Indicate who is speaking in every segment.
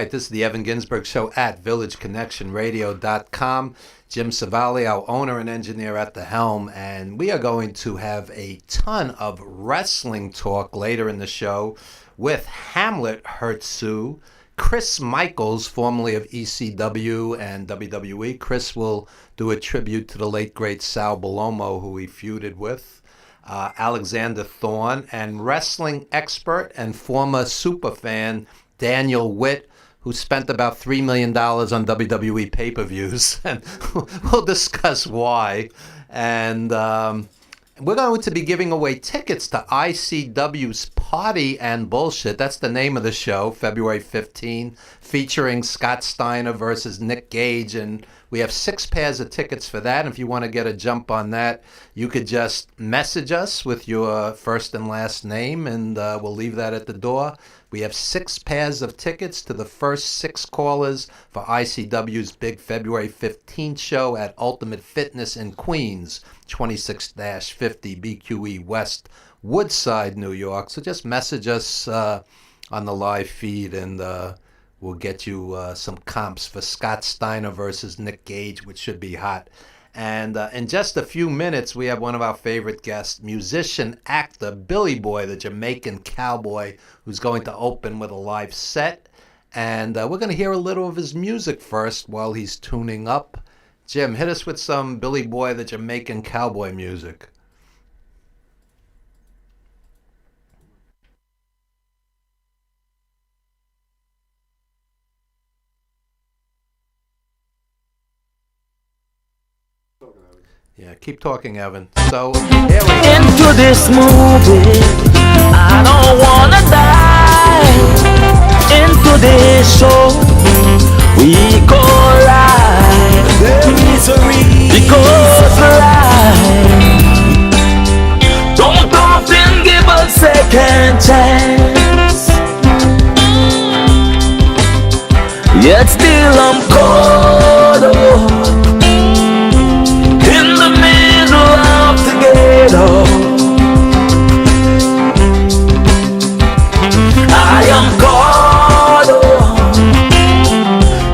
Speaker 1: right, this is the Evan Ginzburg Show at villageconnectionradio.com. Jim Savali, our owner and engineer at the helm, and we are going to have a ton of wrestling talk later in the show with Hamlet Hertzu, Chris Michaels, formerly of ECW and WWE. Chris will do a tribute to the late, great Sal Bellomo, who he feuded with. Alexander Thorne, and wrestling expert and former superfan Daniel Witt, who spent about $3 million on WWE pay-per-views, and we'll discuss why. And we're going to be giving away tickets to ICW's Party and Bullshit. That's the name of the show, February 15, featuring Scott Steiner versus Nick Gage. And we have 6 pairs of tickets for that. And if you want to get a jump on that, you could just message us with your first and last name, and we'll leave that at the door. We have 6 pairs of tickets to the first 6 callers for ICW's big February 15th show at Ultimate Fitness in Queens, 26-50 BQE West, Woodside, New York. So just message us on the live feed, and we'll get you some comps for Scott Steiner versus Nick Gage, which should be hot. And in just a few minutes, we have one of our favorite guests, musician, actor, Billy Boy, the Jamaican cowboy, who's going to open with a live set. And we're going to hear a little of his music first while he's tuning up. Jim, hit us with some Billy Boy, the Jamaican cowboy music. Yeah, keep talking, Evan. So, here we go.
Speaker 2: Into this movie, I don't wanna die. Into this show, we go live. The misery because life don't often give a second chance. Yet still I'm caught up in the middle of the ghetto. I am caught up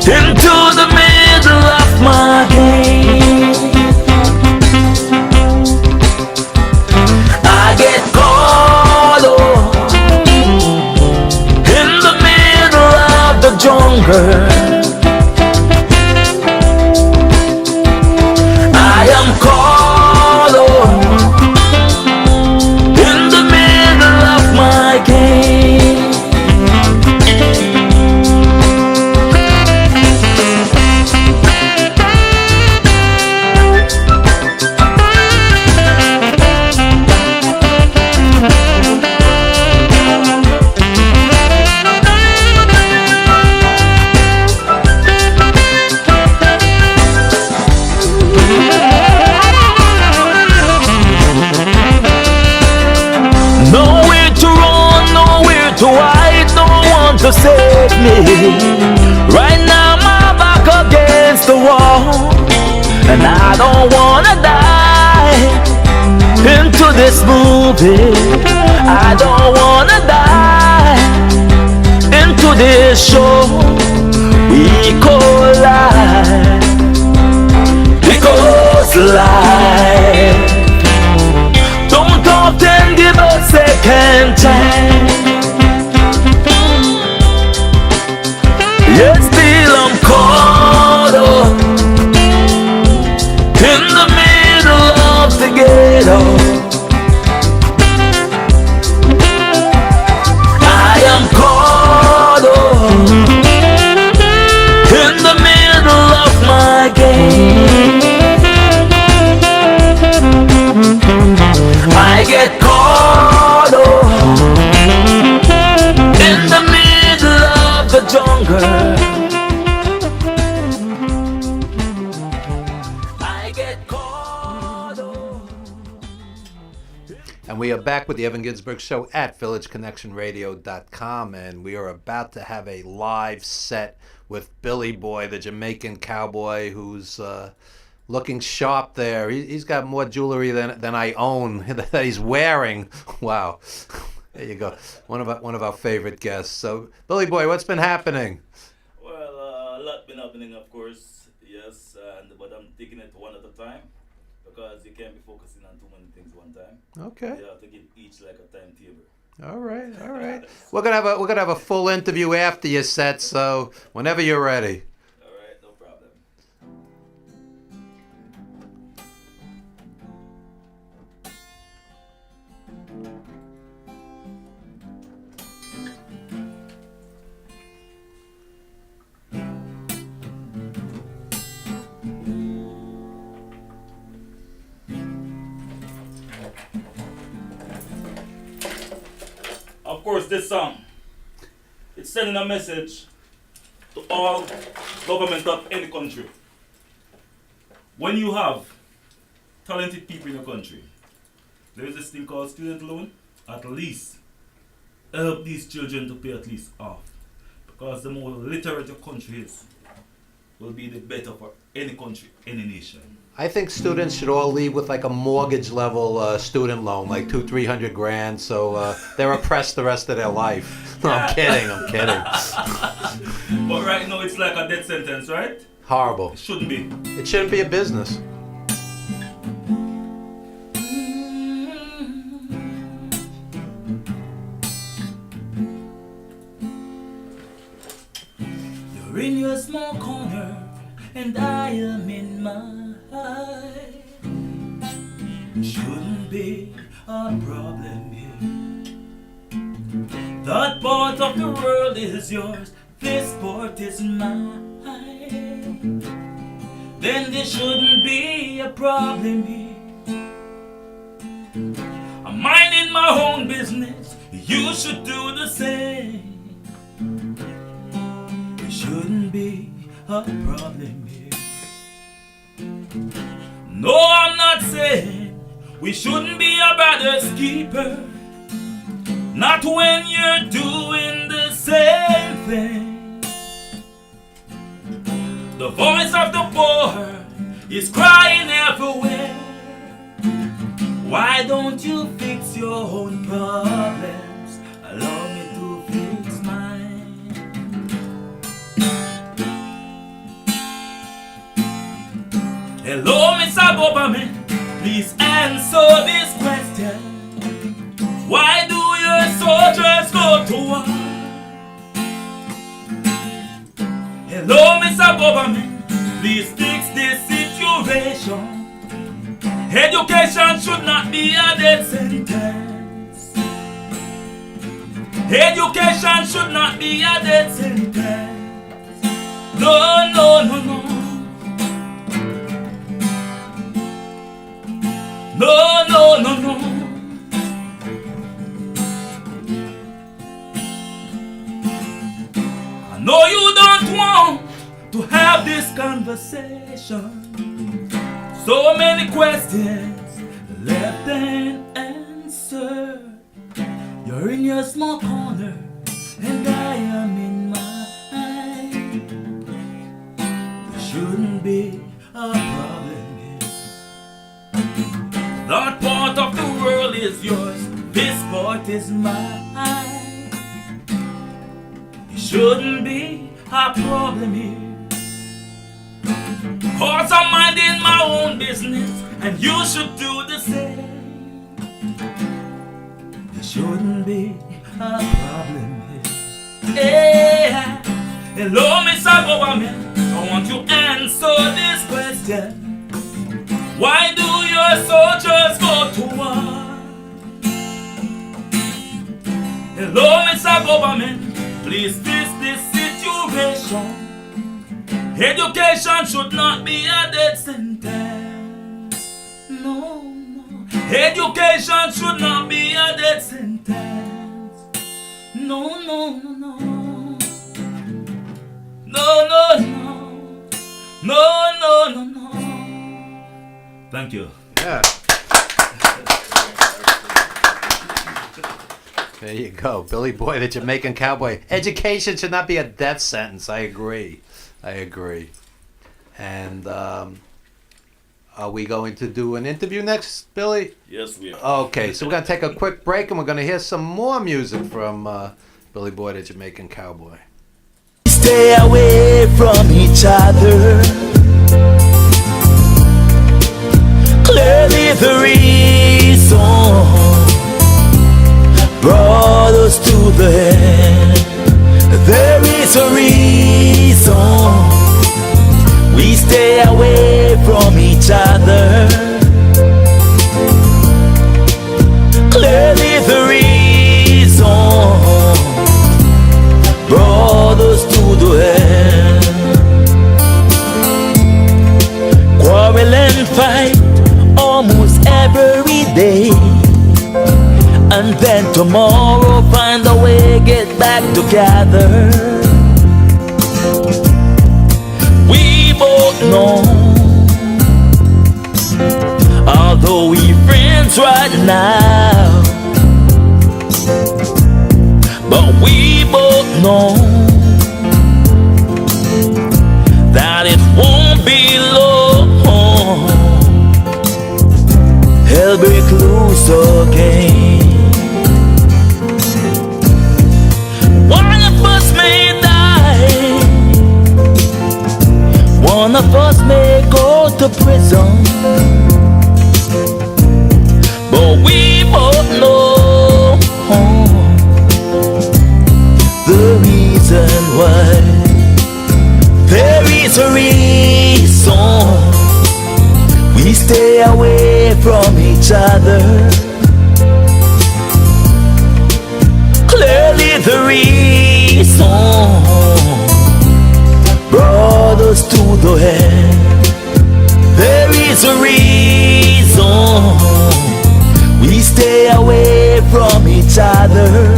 Speaker 2: into the middle of my game. I get caught up in the middle of the jungle. I am caught up in the middle of my game. Nowhere to run, nowhere to hide, no one to save me. Right now my back against the wall, and I don't wanna die. Into this movie, I don't wanna die. Into this show, we collide. Because life don't often give a second chance. Yet still I'm caught up in the middle of the ghetto. I am caught up in the middle of my game. I get caught up in the middle of the jungle. I get caught up.
Speaker 1: And we are back with the Evan Ginzburg Show at villageconnectionradio.com, and we are about to have a live set with Billy Boy, the Jamaican cowboy, who's looking sharp there. He's got more jewelry than I own that he's wearing. Wow. There you go. One of our favorite guests. So, Billy Boy, what's been happening?
Speaker 3: happening, of course, yes, but I'm taking it one at a time because you can't be focusing on too many things one time.
Speaker 1: Okay.
Speaker 3: You have to give each like a timetable.
Speaker 1: All right. All right. We're gonna have a full interview after your set, so whenever you're ready.
Speaker 3: All right, no problem. Of course, this song, it's sending a message to all government of any country. When you have talented people in your country, there is this thing called student loan. At least help these children to pay at least half. Because the more literate your country is, will be the better for any country, any nation.
Speaker 1: I think students should all leave with like a mortgage level student loan, like 200-300 grand, so they're oppressed the rest of their life. No, I'm kidding.
Speaker 3: But right now it's like a death sentence, right?
Speaker 1: Horrible.
Speaker 3: It shouldn't be.
Speaker 1: It shouldn't be a business.
Speaker 3: You're in your small corner and I am in mine. Shouldn't be a problem here. That part of the world is yours, this part is mine. Then there shouldn't be a problem here. I'm minding my own business, you should do the same. There shouldn't be a problem here. No, I'm not saying we shouldn't be a brother's keeper. Not when you're doing the same thing. The voice of the poor is crying everywhere. Why don't you fix your own problems? Allow me to fix mine. Hello, Mr. Government, please answer this question. Why do your soldiers go to war? Hello, Mr. Government, please fix this situation. Education should not be a death sentence. Education should not be a death sentence. No, no, no, no. No, no, no, no. I know you don't want to have this conversation. So many questions left unanswered. You're in your small corner and I am in mine. There shouldn't be a problem here. That part of the world is yours, this part is mine. There shouldn't be a problem here. Cause I'm minding my own business and you should do the same. There shouldn't be a problem here. Yeah. Hello, Mr. Government, I want you to answer this question. Why do your soldiers go to war? Hello, Mr. Government, please fix this situation. Education should not be a death sentence. No, no. Education should not be a death sentence. No, no, no, no. No, no, no. No, no, no, no. Thank you.
Speaker 1: Yeah. There you go. Billy Boy, the Jamaican Cowboy. Education should not be a death sentence. I agree. And are we going to do an interview next, Billy?
Speaker 3: Yes, we are.
Speaker 1: Okay, so we're going to take a quick break and we're going to hear some more music from Billy Boy, the Jamaican Cowboy.
Speaker 2: stay away from each other. Clearly the reason brought us to the end. There is a reason we stay away from each other. Clearly the reason brought us to the end. Quarrel and fight almost every day, and then tomorrow find a way get back together. We both know, although we friends right now, but we both know that it won't be long. Hell break loose again. One of us may die, one of us may go to prison, but we both know the reason why. There is a reason we stay away from each other. Clearly the reason brought us to the end. There is a reason we stay away from each other.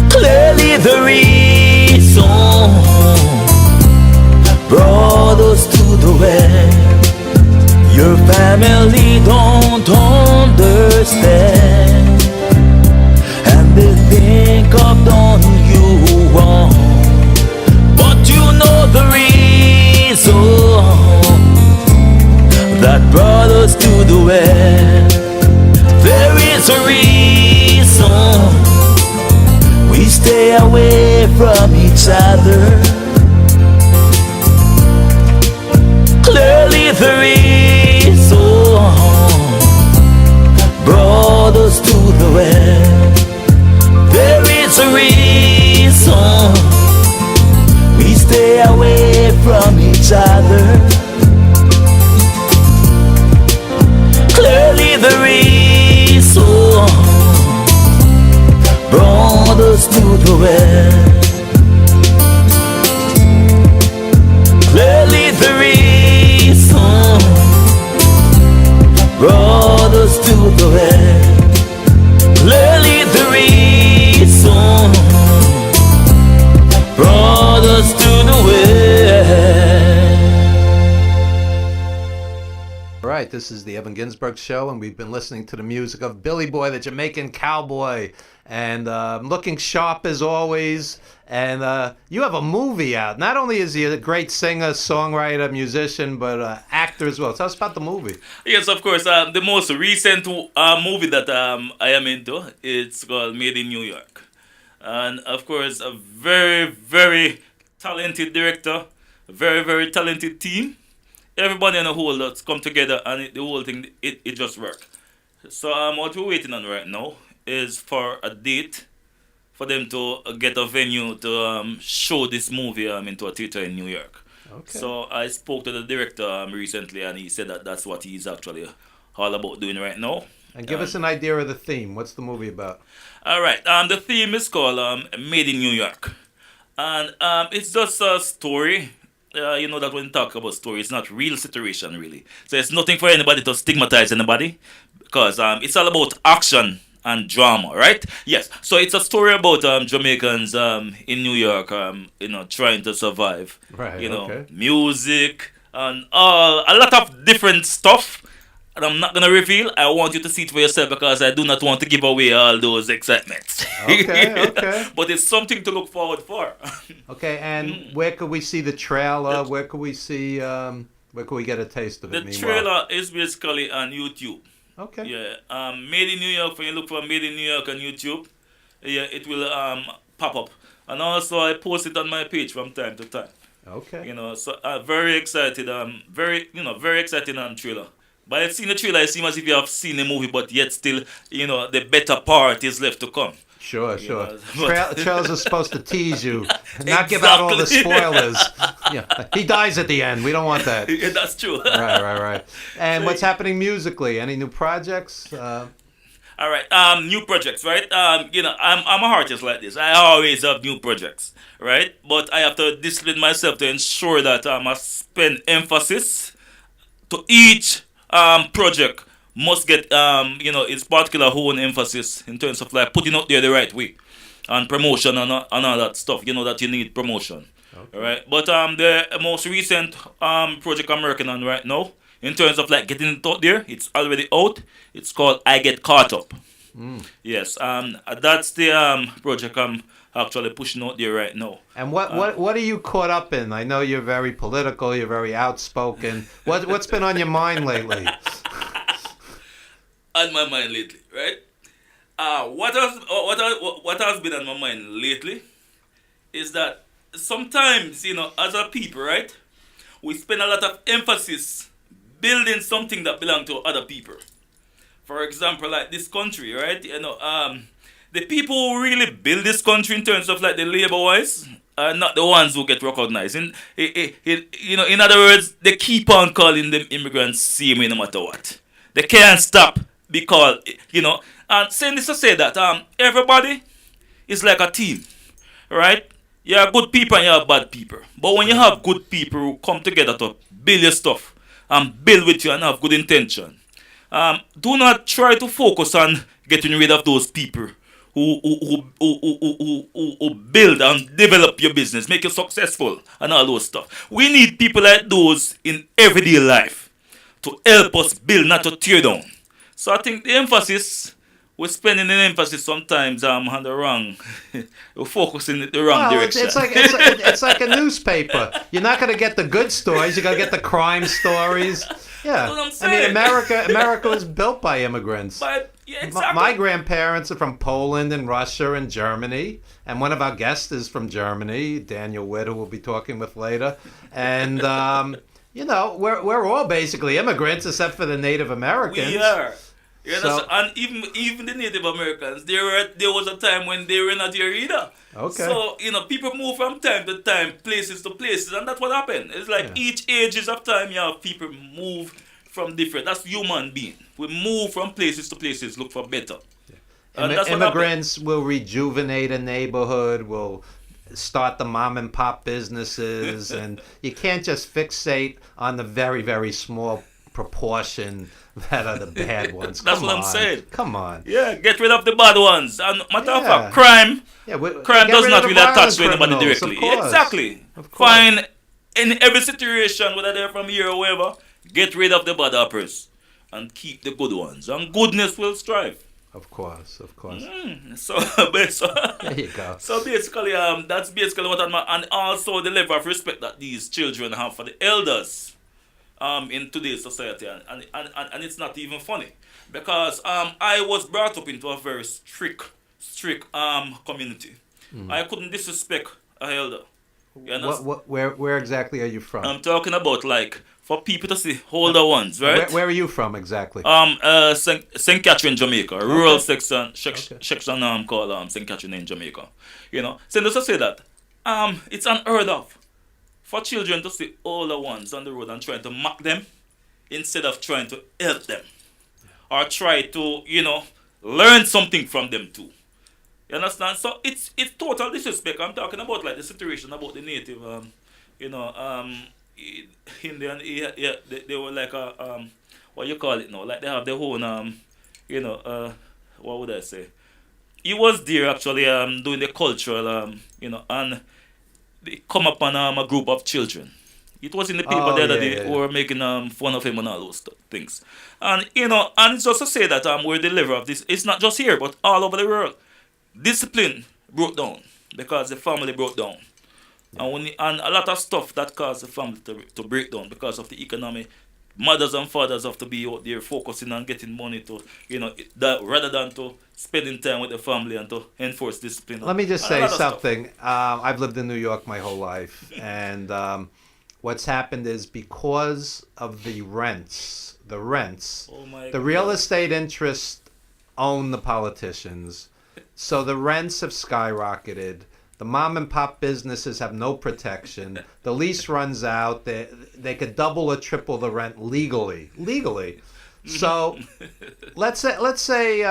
Speaker 2: Clearly the reason brought us to the end. Your family don't understand, and they think I've done you wrong, but you know the reason that brought us to the end. There is a reason we stay away from each other. Clearly the reason brought us to the end. There is a reason we stay away from each other. Clearly the reason brought us to the end. Clearly the reason brought us to the end. Clearly the reason brought us to the end.
Speaker 1: All right, this is the Evan Ginzburg Show, and we've been listening to the music of Billy Boy, the Jamaican cowboy, and looking sharp as always. And you have a movie out. Not only is he a great singer, songwriter, musician, but actor as well. Tell us about the movie.
Speaker 3: Yes, of course. The most recent movie that I am into, it's called Made in New York. And of course, a very, very talented director, a very, very talented team. Everybody in the whole that's come together, and the whole thing, it just worked. So what we're waiting on right now is for a date for them to get a venue to show this movie into a theater in New York.
Speaker 1: Okay.
Speaker 3: So I spoke to the director recently, and he said that that's what he's actually all about doing right now.
Speaker 1: And give us an idea of the theme. What's the movie about?
Speaker 3: All right. The theme is called Made in New York. And it's just a story. You know that when you talk about story, it's not real situation, really. So it's nothing for anybody to stigmatize anybody, because it's all about action and drama, right? Yes. So it's a story about Jamaicans in New York, trying to survive.
Speaker 1: Right. Okay.
Speaker 3: Music and a lot of different stuff. And I'm not gonna reveal. I want you to see it for yourself, because I do not want to give away all those excitements.
Speaker 1: Okay.
Speaker 3: But it's something to look forward for.
Speaker 1: Okay. And where could we see the trailer? Where could we see? Where could we get a taste of it?
Speaker 3: The trailer is basically on YouTube.
Speaker 1: Okay.
Speaker 3: Yeah. Made in New York. When you look for Made in New York on YouTube, yeah, it will pop up. And also I post it on my page from time to time.
Speaker 1: Okay.
Speaker 3: So I'm very excited. Very excited on trailer. But I've seen the trailer, it seems as if you have seen the movie, but yet still, the better part is left to come.
Speaker 1: Sure.
Speaker 3: But
Speaker 1: Trails are supposed to tease you, not give out all the spoilers. Yeah, he dies at the end. We don't want that.
Speaker 3: Yeah, that's true.
Speaker 1: Right. And what's happening musically? Any new projects?
Speaker 3: All right. New projects, right? I'm a artist like this. I always have new projects, right? But I have to discipline myself to ensure that I spend emphasis to each project must get its particular own emphasis in terms of like putting out there the right way and promotion and all that stuff. That you need promotion.
Speaker 1: Okay.
Speaker 3: All right. But the most recent project I'm working on right now, in terms of like getting it out there, it's already out. It's called I Get Caught Up. Yes. That's the project I'm actually pushing out there right now.
Speaker 1: And what are you caught up in? I know you're very political. You're very outspoken. What's been on your mind lately?
Speaker 3: On my mind lately, right? What has been on my mind lately is that sometimes, as a people, right, we spend a lot of emphasis building something that belongs to other people. For example, like this country, right? The people who really build this country in terms of like the labor-wise are not the ones who get recognized. In other words, they keep on calling them immigrants same way no matter what. They can't stop because, and saying this to say that everybody is like a team, right? You have good people and you have bad people. But when you have good people who come together to build your stuff and build with you and have good intention, do not try to focus on getting rid of those people who build and develop your business, make you successful and all those stuff. We need people like those in everyday life to help us build, not to tear down. So I think the emphasis, we're spending the emphasis sometimes on the wrong, we're focusing in the wrong direction.
Speaker 1: It's like a newspaper. You're not going to get the good stories. You're going to get the crime stories. Yeah,
Speaker 3: That's what I'm saying.
Speaker 1: America was built by immigrants.
Speaker 3: Yeah, exactly.
Speaker 1: My grandparents are from Poland and Russia and Germany, and one of our guests is from Germany, Daniel Witt, who we'll be talking with later. And we're all basically immigrants except for the Native Americans.
Speaker 3: We are. And even the Native Americans, there was a time when they were not here either.
Speaker 1: Okay.
Speaker 3: So, people move from time to time, places to places, and that's what happened. It's like each ages of time, you have people move from different. That's human being. We move from places to places, look for better.
Speaker 1: Yeah.
Speaker 3: And that's what
Speaker 1: immigrants will rejuvenate a neighborhood, will start the mom and pop businesses, and you can't just fixate on the very, very small proportion that are the bad ones.
Speaker 3: That's what I'm saying.
Speaker 1: Come on.
Speaker 3: Yeah, get rid of the bad ones. And matter of
Speaker 1: Yeah.
Speaker 3: fact, crime
Speaker 1: Crime
Speaker 3: does not really attach to anybody directly. Exactly.
Speaker 1: Of course.
Speaker 3: Find in every situation, whether they're from here or wherever, get rid of the bad apples and keep the good ones. And goodness will strive.
Speaker 1: Of course.
Speaker 3: So
Speaker 1: There you go.
Speaker 3: So basically, that's basically what I'm, and also the level of respect that these children have for the elders. In today's society, and it's not even funny because I was brought up into a very strict community. I couldn't disrespect a elder. You understand?
Speaker 1: Where exactly are you from?
Speaker 3: I'm talking about like for people to see older ones, right?
Speaker 1: Where are you from exactly?
Speaker 3: St. Catherine, Jamaica, a rural section called St. Catherine in Jamaica. So let's just say that it's unheard of for children to see older ones on the road and trying to mock them instead of trying to help them or try to, learn something from them too. You understand? So it's total disrespect. I'm talking about like the situation about the native, Indian. Yeah, they were like a what you call it now? Like they have their own what would I say? He was there actually doing the cultural and they come upon a group of children. It was in the paper the other day who were making fun of him and all those things. And and it's just to say that we're the lever of this. It's not just here, but all over the world. Discipline broke down because the family broke down. And a lot of stuff that caused the family to break down because of the economy mothers and fathers have to be out there focusing on getting money to, that rather than to spending time with the family and to enforce discipline.
Speaker 1: Let me just
Speaker 3: and a
Speaker 1: say
Speaker 3: lot of stuff.
Speaker 1: something. I've lived in New York my whole life, and what's happened is because of the rents,
Speaker 3: Oh my
Speaker 1: the real
Speaker 3: God.
Speaker 1: estate interests own the politicians, so the rents have skyrocketed. The mom and pop businesses have no protection. The lease runs out. They could double or triple the rent legally. So let's say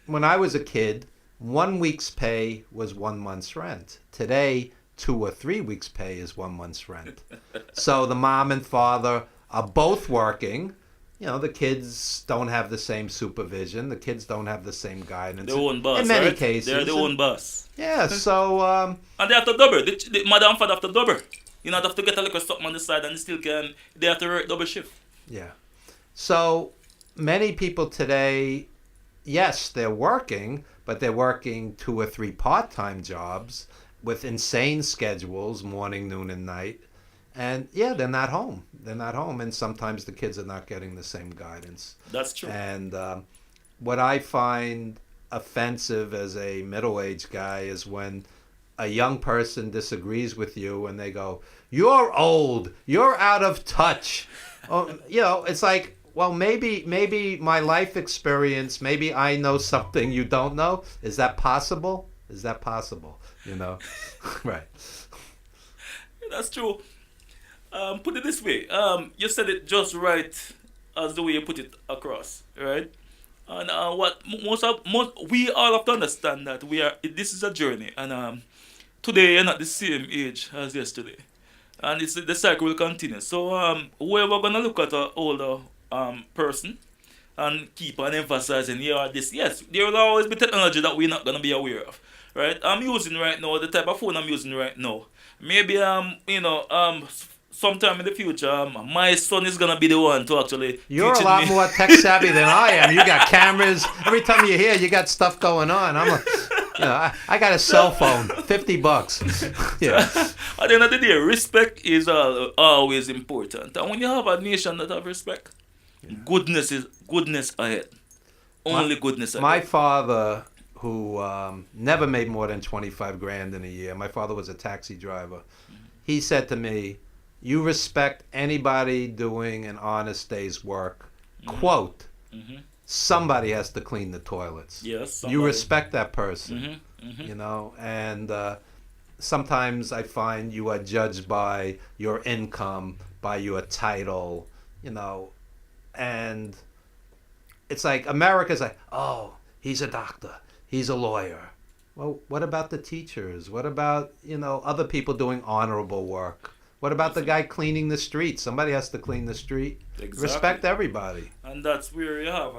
Speaker 1: when I was a kid, 1 week's pay was 1 month's rent. Today, 2 or 3 weeks' pay is 1 month's rent. So the mom and father are both working. The kids don't have the same supervision. The kids don't have the same guidance.
Speaker 3: Their own boss,
Speaker 1: in many
Speaker 3: right?
Speaker 1: cases.
Speaker 3: They're their own boss.
Speaker 1: Yeah, so
Speaker 3: And they have to double. The mother and father have to double. You not have to get a little something on the side and they have to work double shift.
Speaker 1: yeah. So many people today, yes, they're working, but they're working 2 or 3 part-time jobs with insane schedules, morning, noon, and night. And yeah, they're not home. And sometimes the kids are not getting the same guidance.
Speaker 3: That's true.
Speaker 1: And what I find offensive as a middle-aged guy is when a young person disagrees with you and they go, "You're old. You're out of touch." It's like, well, maybe my life experience, maybe I know something you don't know. Is that possible? Right.
Speaker 3: That's true. Put it this way. You said it just right as the way you put it across, right? And what we all have to understand that this is a journey, and today you're not the same age as yesterday, and the cycle will continue. So whoever gonna look at an older person and keep on emphasizing this, yes, there will always be technology that we're not gonna be aware of, right? I'm using right now the type of phone I'm using right now. Maybe sometime in the future, my son is gonna be the one to actually.
Speaker 1: You're a
Speaker 3: teaching
Speaker 1: lot
Speaker 3: me.
Speaker 1: more tech savvy than I am. You got cameras. Every time you're here, you got stuff going on. I got a cell phone, $50. Yeah.
Speaker 3: At the end of the day, respect is always important, and when you have a nation that have respect, goodness ahead. Only goodness ahead.
Speaker 1: My father, who never made more than 25 grand in a year. My father was a taxi driver. He said to me, "You respect anybody doing an honest day's work. Quote, somebody has to clean the toilets.
Speaker 3: Yes,
Speaker 1: You
Speaker 3: somebody.
Speaker 1: respect that person, and sometimes I find you are judged by your income, by your title, and it's like America's like, oh, he's a doctor, he's a lawyer. Well, what about the teachers? What about, other people doing honorable work? What about the guy cleaning the street? Somebody has to clean the street.
Speaker 3: Exactly.
Speaker 1: Respect everybody.
Speaker 3: And that's where you have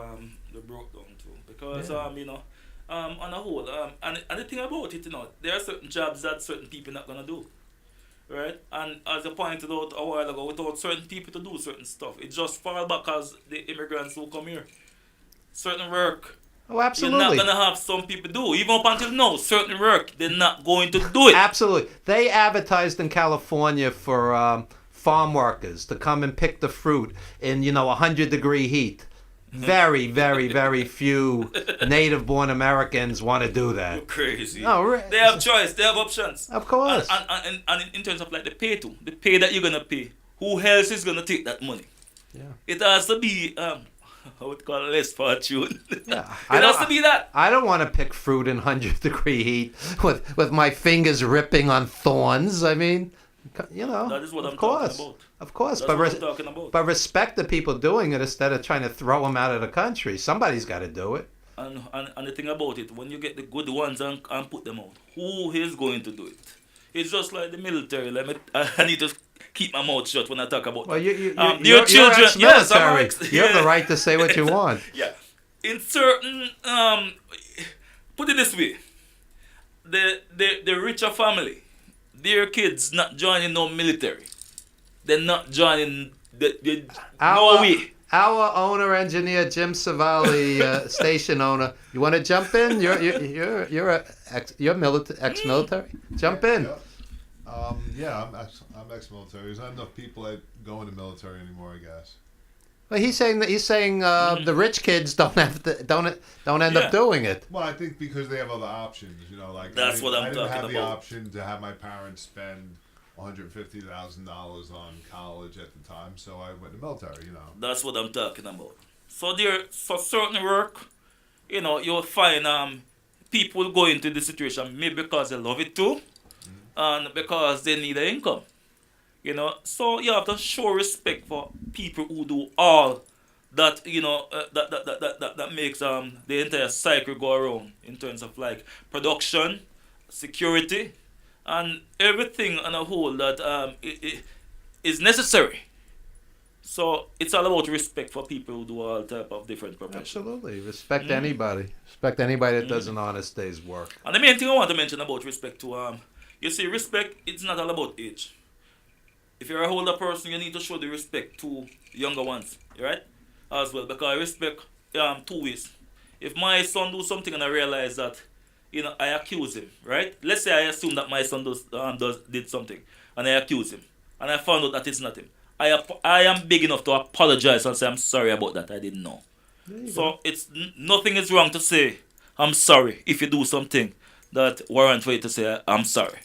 Speaker 3: the breakdown too, because on a whole, and the thing about it, there are certain jobs that certain people not gonna do, right? And as I pointed out a while ago, without certain people to do certain stuff, it just fall back as the immigrants who come here. Certain work.
Speaker 1: Oh, absolutely.
Speaker 3: You're not gonna have some people do. Even up until now, certain work they're not going to do it.
Speaker 1: Absolutely. They advertised in California for farm workers to come and pick the fruit in 100-degree heat. Very, very, very few native-born Americans want to do that.
Speaker 3: You're crazy.
Speaker 1: No,
Speaker 3: They have choice. They have options.
Speaker 1: Of course.
Speaker 3: And in terms of like the pay too, the pay that you're gonna pay, who else is gonna take that money?
Speaker 1: Yeah.
Speaker 3: It has to be I would call it less fortune.
Speaker 1: Yeah.
Speaker 3: It has to be that.
Speaker 1: I don't want to pick fruit in 100-degree heat with my fingers ripping on thorns. I mean,
Speaker 3: That is what
Speaker 1: of
Speaker 3: I'm
Speaker 1: course.
Speaker 3: talking about.
Speaker 1: Of course,
Speaker 3: That's
Speaker 1: but
Speaker 3: what I'm talking about.
Speaker 1: but respect the people doing it instead of trying to throw them out of the country. Somebody's got to do it.
Speaker 3: And the thing about it, when you get the good ones and put them out, who is going to do it? It's just like the military. I need to keep my mouth shut when I talk about
Speaker 1: Well, you're
Speaker 3: children. Yes, I'm
Speaker 1: ex-military. You have the right to say what you want.
Speaker 3: Yeah. In certain, put it this way, the richer family, their kids not joining no military. They're not joining no way.
Speaker 1: Our owner engineer Jim Savali, station owner. You want to jump in? You're ex-military. Jump in.
Speaker 4: Yeah, I'm ex-military. There's not enough people that go in the military anymore, I guess.
Speaker 1: Well, he's saying the rich kids don't end up doing it.
Speaker 4: Well, I think because they have other options, like
Speaker 3: That's what I'm
Speaker 4: I didn't
Speaker 3: talking
Speaker 4: have the
Speaker 3: about.
Speaker 4: option to have my parents spend $150,000 on college at the time, so I went to the military.
Speaker 3: That's what I'm talking about. So there, for certain work, you'll find people go into the situation maybe because they love it too, and because they need an income. So you have to show respect for people who do all that. That makes the entire cycle go around in terms of like production, security, and everything on a whole that it is necessary. So it's all about respect for people who do all type of different professions.
Speaker 1: Absolutely, respect anybody. Respect anybody that does an honest day's work.
Speaker 3: And the main thing I want to mention about respect too, you see, respect, it's not all about age. If you're a older person, you need to show the respect to younger ones, right? As well, because I respect two ways. If my son do something and I realize that, I accuse him, right? Let's say I assume that my son did something, and I accuse him, and I found out that it's not him. I am big enough to apologize and say I'm sorry about that. I didn't know. So it's nothing is wrong to say I'm sorry if you do something that warrants for you to say I'm sorry.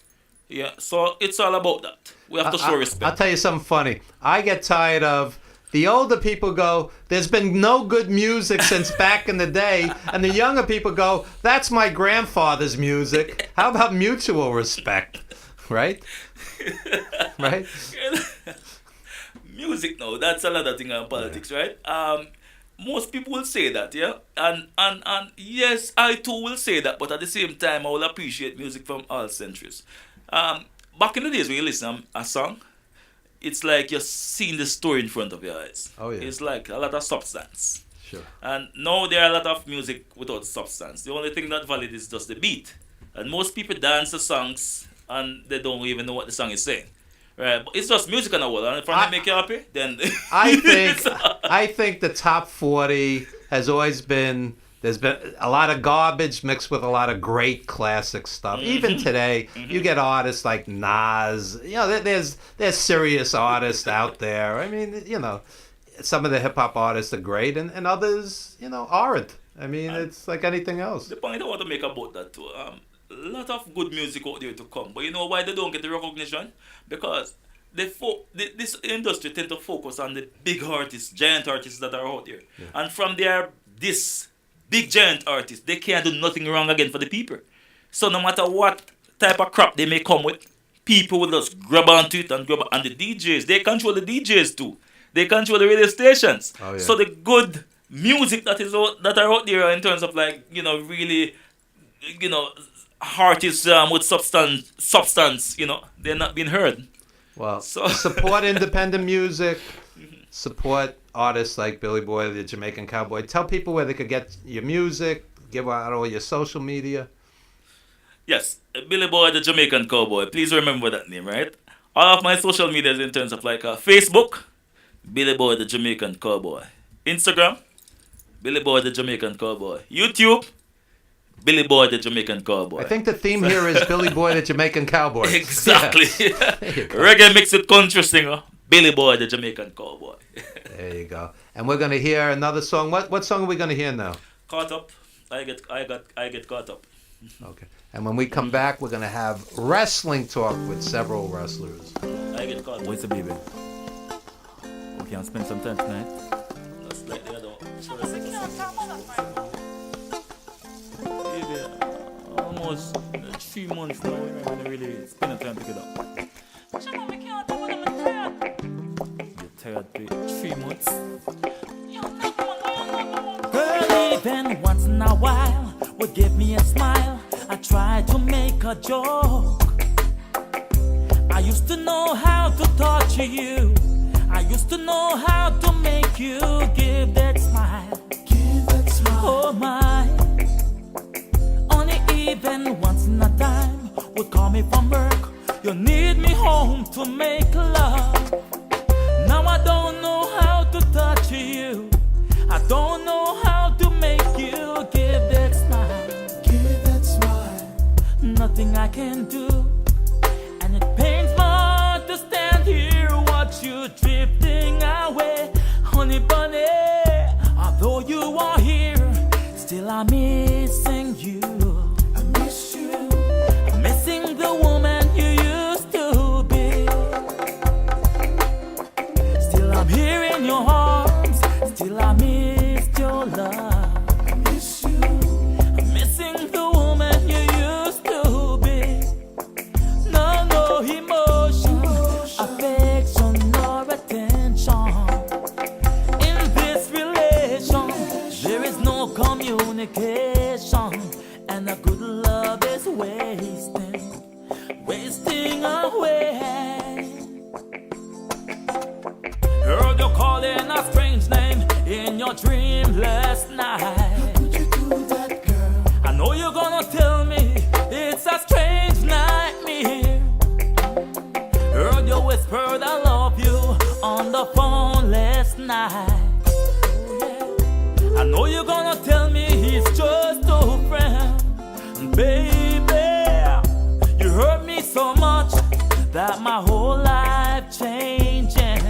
Speaker 3: Yeah. So it's all about that. We have to show respect.
Speaker 1: I'll tell you something funny. I get tired of the older people go, there's been no good music since back in the day, and the younger people go, that's my grandfather's music. How about mutual respect, right? Right?
Speaker 3: Music now, that's another thing in politics, right? Most people will say that, yeah? And yes, I too will say that, but at the same time, I will appreciate music from all centuries. Back in the days when you listen to a song, it's like you're seeing the story in front of your eyes.
Speaker 1: Oh, yeah.
Speaker 3: It's like a lot of substance.
Speaker 1: Sure.
Speaker 3: And now there are a lot of music without substance. The only thing that valid is just the beat. And most people dance the songs and they don't even know what the song is saying. Right, but it's just music on the wall, and if they make you happy, then
Speaker 1: I think the top 40 has always been. There's been a lot of garbage mixed with a lot of great classic stuff. Even today, you get artists like Nas. There's serious artists out there. I mean, some of the hip hop artists are great, and others, aren't. I mean, it's like anything else.
Speaker 3: The point I want to make about that too. A lot of good music out there to come, but you know why they don't get the recognition? Because this industry tend to focus on the big artists, giant artists that are out there, and from this big giant artists, they can't do nothing wrong again for the people. So no matter what type of crap they may come with, people will just grab onto it and the DJs, they control the DJs too. They control the radio stations.
Speaker 1: Oh, yeah.
Speaker 3: So the good music that are out there in terms of like really artists with substance, they're not being heard.
Speaker 1: Well, support independent music, support artists like Billy Boy, the Jamaican Cowboy. Tell people where they could get your music, give out all your social media.
Speaker 3: Yes, Billy Boy, the Jamaican Cowboy. Please remember that name, right? All of my social media in terms of like Facebook, Billy Boy, the Jamaican Cowboy. Instagram, Billy Boy, the Jamaican Cowboy. YouTube, Billy Boy, the Jamaican Cowboy.
Speaker 1: I think the theme here is Billy Boy, the Jamaican Cowboy.
Speaker 3: Exactly. Reggae mix with country singer, Billy Boy, the Jamaican Cowboy.
Speaker 1: There you go. And we're gonna hear another song. What song are we gonna hear now?
Speaker 3: Caught Up. I get caught up.
Speaker 1: Okay. And when we come back, we're gonna have wrestling talk with several wrestlers.
Speaker 3: I get caught up.
Speaker 2: Where's the baby? We can spend some time tonight.
Speaker 3: That's like the other one.
Speaker 2: Almost 3 months now, we're going to really spend the time together. You're tired, babe. 3 months.
Speaker 5: Girl, even once in a while would give me a smile. I try to make a joke. I used to know how to torture you. I used to know how to make you give that smile. Give that smile. Oh my. Only even once in a time would call me from work. You need me home to make love. Now I don't know how to touch you. I don't know how to make you give that smile. Give that smile. Nothing I can do, and it pains you're drifting away, honey bunny. Although you are here, still I'm missing you. I miss you. I'm missing the woman you used to be. Still I'm here in your arms, still I miss your love. I miss you. I'm missing the woman you used to be. No emotion, affection, nor attention. In this relation, there is no communication, and a good love is wasting away. Heard you calling a strange name in your dream last night. How could you do that, girl? I know you're gonna tell me it's a strange nightmare. Heard you whispered I love you on the phone last night. I know you're gonna tell me he's just a friend. Baby, you hurt me so much that my whole life changing.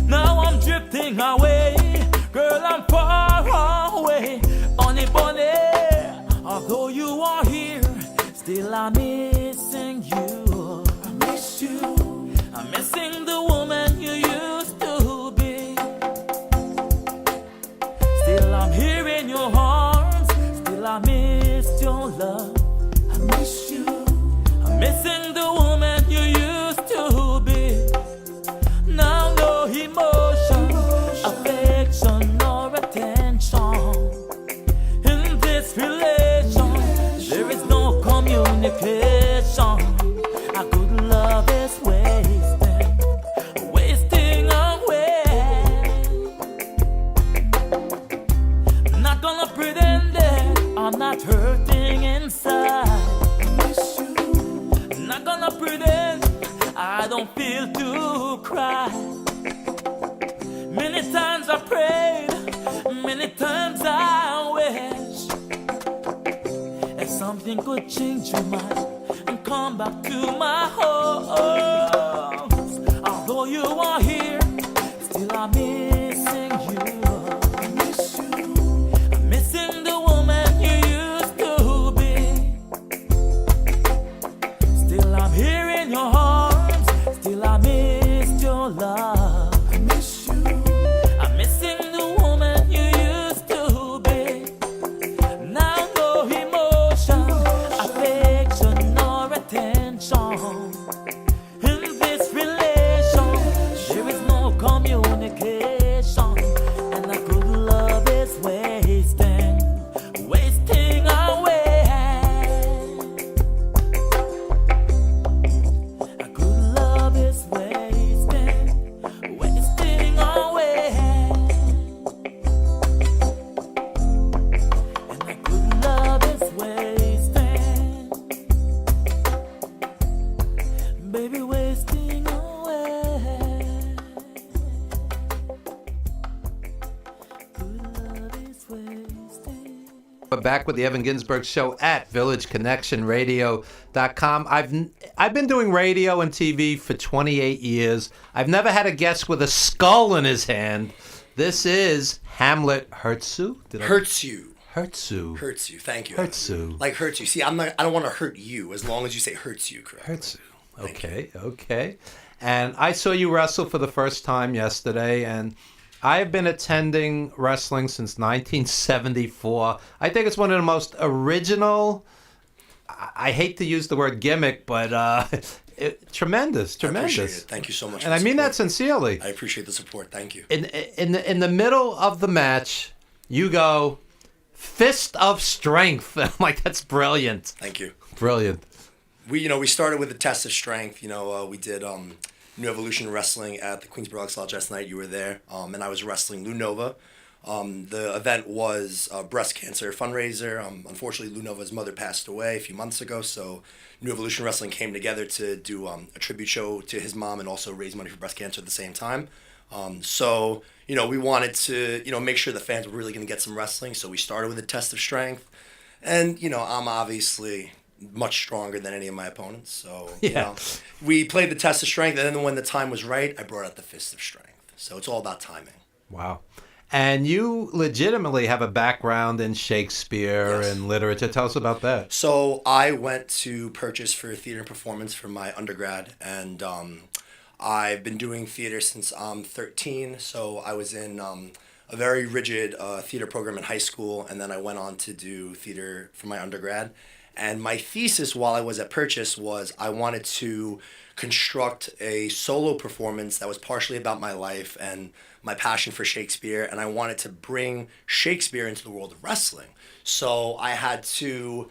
Speaker 5: Now I'm drifting away, girl, I'm far away. Honey bunny, although you are here, still I'm missing you. I miss you. I'm missing the woman you used to be. Still I'm here in your arms, still I miss your love. I miss you. I'm missing the woman you used to be. Now no emotion, affection, nor attention. In this relation, there is no communication. A good love is wasting away. Not gonna pretend that I'm not hurting inside. Not gonna pretend I don't feel to cry. Many times I prayed, many times I wish if something could change your mind and come back to my home. Although you are here, still I'm missing you. I miss you. I'm missing the woman you used to be. Still I'm here in your arms, still I miss your love. I miss you. I'm missing the woman you used to be. Now no emotion, affection, nor attention. In this relation, there is no communication, and a good love is wasting away. A good love is wasting away. And a good love is wasting, baby, wasting away. Good love is wasting.
Speaker 1: We're back with the Evan Ginzburg Show at villageconnectionradio.com. I've been doing radio and TV for 28 years. I've never had a guest with a skull in his hand. This is Hamlet Hertzu.
Speaker 6: Hurts you.
Speaker 1: Hertzu.
Speaker 6: Hurts you. Thank you.
Speaker 1: Hertzu.
Speaker 6: Like hurts you. See, I don't want to hurt you as long as you say hurts you correctly.
Speaker 1: Hertzu. Okay. And I saw you wrestle for the first time yesterday, and I've been attending wrestling since 1974. I think it's one of the most original, I hate to use the word gimmick, but tremendous.
Speaker 6: I appreciate it. Thank you so much.
Speaker 1: And I mean that sincerely.
Speaker 6: I appreciate the support. Thank you.
Speaker 1: In the middle of the match, you go, fist of strength. I'm like, that's brilliant.
Speaker 6: Thank you.
Speaker 1: Brilliant.
Speaker 6: We started with the test of strength. We did New Evolution Wrestling at the Queensborough Lodge last night. You were there, and I was wrestling Lou Nova. The event was a breast cancer fundraiser. Unfortunately, Lou Nova's mother passed away a few months ago, so New Evolution Wrestling came together to do a tribute show to his mom and also raise money for breast cancer at the same time. So we wanted to, make sure the fans were really going to get some wrestling, so we started with a test of strength. And, I'm obviously much stronger than any of my opponents. So,
Speaker 1: Yeah.
Speaker 6: we played the test of strength, and then when the time was right, I brought out the fist of strength. So it's all about timing.
Speaker 1: Wow. And you legitimately have a background in Shakespeare
Speaker 6: Yes.
Speaker 1: and literature. Tell us about that.
Speaker 6: So I went to Purchase for theater and performance for my undergrad, and I've been doing theater since I'm 13. So I was in a very rigid theater program in high school, and then I went on to do theater for my undergrad. And my thesis while I was at Purchase was I wanted to construct a solo performance that was partially about my life and my passion for Shakespeare, and I wanted to bring Shakespeare into the world of wrestling. So I had to,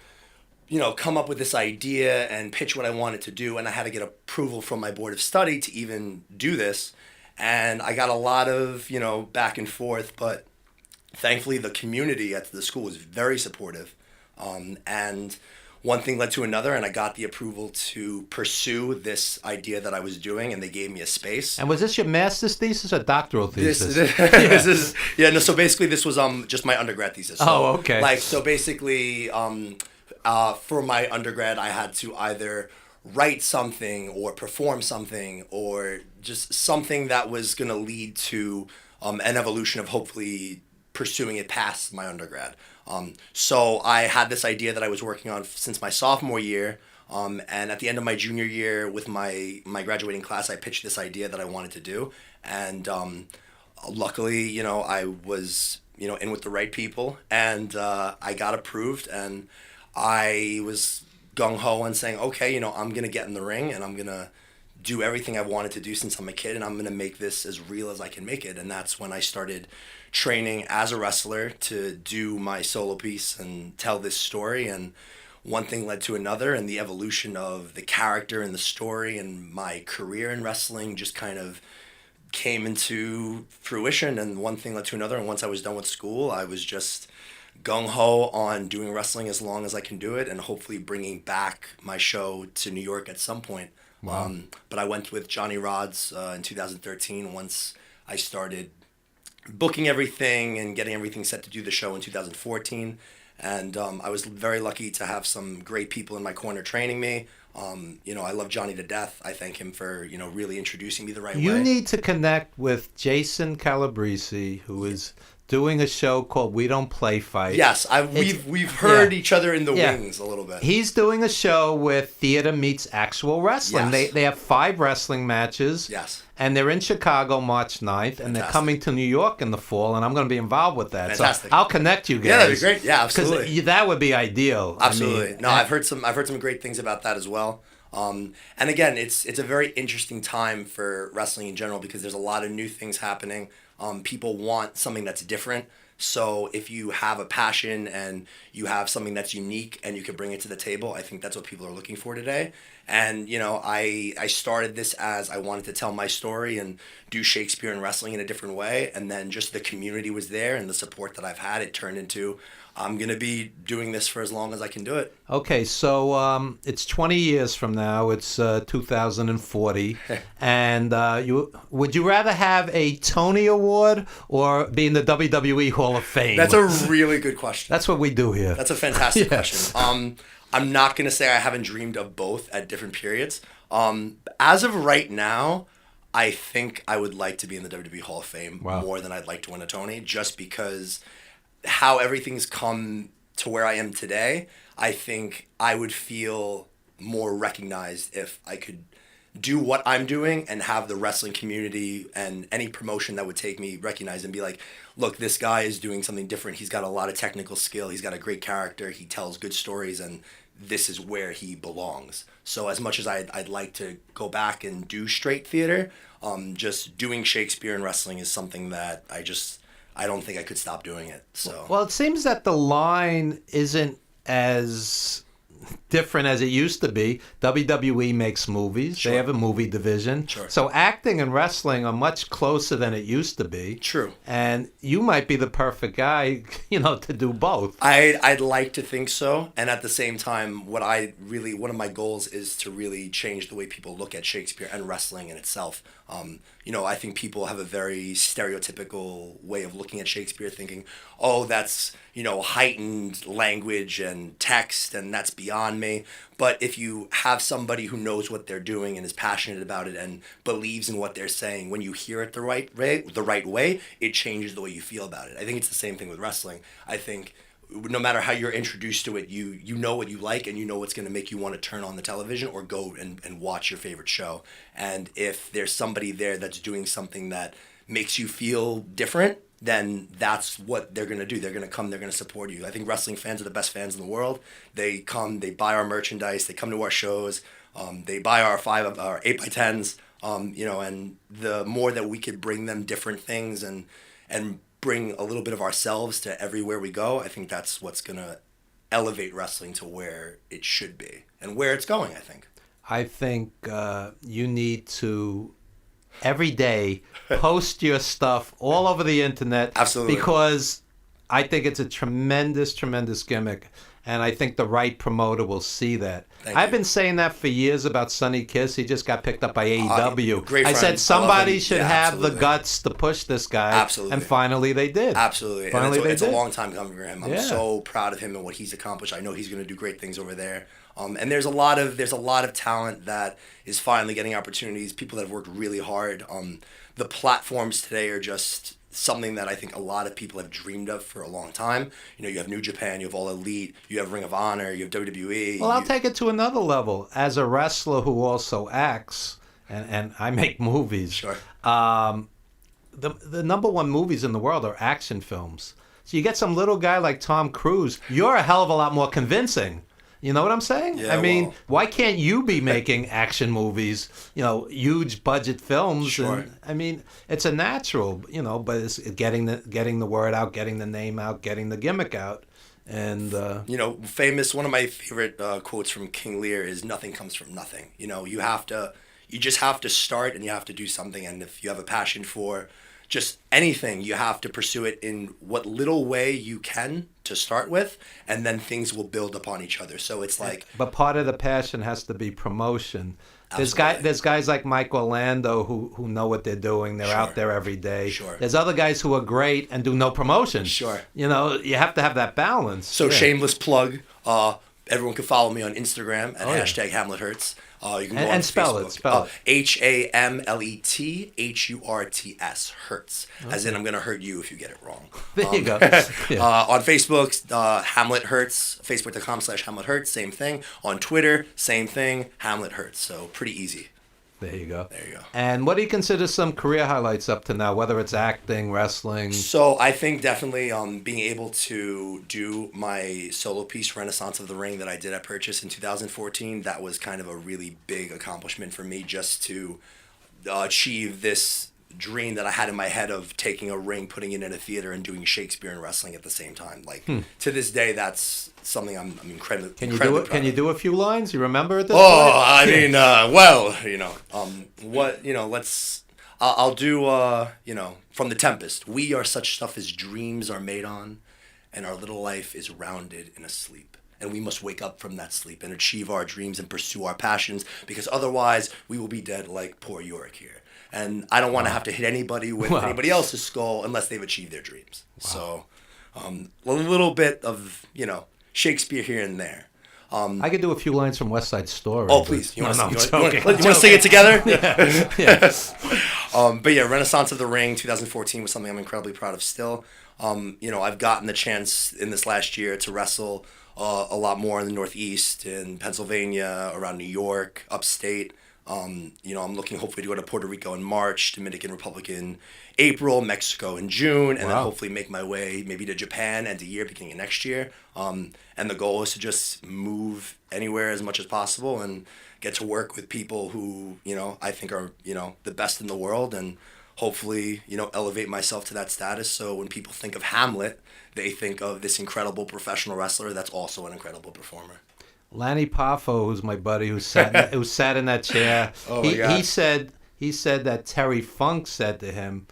Speaker 6: come up with this idea and pitch what I wanted to do, and I had to get approval from my board of study to even do this. And I got a lot of, back and forth, but thankfully the community at the school was very supportive. And one thing led to another, and I got the approval to pursue this idea that I was doing, and they gave me a space.
Speaker 1: And was this your master's thesis or doctoral thesis?
Speaker 6: This is so basically this was just my undergrad thesis. So,
Speaker 1: Oh, okay.
Speaker 6: Basically for my undergrad I had to either write something or perform something or just something that was going to lead to an evolution of hopefully pursuing it past my undergrad. So I had this idea that I was working on since my sophomore year, and at the end of my junior year with my graduating class, I pitched this idea that I wanted to do, and luckily, I was in with the right people, and I got approved, and I was gung-ho and saying, okay, I'm gonna get in the ring, and I'm gonna do everything I've wanted to do since I'm a kid, and I'm gonna make this as real as I can make it. And that's when I started training as a wrestler to do my solo piece and tell this story. And one thing led to another, and the evolution of the character and the story and my career in wrestling just kind of came into fruition. And one thing led to another, and once I was done with school, I was just gung-ho on doing wrestling as long as I can do it, and hopefully bringing back my show to New York at some point. Wow. But I went with Johnny Rods in 2013 once I started booking everything and getting everything set to do the show in 2014. And I was very lucky to have some great people in my corner training me. I love Johnny to death. I thank him for, really introducing me the right way.
Speaker 1: You need to connect with Jason Calabrese, who is doing a show called We Don't Play Fight.
Speaker 6: Yes, we've heard each other in the wings a little bit.
Speaker 1: He's doing a show with theater meets actual wrestling.
Speaker 6: Yes.
Speaker 1: They have 5 wrestling matches.
Speaker 6: Yes.
Speaker 1: And they're in Chicago March 9th, and they're coming to New York in the fall, and I'm going to be involved with that.
Speaker 6: Fantastic.
Speaker 1: So I'll connect you guys.
Speaker 6: Yeah, that'd be great. Yeah, absolutely.
Speaker 1: Because that would be ideal.
Speaker 6: Absolutely. I've heard some great things about that as well. And again, it's a very interesting time for wrestling in general because there's a lot of new things happening. People want something that's different. So if you have a passion and you have something that's unique and you can bring it to the table, I think that's what people are looking for today. And, I started this as I wanted to tell my story and do Shakespeare and wrestling in a different way. And then just the community was there and the support that I've had, it turned into I'm going to be doing this for as long as I can do it.
Speaker 1: Okay, so it's 20 years from now. It's 2040. And would you rather have a Tony Award or be in the WWE Hall of Fame?
Speaker 6: That's a really good question.
Speaker 1: That's what we do here.
Speaker 6: That's a fantastic question. I'm not going to say I haven't dreamed of both at different periods. As of right now, I think I would like to be in the WWE Hall of Fame more than I'd like to win a Tony, just because how everything's come to where I am today. I think I would feel more recognized if I could do what I'm doing and have the wrestling community and any promotion that would take me recognize and be like, look, this guy is doing something different. He's got a lot of technical skill. He's got a great character. He tells good stories, and this is where he belongs. So as much as I'd like to go back and do straight theater, just doing Shakespeare and wrestling is something that I don't think I could stop doing it. So
Speaker 1: Well, it seems that the line isn't as different as it used to be. WWE makes movies.
Speaker 6: Sure.
Speaker 1: They have a movie division.
Speaker 6: Sure.
Speaker 1: So acting and wrestling are much closer than it used to be.
Speaker 6: True.
Speaker 1: And you might be the perfect guy, to do both.
Speaker 6: I'd like to think so. And at the same time, one of my goals is to really change the way people look at Shakespeare and wrestling in itself. I think people have a very stereotypical way of looking at Shakespeare, thinking, oh, that's, heightened language and text, and that's beyond me. But if you have somebody who knows what they're doing and is passionate about it and believes in what they're saying, when you hear it the right way, it changes the way you feel about it. I think it's the same thing with wrestling. I think no matter how you're introduced to it, you know what you like, and you know what's going to make you want to turn on the television or go and watch your favorite show. And if there's somebody there that's doing something that makes you feel different, then that's what they're going to do. They're going to come, they're going to support you. I think wrestling fans are the best fans in the world. They come, they buy our merchandise, they come to our shows, they buy our 8x10s, and the more that we could bring them different things and bring a little bit of ourselves to everywhere we go, I think that's what's going to elevate wrestling to where it should be and where it's going, I think.
Speaker 1: I think you need to every day post your stuff all over the internet.
Speaker 6: Absolutely.
Speaker 1: Because I think it's a tremendous, tremendous gimmick. And I think the right promoter will see that. I've been saying that for years about Sonny Kiss. He just got picked up by AEW.
Speaker 6: Great
Speaker 1: I
Speaker 6: friend.
Speaker 1: said somebody should have
Speaker 6: absolutely.
Speaker 1: the guts to push this guy.
Speaker 6: Absolutely.
Speaker 1: And finally they did.
Speaker 6: Absolutely.
Speaker 1: Finally
Speaker 6: and it's
Speaker 1: they
Speaker 6: a
Speaker 1: did.
Speaker 6: long time coming for him. I'm so proud of him and what he's accomplished. I know he's going to do great things over there. And there's a lot of talent that is finally getting opportunities. People that have worked really hard. The platforms today are just something that I think a lot of people have dreamed of for a long time. You have New Japan, you have All Elite, you have Ring of Honor, you have WWE.
Speaker 1: Well, I'll take it to another level. As a wrestler who also acts, and I make movies.
Speaker 6: Sure.
Speaker 1: The number one movies in the world are action films. So you get some little guy like Tom Cruise, you're a hell of a lot more convincing. You know what I'm saying?
Speaker 6: Yeah,
Speaker 1: why can't you be making action movies, huge budget films?
Speaker 6: Sure.
Speaker 1: And, it's a natural, but it's getting the word out, getting the name out, getting the gimmick out. And
Speaker 6: one of my favorite quotes from King Lear is "Nothing comes from nothing." You just have to start, and you have to do something. And if you have a passion for just anything, you have to pursue it in what little way you can to start with, and then things will build upon each other. So it's like...
Speaker 1: But part of the passion has to be promotion.
Speaker 6: Absolutely.
Speaker 1: There's guys like Mike Orlando who know what they're doing. They're out there every day.
Speaker 6: Sure.
Speaker 1: There's other guys who are great and do no promotion.
Speaker 6: Sure.
Speaker 1: You have to have that balance.
Speaker 6: So shameless plug. Everyone can follow me on Instagram at hashtag HamletHurts. You can go on
Speaker 1: spell
Speaker 6: Facebook.
Speaker 1: it. Spell it.
Speaker 6: HamletHurts. Hurts. Okay. As in, I'm going to hurt you if you get it wrong.
Speaker 1: There you go.
Speaker 6: On Facebook, Hamlet Hurts. Facebook.com/HamletHurts. Same thing. On Twitter, same thing. Hamlet Hurts. So pretty easy.
Speaker 1: There you go.
Speaker 6: There you go.
Speaker 1: And what do you consider some career highlights up to now, whether it's acting, wrestling?
Speaker 6: So I think definitely being able to do my solo piece, Renaissance of the Ring, that I did at Purchase in 2014, that was kind of a really big accomplishment for me, just to achieve this dream that I had in my head of taking a ring, putting it in a theater, and doing Shakespeare and wrestling at the same time. Like to this day, that's something I'm incredibly proud of.
Speaker 1: Can you do a few lines? You remember at this point?
Speaker 6: I mean, I'll do from The Tempest. We are such stuff as dreams are made on, and our little life is rounded in a sleep. And we must wake up from that sleep and achieve our dreams and pursue our passions, because otherwise we will be dead like poor Yorick here. And I don't want to have to hit anybody with anybody else's skull unless they've achieved their dreams. Wow. So a little bit of, Shakespeare here and there.
Speaker 1: I could do a few lines from West Side Story.
Speaker 6: Oh, please. You want to sing it together? But yeah, Renaissance of the Ring 2014 was something I'm incredibly proud of still. I've gotten the chance in this last year to wrestle a lot more in the Northeast, in Pennsylvania, around New York, upstate. I'm looking hopefully to go to Puerto Rico in March, Dominican Republic in April, Mexico in June, and then hopefully make my way maybe to Japan end of year, beginning of next year. And the goal is to just move anywhere as much as possible and get to work with people who, I think are, the best in the world, and hopefully, elevate myself to that status. So when people think of Hamlet, they think of this incredible professional wrestler that's also an incredible performer.
Speaker 1: Lanny Poffo, who's my buddy, who sat in that chair. He said that Terry Funk said to him,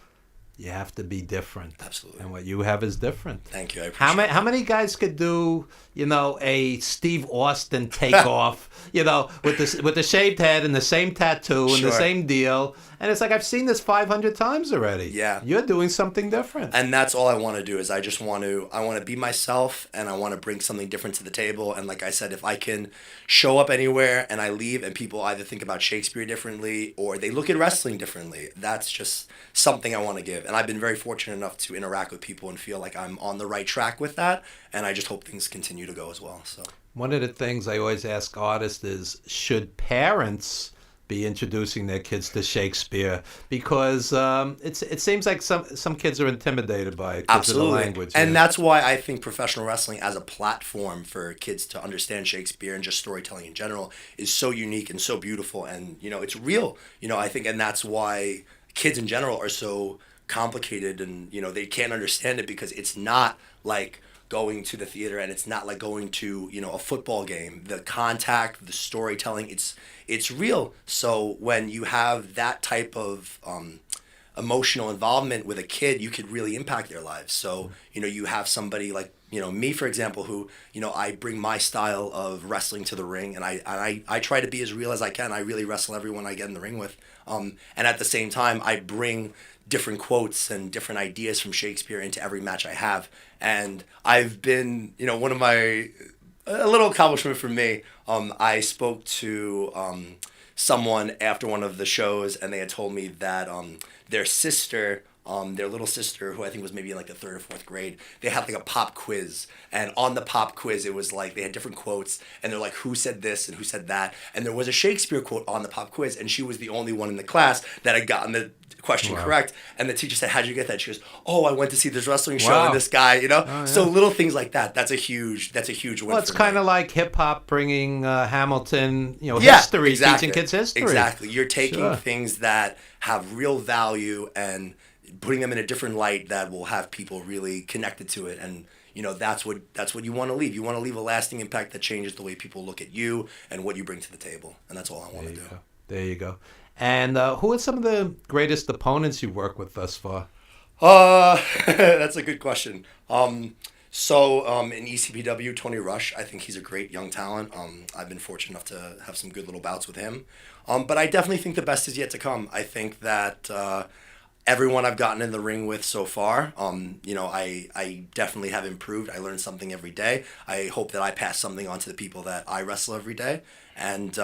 Speaker 1: "You have to be different."
Speaker 6: Absolutely.
Speaker 1: And what you have is different.
Speaker 6: Thank you. I appreciate it.
Speaker 1: How many guys could do, a Steve Austin takeoff, with the shaved head and the same tattoo and the same deal, And it's like, I've seen this 500 times already.
Speaker 6: Yeah.
Speaker 1: You're doing something different.
Speaker 6: And that's all I want to do is I want to be myself, and I want to bring something different to the table. And like I said, if I can show up anywhere and I leave and people either think about Shakespeare differently or they look at wrestling differently, that's just something I want to give. And I've been very fortunate enough to interact with people and feel like I'm on the right track with that. And I just hope things continue to go as well. So
Speaker 1: one of the things I always ask artists is, should parents be introducing their kids to Shakespeare? Because it seems like some kids are intimidated by it because of the language.
Speaker 6: And that's why I think professional wrestling as a platform for kids to understand Shakespeare and just storytelling in general is so unique and so beautiful. And, it's real. I think, and that's why kids in general are so complicated, and, they can't understand it because it's not like going to the theater, and it's not like going to a football game. The contact, the storytelling, it's real. So when you have that type of emotional involvement with a kid, you could really impact their lives. So you have somebody like me, for example, who I bring my style of wrestling to the ring, and I try to be as real as I can. I really wrestle everyone I get in the ring with, and at the same time I bring different quotes and different ideas from Shakespeare into every match I have. And I've been, one of a little accomplishment for me, I spoke to someone after one of the shows, and they had told me that their sister, their little sister, who I think was maybe in like the 3rd or 4th grade, they had like a pop quiz. And on the pop quiz, it was like they had different quotes, and they're like, who said this and who said that? And there was a Shakespeare quote on the pop quiz, and she was the only one in the class that had gotten the question correct. And the teacher said, how'd you get that? She goes, oh, I went to see this wrestling show and this guy, Oh, yeah. So little things like that, that's a huge win.
Speaker 1: Well, it's kind of like hip hop bringing Hamilton, history,
Speaker 6: exactly.
Speaker 1: teaching kids history.
Speaker 6: Exactly. You're taking things that have real value and putting them in a different light that will have people really connected to it. And that's what you want to leave. You want to leave a lasting impact that changes the way people look at you and what you bring to the table. And that's all I want to do.
Speaker 1: There you go. And who are some of the greatest opponents you've worked with thus far?
Speaker 6: That's a good question. In ECPW, Tony Rush, I think he's a great young talent. I've been fortunate enough to have some good little bouts with him. But I definitely think the best is yet to come. I think that everyone I've gotten in the ring with so far, I definitely have improved. I learn something every day. I hope that I pass something on to the people that I wrestle every day. And,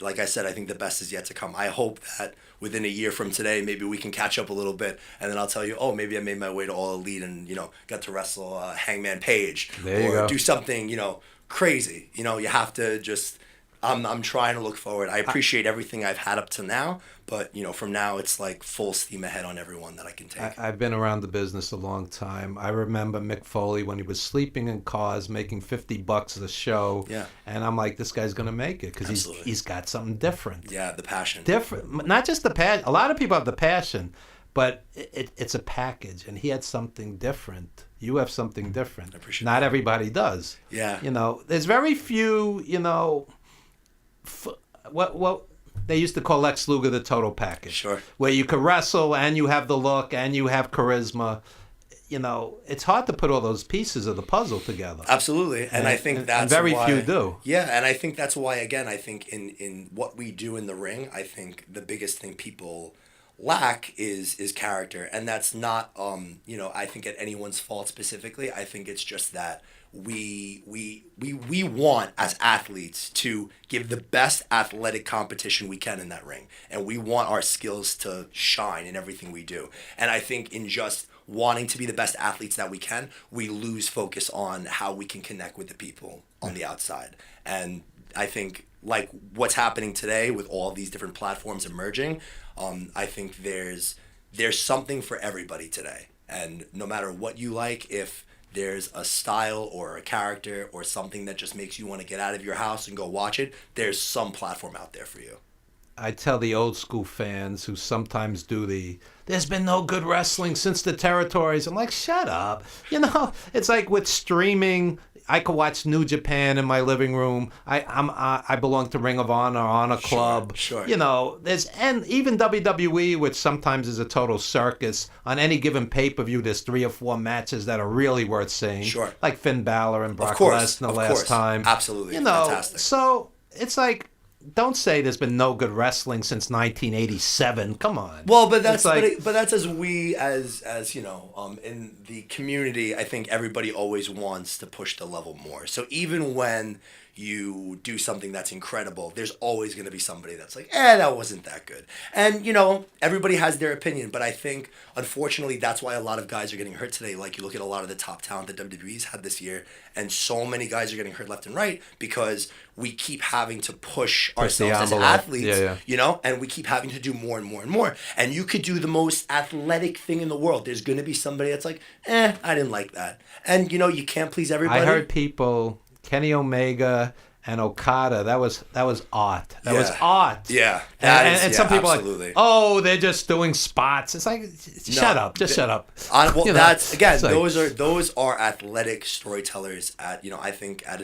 Speaker 6: like I said, I think the best is yet to come. I hope that within a year from today, maybe we can catch up a little bit, and then I'll tell you, oh, maybe I made my way to All Elite and, got to wrestle Hangman Page. Or do something, crazy. You have to just, I'm trying to look forward. I appreciate everything I've had up to now, but, from now it's like full steam ahead on everyone that I can take.
Speaker 1: I've been around the business a long time. I remember Mick Foley when he was sleeping in cars, making $50 a show.
Speaker 6: Yeah.
Speaker 1: And I'm like, this guy's going to make it because he's got something different.
Speaker 6: Yeah, the passion.
Speaker 1: Different. Not just the passion. A lot of people have the passion, but it's a package, and he had something different. You have something different.
Speaker 6: I appreciate
Speaker 1: Not
Speaker 6: that.
Speaker 1: everybody does.
Speaker 6: Yeah.
Speaker 1: There's very few, what they used to call Lex Luger the total package.
Speaker 6: Sure.
Speaker 1: Where you could wrestle and you have the look and you have charisma. It's hard to put all those pieces of the puzzle together.
Speaker 6: Absolutely. And I think that's
Speaker 1: very
Speaker 6: why,
Speaker 1: few do.
Speaker 6: Yeah, and I think that's why, again, I think in what we do in the ring, I think the biggest thing people lack is character. And that's not, I think at anyone's fault specifically. I think it's just that we want as athletes to give the best athletic competition we can in that ring, and we want our skills to shine in everything we do. And I think in just wanting to be the best athletes that we can, we lose focus on how we can connect with the people on the outside. And I think like what's happening today with all these different platforms emerging, I think there's something for everybody today. And no matter what you like, if there's a style or a character or something that just makes you want to get out of your house and go watch it, there's some platform out there for you.
Speaker 1: I tell the old school fans who sometimes do there's been no good wrestling since the territories. I'm like, shut up. It's like with streaming, I could watch New Japan in my living room. I belong to Ring of Honor, Honor Club.
Speaker 6: Sure.
Speaker 1: And even WWE, which sometimes is a total circus. On any given pay-per-view, there's 3 or 4 matches that are really worth seeing.
Speaker 6: Sure.
Speaker 1: Like Finn Balor and Brock Lesnar last time.
Speaker 6: Absolutely. Fantastic.
Speaker 1: So it's like, don't say there's been no good wrestling since 1987. Come on.
Speaker 6: Well, but that's
Speaker 1: It's
Speaker 6: but that's as we as you know, in the community, I think everybody always wants to push the level more. So even when you do something that's incredible, there's always going to be somebody that's like, that wasn't that good. And, you know, everybody has their opinion, but I think, unfortunately, that's why a lot of guys are getting hurt today. Like, you look at a lot of the top talent that WWE's had this year, and so many guys are getting hurt left and right because we keep having to push ourselves as athletes, you know, and we keep having to do more and more and more. And you could do the most athletic thing in the world. There's going to be somebody that's like, I didn't like that. And, you know, you can't please everybody.
Speaker 1: I heard people... Kenny Omega and Okada, that was art. That was art.
Speaker 6: Yeah.
Speaker 1: And some people
Speaker 6: absolutely.
Speaker 1: are like, oh, they're just doing spots. It's like, shut up. Just shut up.
Speaker 6: Well, that's, again,
Speaker 1: like,
Speaker 6: those are athletic storytellers at, you know, I think at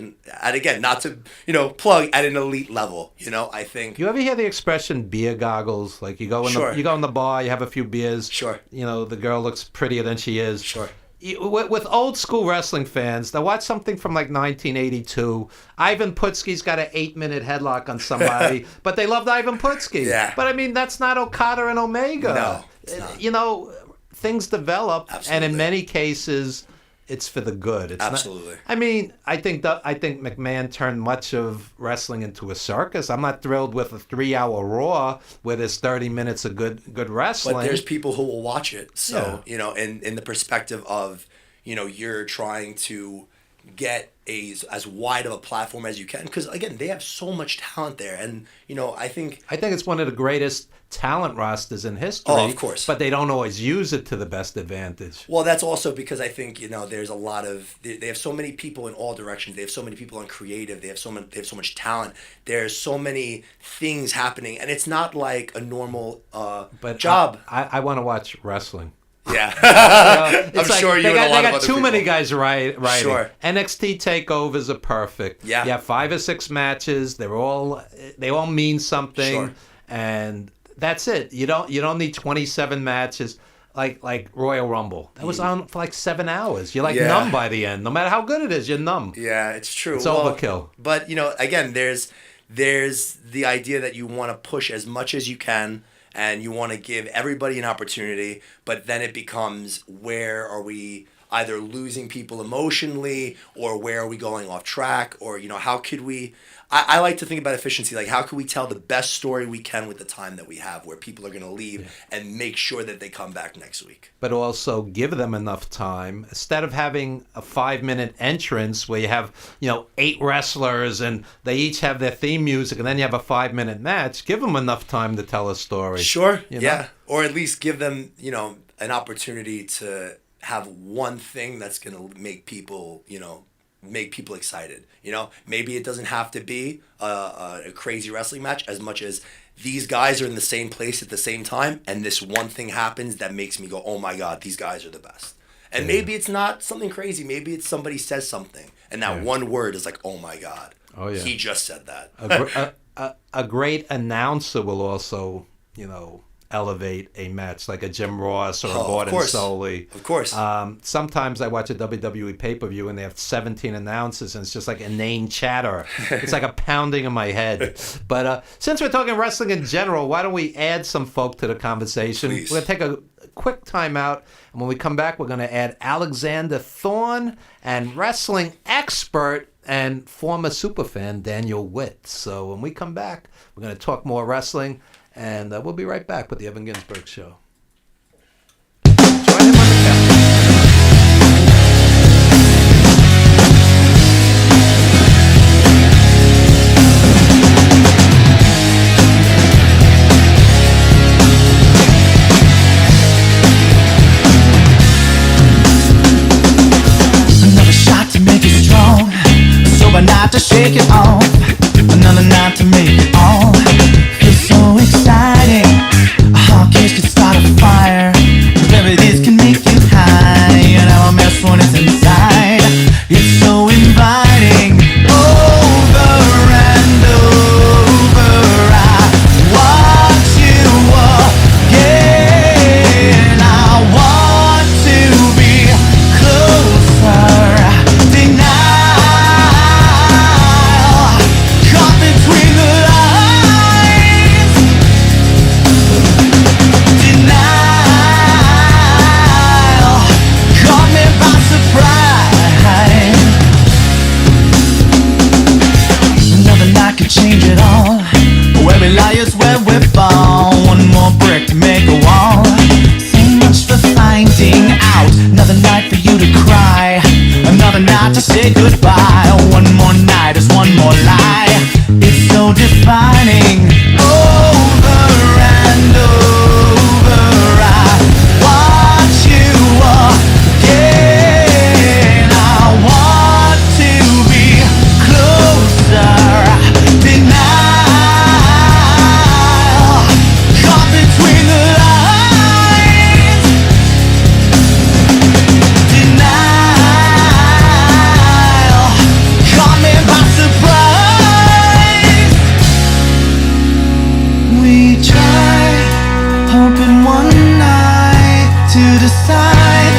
Speaker 6: again, not to, you know, plug at an elite level, you know, I think.
Speaker 1: You ever hear the expression beer goggles? Like you go in the bar, you have a few beers.
Speaker 6: Sure.
Speaker 1: You know, the girl looks prettier than she is.
Speaker 6: Sure.
Speaker 1: With old school wrestling fans, they watch something from like 1982. Ivan Putski's got an 8-minute headlock on somebody, but they loved Ivan Putski.
Speaker 6: Yeah.
Speaker 1: But I mean, that's not Okada and Omega.
Speaker 6: No, it's not.
Speaker 1: You know, things develop,
Speaker 6: Absolutely.
Speaker 1: and in many cases, it's for the good. It's
Speaker 6: Absolutely.
Speaker 1: I mean, I think McMahon turned much of wrestling into a circus. I'm not thrilled with a 3-hour Raw where there's 30 minutes of good wrestling.
Speaker 6: But there's people who will watch it. So,
Speaker 1: Yeah.
Speaker 6: you know, in the perspective of, you know, you're trying to get as wide of a platform as you can. Because, again, they have so much talent there. And, you know, I think
Speaker 1: it's one of the greatest talent rosters in history.
Speaker 6: Oh, of course.
Speaker 1: But they don't always use it to the best advantage.
Speaker 6: Well, that's also because I think, you know, there's a lot of they have so many people in all directions. They have so many people on creative. They have so much talent. There's so many things happening, and it's not like a normal job.
Speaker 1: I want to watch wrestling.
Speaker 6: Yeah,
Speaker 1: I'm
Speaker 6: sure you
Speaker 1: they
Speaker 6: and a lot
Speaker 1: got
Speaker 6: of other
Speaker 1: too
Speaker 6: people.
Speaker 1: many guys writing.
Speaker 6: Sure.
Speaker 1: NXT takeovers are perfect.
Speaker 6: Yeah.
Speaker 1: You have 5 or 6 matches. They all mean something,
Speaker 6: Sure.
Speaker 1: and that's it. You don't need 27 matches like Royal Rumble. That was on for like 7 hours. You're like numb by the end. No matter how good it is, you're numb.
Speaker 6: Yeah, it's true.
Speaker 1: It's overkill.
Speaker 6: But, you know, again, there's the idea that you want to push as much as you can, and you want to give everybody an opportunity, but then it becomes, where are we either losing people emotionally, or where are we going off track, or, you know, how could we... I like to think about efficiency, like how can we tell the best story we can with the time that we have, where people are going to leave, and make sure that they come back next week.
Speaker 1: But also give them enough time. Instead of having a 5-minute entrance where you have, you know, 8 wrestlers and they each have their theme music, and then you have a 5-minute match, give them enough time to tell a story.
Speaker 6: Sure,
Speaker 1: you know?
Speaker 6: yeah. Or at least give them, you know, an opportunity to have one thing that's going to make people, you know, excited. You know, maybe it doesn't have to be a crazy wrestling match, as much as these guys are in the same place at the same time, and this one thing happens that makes me go, oh my God, these guys are the best. And maybe it's not something crazy. Maybe it's somebody says something, and that one word is like, oh my God, he just said that.
Speaker 1: A great announcer will also, you know, elevate a match, like a Jim Ross or a Gordon Soley.
Speaker 6: Of course.
Speaker 1: Sometimes I watch a WWE pay-per-view and they have 17 announcers and it's just like inane chatter. It's like a pounding in my head. But since we're talking wrestling in general, why don't we add some folk to the conversation?
Speaker 6: Please.
Speaker 1: We're going to take a quick time out, and when we come back, we're going to add Alexander Thorne and wrestling expert and former superfan Daniel Witt. So when we come back, we're going to talk more wrestling. And we'll be right back with the Evan Ginzburg Show. Join him on the couch.
Speaker 7: Another shot to make it strong, a sober night to shake it off, another night to make it all. Feels so exciting, a hot kiss could start a fire. Remedies can make you high, and how a mess when it's inside. It's so inviting, over and over. I want you again. I want to be closer. Denial, caught between the lines. say goodbye. One more night is one more lie. It's so defining. Over and over, I watch you again. I want to be closer. Denial, caught between the lines. Denial, caught me by surprise. We try, hoping one night to decide.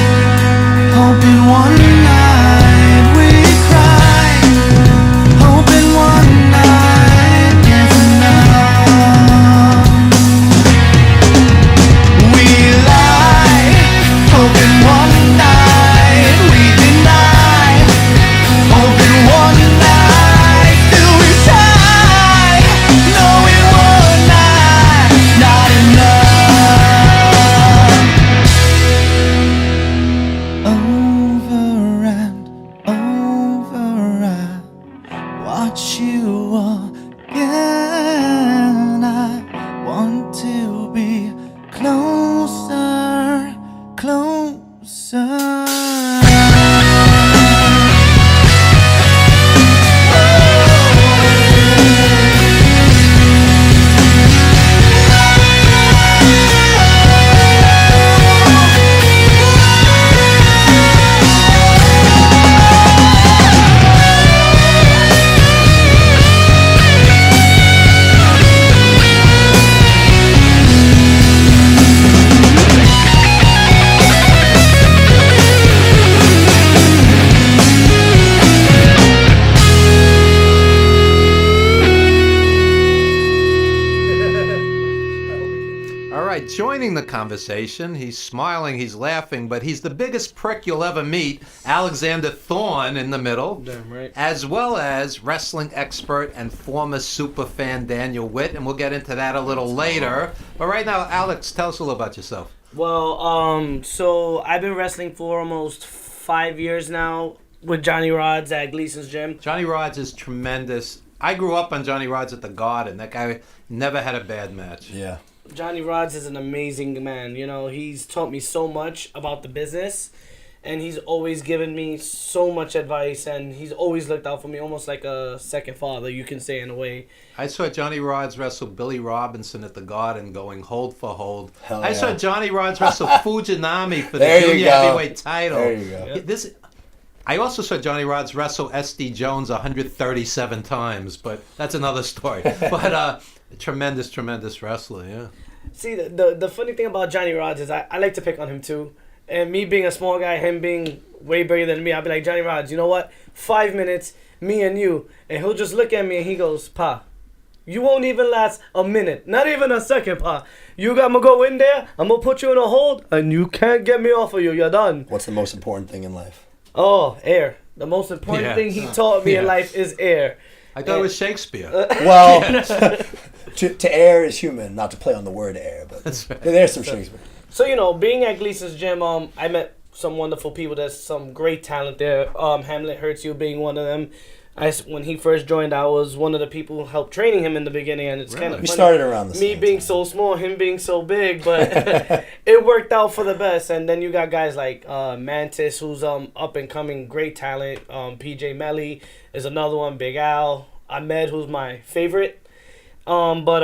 Speaker 7: Hoping one night we cry. Hoping one night is enough. We lie, hoping one night we deny. Hoping one night till we die. Knowing one night not enough. Over and over, I watch you again. I want to be closer, closer.
Speaker 1: All right, joining the conversation, he's smiling, he's laughing, but he's the biggest prick you'll ever meet, Alexander Thorne in the middle.
Speaker 8: Damn right.
Speaker 1: As well as wrestling expert and former super fan Daniel Witt, and we'll get into that a little later. But right now, Alex, tell us a little about yourself.
Speaker 8: Well, so I've been wrestling for almost 5 years now with Johnny Rods at Gleason's Gym.
Speaker 1: Johnny Rods is tremendous. I grew up on Johnny Rods at the Garden. That guy never had a bad match.
Speaker 6: Yeah.
Speaker 8: Johnny Rods is an amazing man. You know, he's taught me so much about the business, and he's always given me so much advice, and he's always looked out for me, almost like a second father, you can say, in a way.
Speaker 1: I saw Johnny Rods wrestle Billy Robinson at the Garden going hold for hold.
Speaker 6: Hell
Speaker 1: I
Speaker 6: yeah.
Speaker 1: saw Johnny Rods wrestle Fujinami for the
Speaker 6: There you
Speaker 1: junior
Speaker 6: go.
Speaker 1: heavyweight title.
Speaker 6: There you go.
Speaker 1: This, I also saw Johnny Rods wrestle S.D. Jones 137 times, but that's another story. But tremendous wrestler, yeah.
Speaker 8: See, the funny thing about Johnny Rods is I like to pick on him too. And me being a small guy, him being way bigger than me, I'd be like, Johnny Rods, you know what? 5 minutes, me and you. And he'll just look at me and he goes, Pa, you won't even last a minute. Not even a second, Pa. I'm going to go in there, I'm going to put you in a hold, and you can't get me off of you. You're done.
Speaker 6: What's the most important thing in life?
Speaker 8: Oh, air. The most important thing he taught me in life is air.
Speaker 1: I thought it was Shakespeare.
Speaker 6: Well, to err is human, not to play on the word air, but there's some Shakespeare.
Speaker 8: So, you know, being at Gleason's Gym, I met some wonderful people. There's some great talent there. Hamlet Hurts You being one of them. When he first joined, I was one of the people who helped training him in the beginning, and it's kind of
Speaker 6: We
Speaker 8: funny.
Speaker 6: started around the
Speaker 8: Me
Speaker 6: same
Speaker 8: being
Speaker 6: time.
Speaker 8: so small, him being so big, but it worked out for the best. And then you got guys like Mantis, who's up and coming, great talent. PJ Melly is another one. Big Al, Ahmed, who's my favorite. But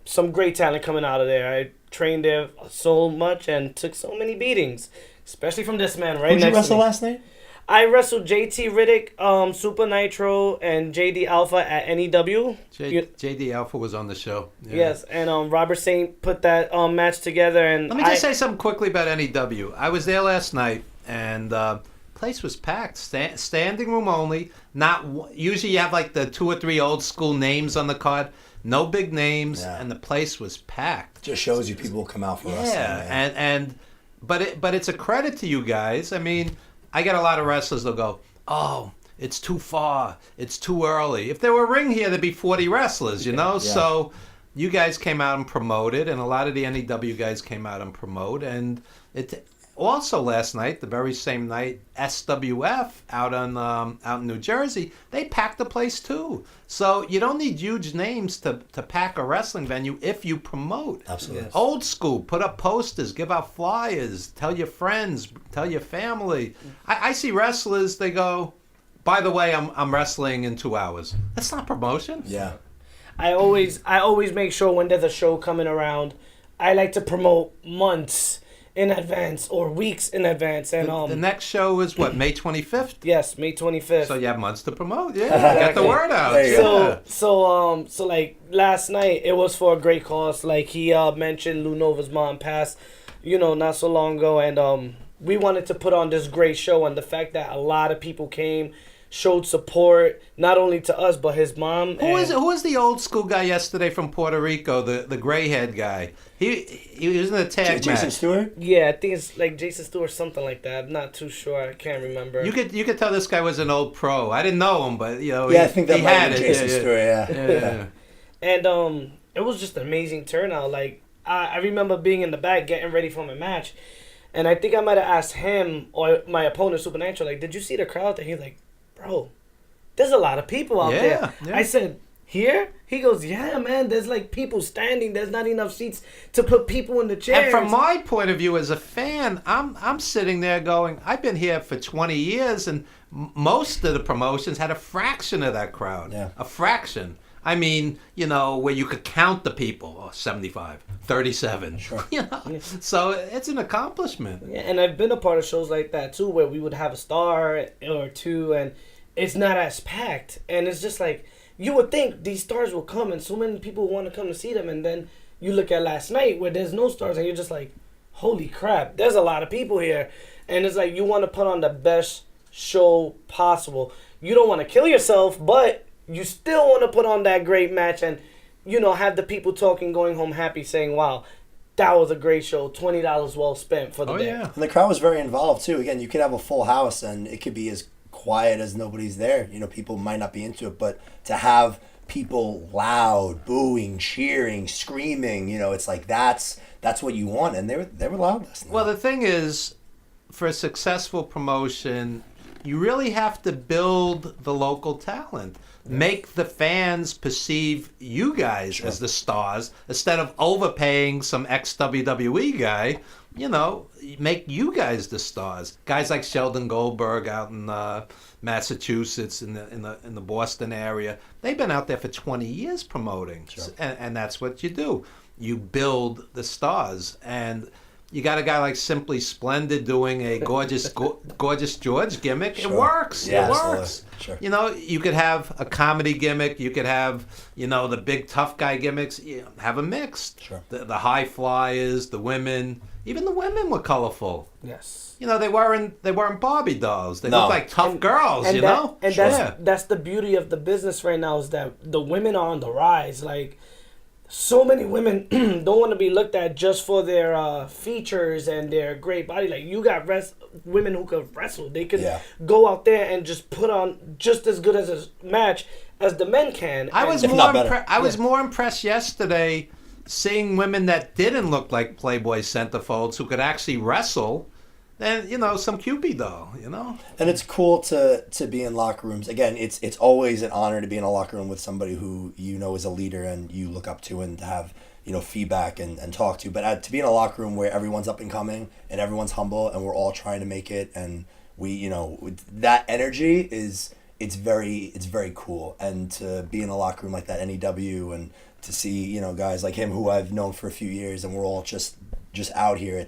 Speaker 8: some great talent coming out of there. I trained there so much and took so many beatings, especially from this man right
Speaker 6: Who'd you
Speaker 8: next to
Speaker 6: wrestle
Speaker 8: me.
Speaker 6: last night?
Speaker 8: I wrestled JT Riddick, Super Nitro, and JD Alpha at NEW.
Speaker 1: JD Alpha was on the show. Yeah.
Speaker 8: Yes, and Robert Saint put that match together. And
Speaker 1: Let me just say something quickly about NEW. I was there last night, and place was packed, standing room only. Usually you have like the 2 or 3 old school names on the card. No big names,
Speaker 6: Yeah.
Speaker 1: and the place was packed.
Speaker 6: Just shows you people will come out for wrestling.
Speaker 1: Yeah,
Speaker 6: Man.
Speaker 1: but it's a credit to you guys. I mean, I get a lot of wrestlers that'll go, oh, it's too far, it's too early. If there were a ring here, there'd be 40 wrestlers, you know?
Speaker 6: Yeah.
Speaker 1: So you guys came out and promoted, and a lot of the NEW guys came out and promote, and also last night, the very same night, SWF out in New Jersey, they packed the place too. So you don't need huge names to pack a wrestling venue if you promote.
Speaker 6: Absolutely.
Speaker 8: Yes.
Speaker 1: Old school, put up posters, give out flyers, tell your friends, tell your family. I see wrestlers, they go, by the way, I'm wrestling in 2 hours. That's not promotion.
Speaker 6: Yeah.
Speaker 8: I always make sure when there's a show coming around, I like to promote months in advance or weeks in advance. And
Speaker 1: The next show is what, May 25th?
Speaker 8: yes, May 25th.
Speaker 1: So you have months to promote. Yeah, get the word out.
Speaker 6: There you
Speaker 1: Yeah.
Speaker 8: So like last night it was for a great cause. Like he mentioned, Lou Nova's mom passed, not so long ago, and we wanted to put on this great show, and the fact that a lot of people came, showed support not only to us but his mom.
Speaker 1: Who was the old school guy yesterday from Puerto Rico? The gray head guy. He was in the tag
Speaker 6: Jason
Speaker 1: match.
Speaker 6: Stewart?
Speaker 8: Yeah, I think it's like Jason Stewart, something like that. I'm not too sure. I can't remember.
Speaker 1: You could tell this guy was an old pro. I didn't know him, but
Speaker 6: Yeah,
Speaker 1: he,
Speaker 6: I think that
Speaker 1: he
Speaker 6: might
Speaker 1: had
Speaker 6: be
Speaker 1: it.
Speaker 6: Jason
Speaker 1: Yeah,
Speaker 6: Stewart,
Speaker 1: yeah.
Speaker 8: And it was just an amazing turnout. Like I remember being in the back getting ready for my match, and I think I might have asked him or my opponent, Supernatural, like, did you see the crowd? And he's like, bro, there's a lot of people out there.
Speaker 1: Yeah.
Speaker 8: I said, here? He goes, yeah, man, there's like people standing. There's not enough seats to put people in the chairs.
Speaker 1: And from my point of view as a fan, I'm sitting there going, I've been here for 20 years, and most of the promotions had a fraction of that crowd.
Speaker 6: Yeah.
Speaker 1: A fraction. I mean, where you could count the people, 75, 37.
Speaker 6: Sure.
Speaker 1: So it's an accomplishment.
Speaker 8: Yeah, and I've been a part of shows like that too, where we would have a star or two, and it's not as packed. And it's just like, you would think these stars will come, and so many people want to come to see them, and then you look at last night where there's no stars, and you're just like, holy crap, there's a lot of people here. And it's like, you want to put on the best show possible. You don't want to kill yourself, but you still want to put on that great match and, have the people talking, going home happy, saying, wow, that was a great show. $20 well spent for the day.
Speaker 1: Yeah.
Speaker 6: And the crowd was very involved, too. Again, you could have a full house, and it could be as quiet as nobody's there. People might not be into it, but to have people loud, booing, cheering, screaming, it's like that's what you want, and they were loud last night.
Speaker 1: Well, the thing is, for a successful promotion, you really have to build the local talent. Make the fans perceive you guys as the stars instead of overpaying some ex-WWE guy. Make you guys the stars. Guys like Sheldon Goldberg out in Massachusetts, in the Boston area, they've been out there for 20 years promoting, and that's what you do. You build the stars, and you got a guy like Simply Splendid doing a gorgeous George gimmick.
Speaker 6: Sure.
Speaker 1: It works.
Speaker 6: Yeah,
Speaker 1: it works.
Speaker 6: sure.
Speaker 1: You could have a comedy gimmick. You could have, the big tough guy gimmicks. Have a mixed.
Speaker 6: Sure.
Speaker 1: The high flyers, the women. Even the women were colorful.
Speaker 8: Yes.
Speaker 1: They weren't Barbie dolls. They
Speaker 6: No.
Speaker 1: looked like tough girls.
Speaker 8: And
Speaker 1: Sure.
Speaker 8: that's the beauty of the business right now, is that the women are on the rise. Like, so many women don't want to be looked at just for their features and their great body. Like, you got women who could wrestle. They could go out there and just put on just as good as a match as the men can.
Speaker 1: I was
Speaker 6: If
Speaker 1: more
Speaker 6: not better.
Speaker 1: I was more impressed yesterday seeing women that didn't look like Playboy centerfolds who could actually wrestle than some Cupid doll.
Speaker 6: And it's cool to be in locker rooms. Again, it's always an honor to be in a locker room with somebody who is a leader and you look up to, and to have feedback and talk to. But to be in a locker room where everyone's up and coming and everyone's humble and we're all trying to make it, and we that energy it's very cool. And to be in a locker room like that, NEW, and to see guys like him who I've known for a few years, and we're all just out here.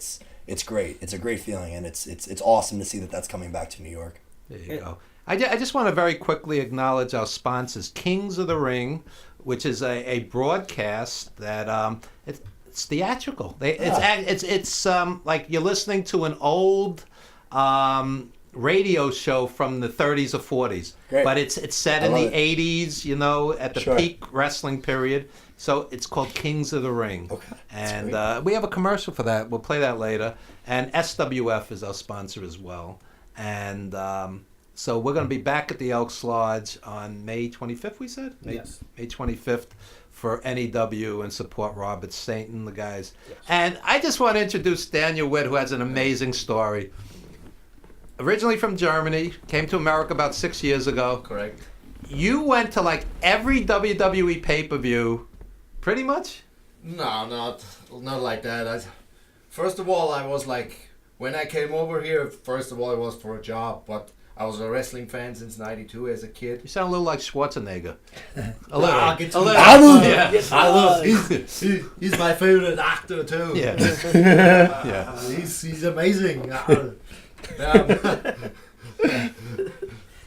Speaker 6: It's great. It's a great feeling, and it's awesome to see that that's coming back to New York.
Speaker 1: There you go. I just want to very quickly acknowledge our sponsors, Kings of the Ring, which is a broadcast that it's theatrical. It's like you're listening to an old radio show from the 30s or 40s.
Speaker 6: Great.
Speaker 1: But it's set in the 80s, at the peak wrestling period. So it's called Kings of the Ring.
Speaker 6: Okay.
Speaker 1: And we have a commercial for that. We'll play that later. And SWF is our sponsor as well. And So we're going to be back at the Elks Lodge on May 25th, we said?
Speaker 8: Yes.
Speaker 1: May 25th for NEW and support Robert Stainton, the guys. Yes. And I just want to introduce Daniel Witt, who has an amazing story. Originally from Germany, came to America about 6 years ago.
Speaker 9: Correct.
Speaker 1: You went to like every WWE pay-per-view, pretty much?
Speaker 9: No, not like that. First of all, I was like, when I came over here, first of all, it was for a job, but I was a wrestling fan since '92 as a kid.
Speaker 1: You sound a little like Schwarzenegger. A
Speaker 9: little. He's my favorite actor too.
Speaker 1: Yeah.
Speaker 9: Yeah. He's amazing.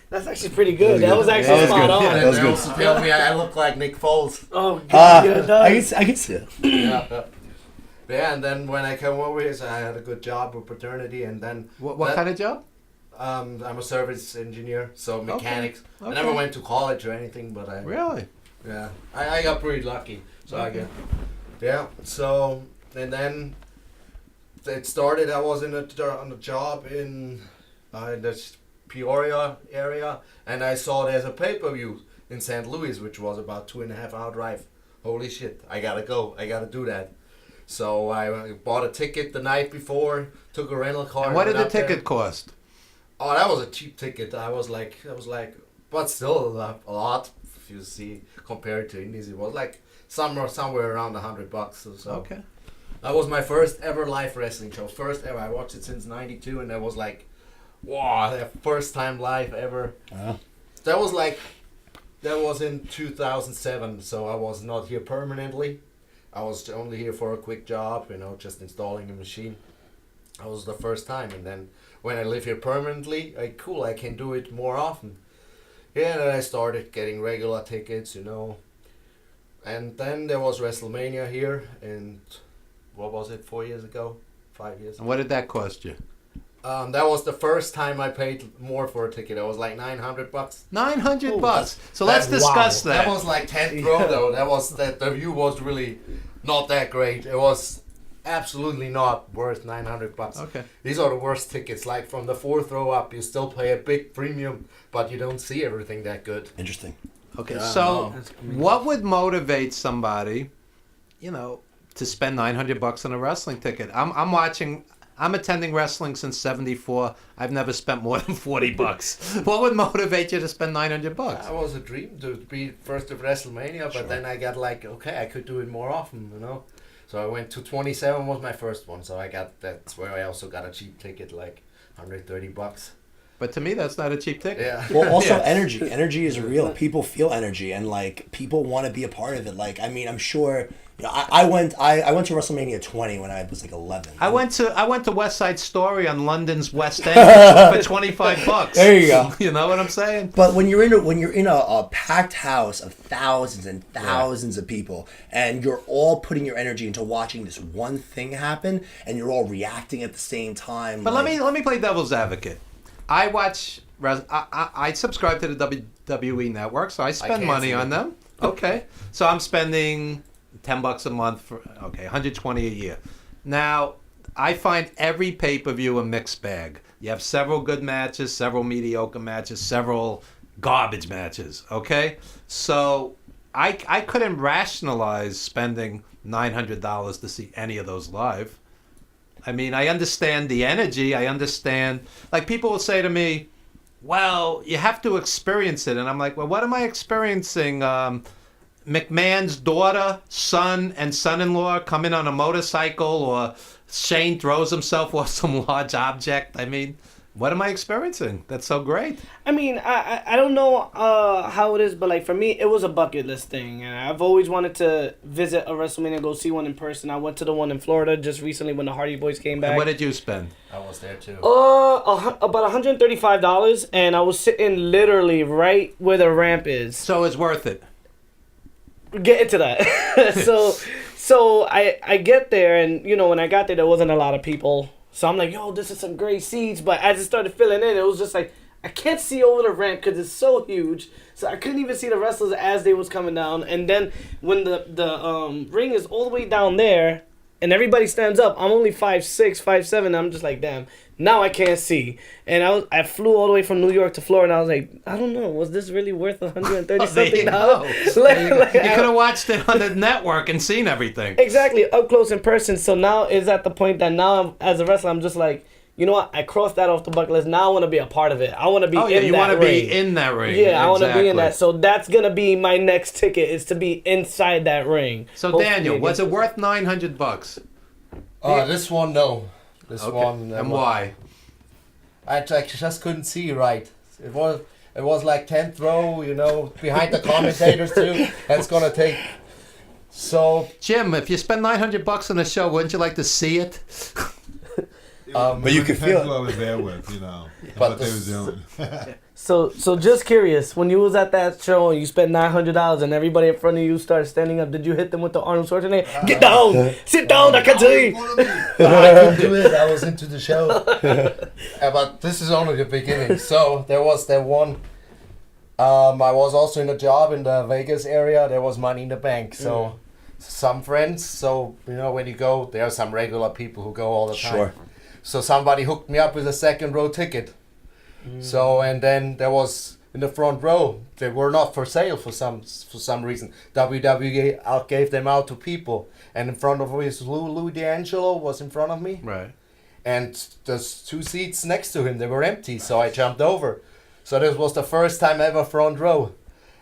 Speaker 8: That's actually pretty good. That was actually spot on.
Speaker 9: That was good. Tell me I look like Nick Foles.
Speaker 8: Oh, good.
Speaker 6: I can see it.
Speaker 9: Yeah, and then when I came over here, so I had a good job with paternity, and then
Speaker 1: what kind of job?
Speaker 9: I'm a service engineer, so mechanics.
Speaker 1: Okay.
Speaker 9: I never went to college or anything, but I
Speaker 1: really,
Speaker 9: yeah, I got pretty lucky. So so and then it started. I was on a job in the Peoria area, and I saw there's a pay-per-view in St. Louis, which was about 2.5 hour drive. Holy shit! I gotta go. I gotta do that. So I bought a ticket the night before, took a rental car.
Speaker 1: And what did the ticket cost?
Speaker 9: Oh, that was a cheap ticket. I was like, but still a lot. If you see, compared to Indies, it was like somewhere around $100. So
Speaker 1: okay.
Speaker 9: That was my first ever live wrestling show. First ever. I watched it since '92, and that was like, wow, that first time live ever. That was in 2007. So I was not here permanently. I was only here for a quick job, just installing a machine. That was the first time, and then when I live here permanently, I can do it more often. Yeah, and then I started getting regular tickets, And then there was WrestleMania here, and what was it, 4 years ago? 5 years ago?
Speaker 1: And what did that cost you?
Speaker 9: That was the first time I paid more for a ticket. It was like $900.
Speaker 1: $900. So let's discuss that.
Speaker 9: That was like 10th row though. The view was really not that great. It was absolutely not worth $900.
Speaker 1: Okay.
Speaker 9: These are the worst tickets. Like from the 4th row up, you still pay a big premium, but you don't see everything that good.
Speaker 6: Interesting.
Speaker 1: Okay. So what would motivate somebody, to spend $900 on a wrestling ticket? I'm attending wrestling since '74. I've never spent more than $40. What would motivate you to spend $900?
Speaker 9: That was a dream to be first at WrestleMania, but then I got like, okay, I could do it more often, So I went to 27 was my first one, so that's where I also got a cheap ticket, like $130.
Speaker 1: But to me, that's not a cheap ticket.
Speaker 9: Yeah.
Speaker 6: Well, also energy. Energy is real. People feel energy, and like people want to be a part of it. Like, I mean, I'm sure. I went to WrestleMania 20 when I was like 11.
Speaker 1: I went to West Side Story on London's West End for $25.
Speaker 6: There you go.
Speaker 1: You know what I'm saying?
Speaker 6: But when you're in a packed house of thousands and thousands of people, and you're all putting your energy into watching this one thing happen, and you're all reacting at the same time.
Speaker 1: But let me play devil's advocate. I subscribe to the WWE Network, so I spend money on them. Okay, so I'm spending $10 a month for $120 a year. Now, I find every pay-per-view a mixed bag. You have several good matches, several mediocre matches, several garbage matches. Okay, so I couldn't rationalize spending $900 to see any of those live. I mean, I understand the energy. I understand. Like, people will say to me, well, you have to experience it. And I'm like, well, what am I experiencing? McMahon's daughter, son, and son-in-law come in on a motorcycle, or Shane throws himself off some large object. I mean, what am I experiencing? That's so great.
Speaker 8: I mean, I don't know how it is, but like for me, it was a bucket list thing. And I've always wanted to visit a WrestleMania, go see one in person. I went to the one in Florida just recently when the Hardy Boys came back.
Speaker 1: And what did you spend?
Speaker 9: I was there too.
Speaker 8: About $135, and I was sitting literally right where the ramp is.
Speaker 1: So it's worth it.
Speaker 8: Get into that. So I get there, and when I got there wasn't a lot of people. So I'm like, yo, this is some great seats. But as it started filling in, it was just like, I can't see over the ramp because it's so huge. So I couldn't even see the wrestlers as they was coming down. And then when the ring is all the way down there and everybody stands up, I'm only 5'6", 5'7", I'm just like, damn, Now I can't see, and I flew all the way from New York to Florida. And I was like, I don't know, was this really worth $130 something dollars?
Speaker 1: You could have watched it on the network and seen everything.
Speaker 8: Exactly, up close in person. So now it's at the point that now as a wrestler, I'm just like, you know what? I crossed that off the bucket list. Now I want to be a part of it. I want to be in that ring.
Speaker 1: You want to be in that ring.
Speaker 8: Yeah, I want to be in that. So that's going to be my next ticket, is to be inside that ring.
Speaker 1: So
Speaker 8: Hopefully
Speaker 1: Daniel, was it worth $900?
Speaker 9: This one, no. This one.
Speaker 1: And why?
Speaker 9: I just couldn't see right. It was like 10th row, you know, behind the commentators too. That's gonna take. So
Speaker 1: Jim, if you spend $900 on a show, wouldn't you like to see it?
Speaker 4: But you could feel who I was there with, you know, what they were doing.
Speaker 8: So just curious, when you was at that show and you spent $900 and everybody in front of you started standing up, did you hit them with the Arnold Schwarzenegger? Get down! Sit down, I can see!
Speaker 9: I couldn't do it. I was into the show. But this is only the beginning. So there was that one. I was also in a job in the Vegas area. There was Money in the Bank. So some friends. So you know when you go, there are some regular people who go all the time.
Speaker 6: Sure.
Speaker 9: So somebody hooked me up with a second row ticket. So and then there was in the front row. They were not for sale for some reason. WWE gave them out to people. And in front of me, Louis D'Angelo was in front of me.
Speaker 1: Right.
Speaker 9: And there's 2 seats next to him. They were empty, so I jumped over. So this was the first time ever front row.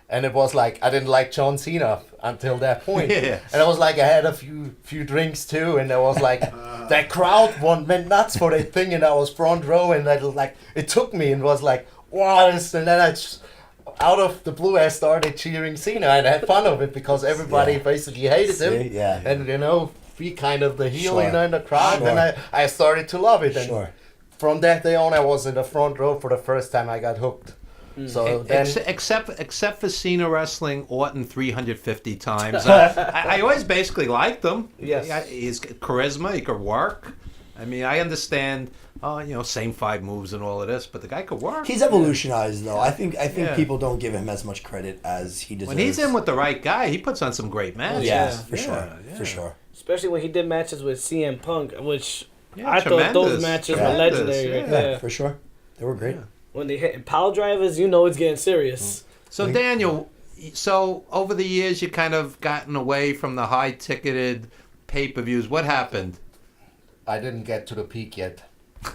Speaker 9: And it was like, I didn't like John Cena until that point.
Speaker 1: Yeah.
Speaker 9: And it was like, I had a few drinks too. And there was like, that crowd went nuts for that thing. And I was front row. And that was like, it took me and was like, wow. And then I just, out of the blue, I started cheering Cena. And I had fun of it because everybody basically hated him.
Speaker 6: Yeah.
Speaker 9: And, you know, be kind of the heel,
Speaker 6: Sure.
Speaker 9: you know, in the crowd.
Speaker 6: Sure.
Speaker 9: And I started to love it. And
Speaker 6: Sure.
Speaker 9: from that day on, I was in the front row for the first time I got hooked. So then,
Speaker 1: Except for Cena wrestling Orton 350 times, I always basically liked him.
Speaker 8: Yes.
Speaker 1: His charisma, he could work. I mean, I understand, same 5 moves and all of this, but the guy could work.
Speaker 6: He's evolutionized though. I think
Speaker 1: Yeah.
Speaker 6: people don't give him as much credit as he deserves.
Speaker 1: When he's in with the right guy, he puts on some great matches.
Speaker 6: yeah,
Speaker 8: Yeah.
Speaker 6: for sure, for sure.
Speaker 8: especially when he did matches with CM Punk, which
Speaker 1: Yeah,
Speaker 8: I thought those
Speaker 1: tremendous.
Speaker 8: matches
Speaker 1: Tremendous,
Speaker 8: were legendary.
Speaker 1: yeah.
Speaker 8: Right
Speaker 6: Yeah,
Speaker 8: there.
Speaker 6: for sure. They were great.
Speaker 8: When they hit pile drivers, you know it's getting serious.
Speaker 1: So Daniel, so over the years you kind of gotten away from the high ticketed pay-per-views. What happened?
Speaker 9: I didn't get to the peak yet.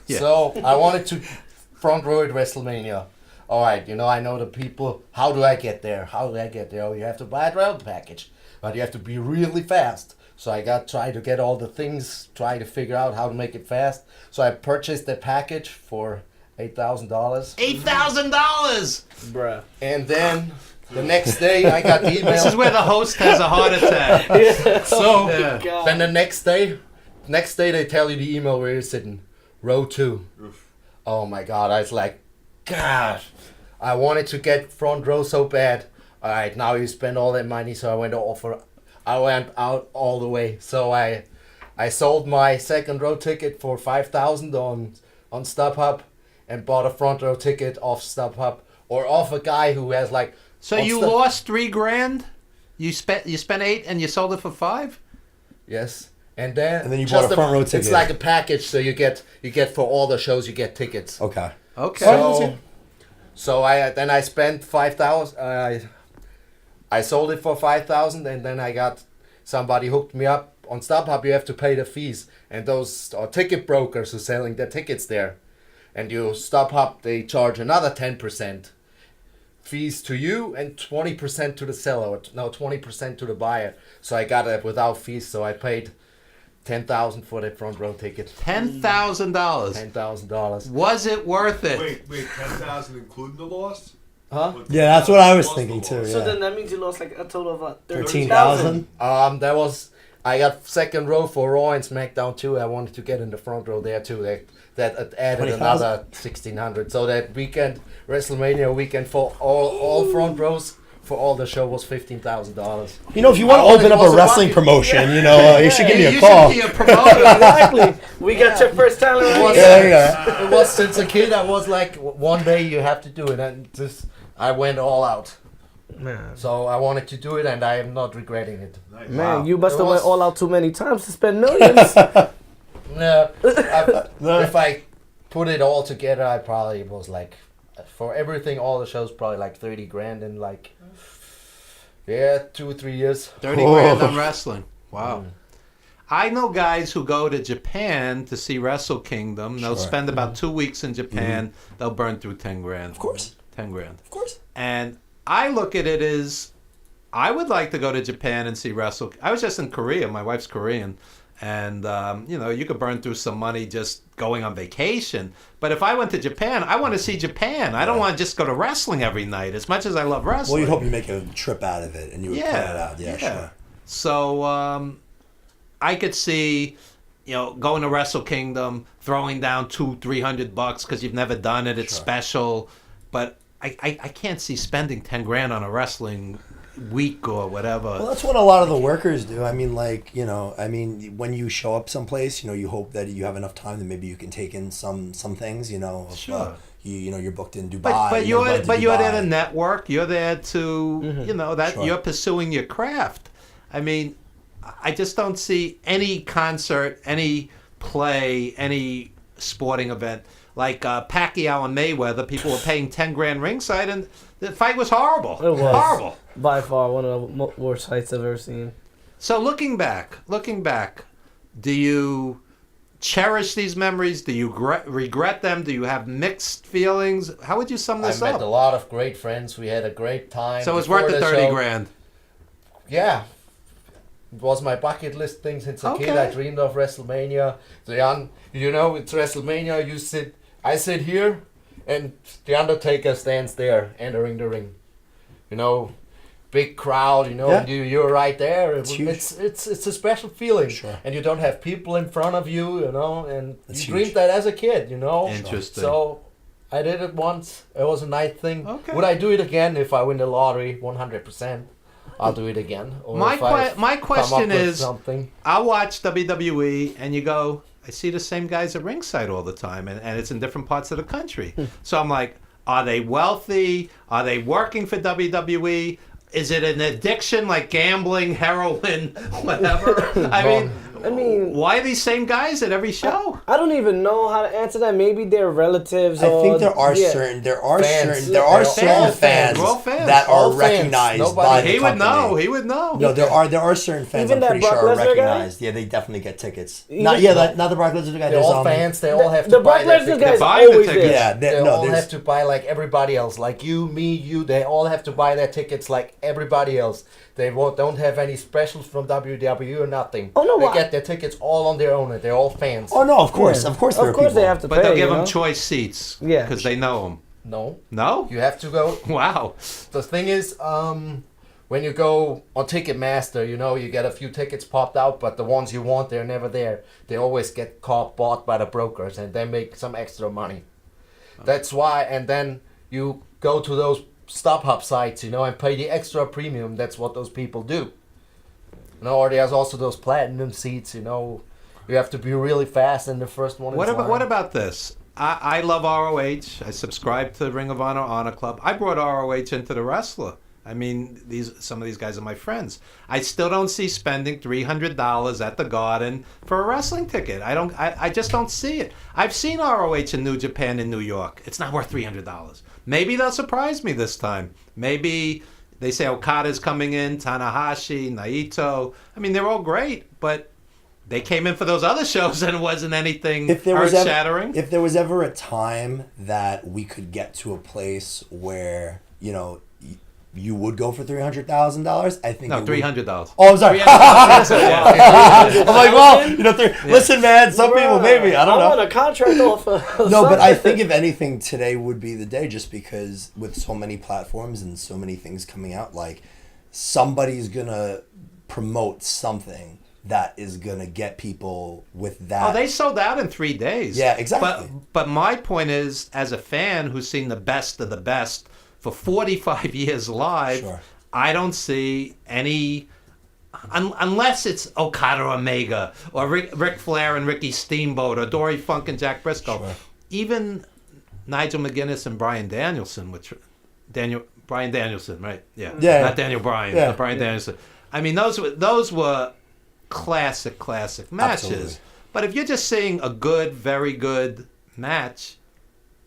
Speaker 1: Yeah.
Speaker 9: So I wanted to front row at WrestleMania. All right, you know, I know the people. How do I get there? Oh, you have to buy a travel package, but you have to be really fast. So I try to get all the things, try to figure out how to make it fast. So I purchased the package for $8,000.
Speaker 1: $8,000.
Speaker 8: Bruh.
Speaker 9: And then the next day I got the email.
Speaker 1: This is where the host has a heart attack.
Speaker 9: So
Speaker 1: Yeah.
Speaker 9: then the next day they tell you the email where you're sitting, row 2. Oh my God! I was like, God, I wanted to get front row so bad. All right, now you spend all that money, so I went out all the way. So I sold my second row ticket for $5,000 on StubHub, and bought a front row ticket off StubHub or off a guy who has like.
Speaker 1: So
Speaker 9: on
Speaker 1: you lost $3,000? You spent $8 and you sold it for $5?
Speaker 9: Yes. And then
Speaker 6: you bought a front row ticket.
Speaker 9: It's like a package, so you get for all the shows you get tickets.
Speaker 6: Okay.
Speaker 1: Okay.
Speaker 9: So I spent $5,000. I sold it for $5,000, and then I got somebody hooked me up on StubHub. You have to pay the fees, and those are ticket brokers who are selling the tickets there. And you StubHub, they charge another 10% fees to you and 20% to the seller. No, 20% to the buyer. So I got it without fees. So I paid $10,000 for that front row ticket.
Speaker 1: $10,000.
Speaker 9: $10,000.
Speaker 1: Was it worth it?
Speaker 4: Wait, 10,000 including the loss?
Speaker 9: Huh?
Speaker 6: Yeah, that's what I was thinking too.
Speaker 8: So
Speaker 6: Yeah.
Speaker 8: then that means you lost like a total of
Speaker 6: 13,000.
Speaker 9: That was. I got second row for Raw and SmackDown too. I wanted to get in the front row there too. That added
Speaker 6: 20,000?
Speaker 9: another 1,600. So that weekend, WrestleMania weekend for all front rows for all the show was $15,000.
Speaker 6: You know, if you want to open up a wrestling promotion, you know, you should give me a
Speaker 1: You
Speaker 6: call.
Speaker 1: should be a promoter.
Speaker 8: Exactly. We got your first talent right here.
Speaker 6: There you go.
Speaker 9: It was since a kid. I was like, one day you have to do it, and I went all out.
Speaker 8: Man,
Speaker 9: So I wanted to do it, and I am not regretting it.
Speaker 4: Nice.
Speaker 8: man, you must
Speaker 9: It
Speaker 8: have
Speaker 9: was-
Speaker 8: went all out too many times to spend millions.
Speaker 9: Yeah. If I put it all together, I probably was like, for everything, all the shows, probably like 30 grand in like, 2 or 3 years.
Speaker 1: 30 grand on wrestling. Wow. I know guys who go to Japan to see Wrestle Kingdom. They'll spend about 2 weeks in Japan. They'll burn through 10 grand.
Speaker 6: Of course.
Speaker 1: 10 grand.
Speaker 6: Of course.
Speaker 1: And I look at it as, I would like to go to Japan and see Wrestle. I was just in Korea. My wife's Korean. And, you could burn through some money just going on vacation. But if I went to Japan, I want to see Japan. I don't want to just go to wrestling every night, as much as I love wrestling.
Speaker 6: Well, you'd hope you make a trip out of it and you would plan it out. Yeah, sure.
Speaker 1: So I could see, going to Wrestle Kingdom, throwing down $200-300 because you've never done it. It's special. But I can't see spending 10 grand on a wrestling week or whatever.
Speaker 6: Well, that's what a lot of the workers do. I mean, when you show up someplace, you hope that you have enough time that maybe you can take in some things,
Speaker 1: Sure.
Speaker 6: You're booked in Dubai.
Speaker 1: But you're there to network. You're there to, you're pursuing your craft. I mean, I just don't see any concert, any play, any sporting event like Pacquiao and Mayweather. People were paying 10 grand ringside, and the fight was horrible.
Speaker 8: It was
Speaker 1: horrible.
Speaker 8: By far one of the worst fights I've ever seen.
Speaker 1: So looking back, do you cherish these memories? Do you regret them? Do you have mixed feelings? How would you sum this
Speaker 9: I
Speaker 1: up?
Speaker 9: met a lot of great friends. We had a great time.
Speaker 1: So it was worth the 30 grand.
Speaker 9: Yeah. It was my bucket list thing since a kid. I dreamed of WrestleMania. It's WrestleMania. I sit here, and The Undertaker stands there entering the ring. Big crowd, you're right there. It's a special feeling.
Speaker 6: Sure.
Speaker 9: And you don't have people in front of you, and
Speaker 6: That's
Speaker 9: you
Speaker 6: huge.
Speaker 9: dreamed that as a kid,
Speaker 1: Interesting.
Speaker 9: So I did it once. It was a nice thing.
Speaker 1: Okay.
Speaker 9: Would I do it again if I win the lottery? 100%. I'll do it again. Or
Speaker 1: My
Speaker 9: if I
Speaker 1: my
Speaker 9: come up
Speaker 1: question
Speaker 9: with
Speaker 1: is,
Speaker 9: something.
Speaker 1: I watch WWE and you go, I see the same guys at ringside all the time, and it's in different parts of the country. So I'm like, are they wealthy? Are they working for WWE? Is it an addiction like gambling, heroin, whatever? I mean, why these same guys at every show?
Speaker 8: I don't even know how to answer that. Maybe they're relatives.
Speaker 6: I think there are certain fans
Speaker 1: We're all fans.
Speaker 6: that
Speaker 9: All
Speaker 6: are
Speaker 9: fans.
Speaker 6: recognized by the
Speaker 1: He would
Speaker 6: company.
Speaker 1: know. He would know.
Speaker 6: No, there are certain fans.
Speaker 8: Even
Speaker 6: I'm pretty
Speaker 8: that
Speaker 6: sure
Speaker 8: Brock
Speaker 6: are
Speaker 8: Lesnar guy?
Speaker 6: recognized. Yeah, they definitely get tickets. Not the Brock Lesnar guy.
Speaker 9: They're
Speaker 6: There's,
Speaker 9: all fans. They all have to
Speaker 8: The
Speaker 9: buy
Speaker 8: Brock
Speaker 9: their
Speaker 8: Lesnar
Speaker 9: tickets.
Speaker 8: guy's
Speaker 1: buying the
Speaker 8: always
Speaker 1: tickets.
Speaker 8: there.
Speaker 6: Yeah,
Speaker 9: They all
Speaker 6: there's-
Speaker 9: have to buy like everybody else, like you, me, you. They all have to buy their tickets like everybody else. They don't have any specials from WWE or nothing.
Speaker 8: Oh, no,
Speaker 9: they
Speaker 8: why?
Speaker 9: get their tickets all on their own. They're all fans.
Speaker 6: Oh no, of course,
Speaker 8: Yeah.
Speaker 6: of course, there are
Speaker 8: Of course
Speaker 6: people.
Speaker 8: they have to
Speaker 1: But
Speaker 8: pay.
Speaker 1: they'll give
Speaker 8: you
Speaker 1: them
Speaker 8: know?
Speaker 1: choice seats.
Speaker 8: Yeah.
Speaker 1: Because they know them.
Speaker 9: No,
Speaker 1: No?
Speaker 9: you have to go.
Speaker 1: Wow.
Speaker 9: The thing is, when you go on Ticketmaster, you get a few tickets popped out, but the ones you want, they're never there. They always get bought by the brokers, and they make some extra money. That's why, and then you go to those StubHub sites, and pay the extra premium. That's what those people do. Or there's also those platinum seats, you have to be really fast in the first one.
Speaker 1: What about this? I love ROH. I subscribe to Ring of Honor Club. I brought ROH into the wrestler. I mean, some of these guys are my friends. I still don't see spending $300 at the Garden for a wrestling ticket. I just don't see it. I've seen ROH in New Japan in New York. It's not worth $300. Maybe they'll surprise me this time. Maybe they say Okada's coming in, Tanahashi, Naito. I mean, they're all great, but they came in for those other shows and it wasn't anything earth-shattering.
Speaker 6: If there was ever a time that we could get to a place where, you would go for $300,000, I think.
Speaker 1: No, $300.
Speaker 6: Oh, I'm sorry. I'm like, well, listen, man. Some people, maybe I don't know.
Speaker 8: I want a contract offer.
Speaker 6: No, but I think if anything, today would be the day, just because with so many platforms and so many things coming out, like somebody's gonna promote something that is gonna get people with that.
Speaker 1: Oh, they sold out in 3 days.
Speaker 6: Yeah, exactly.
Speaker 1: But my point is, as a fan who's seen the best of the best for 45 years live,
Speaker 6: Sure.
Speaker 1: I don't see any, unless it's Okada or Omega, or Ric Flair and Ricky Steamboat, or Dory Funk and Jack Briscoe.
Speaker 6: Sure.
Speaker 1: Even Nigel McGuinness and Bryan Danielson, Bryan Danielson, right? Yeah.
Speaker 6: Yeah.
Speaker 1: Not Daniel Bryan,
Speaker 6: Yeah.
Speaker 1: but Bryan Danielson. I mean, those were classic matches.
Speaker 6: Absolutely.
Speaker 1: But if you're just seeing a good, very good match,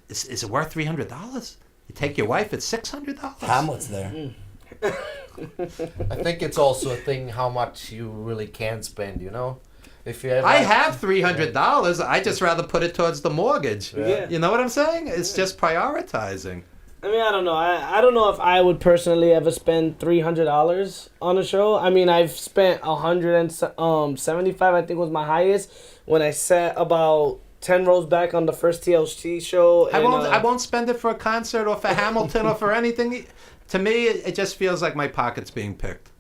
Speaker 1: is it worth $300? You take your wife, it's $600.
Speaker 6: Hamlet's there.
Speaker 9: I think it's also a thing how much you really can spend, you know? If you have
Speaker 1: I have $300. I just rather put it towards the mortgage.
Speaker 8: Yeah.
Speaker 1: You know what I'm saying? It's just prioritizing.
Speaker 8: I mean, I don't know. I don't know if I would personally ever spend $300 on a show. I mean, I've spent $175. I think was my highest when I sat about 10 rows back on the first TLC show.
Speaker 1: I won't spend it for a concert or for Hamilton or for anything. To me, it just feels like my pocket's being picked.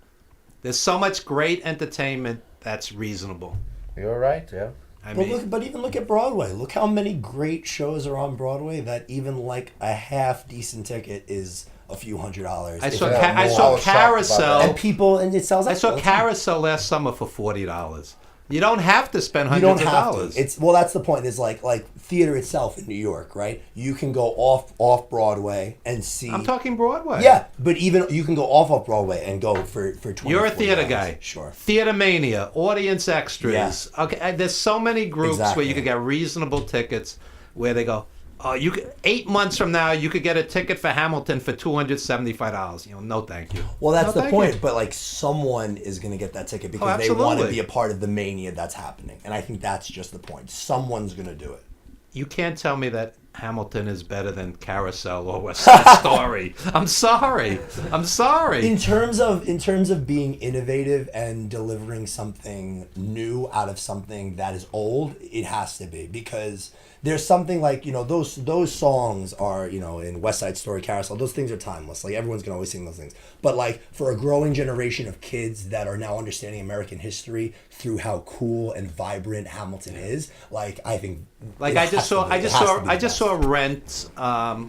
Speaker 1: There's so much great entertainment that's reasonable.
Speaker 9: You're right, yeah.
Speaker 6: But even look at Broadway. Look how many great shows are on Broadway that even like a half decent ticket is a few $100s.
Speaker 1: I
Speaker 6: if
Speaker 1: saw,
Speaker 6: not
Speaker 1: I
Speaker 6: more.
Speaker 1: saw
Speaker 9: was shocked about
Speaker 1: Carousel.
Speaker 9: that.
Speaker 6: And it sells out.
Speaker 1: I saw
Speaker 6: all the time.
Speaker 1: Carousel last summer for $40. You don't have to spend
Speaker 6: You
Speaker 1: hundreds
Speaker 6: don't
Speaker 1: of
Speaker 6: have
Speaker 1: dollars.
Speaker 6: to. It's that's the point. Is like theater itself in New York, right? You can go off Broadway and see.
Speaker 1: I'm talking Broadway.
Speaker 6: Yeah, but even you can go off Broadway and go for $20.
Speaker 1: You're a theater
Speaker 6: $40.
Speaker 1: guy.
Speaker 6: Sure.
Speaker 1: Theater Mania, Audience Extras.
Speaker 6: Yeah.
Speaker 1: Okay, there's so many groups where
Speaker 6: Exactly.
Speaker 1: you could get reasonable tickets where they go, oh, 8 months from now, you could get a ticket for Hamilton for $275. You know, no thank you.
Speaker 6: Well, that's
Speaker 1: No,
Speaker 6: the
Speaker 1: thank
Speaker 6: point.
Speaker 1: you.
Speaker 6: But like someone is going to get that ticket because they
Speaker 1: absolutely.
Speaker 6: want to be a part of the mania that's happening, and I think that's just the point. Someone's going to do it.
Speaker 1: You can't tell me that Hamilton is better than Carousel or West Side Story. I'm sorry.
Speaker 6: In terms of being innovative and delivering something new out of something that is old, it has to be, because there's something like, those songs are, in West Side Story, Carousel, those things are timeless. Like everyone's gonna always sing those things. But like for a growing generation of kids that are now understanding American history through how cool and vibrant Hamilton is, like I think
Speaker 1: Like
Speaker 6: it
Speaker 1: I just
Speaker 6: has to be. It has to be the
Speaker 1: I just
Speaker 6: best.
Speaker 1: saw Rent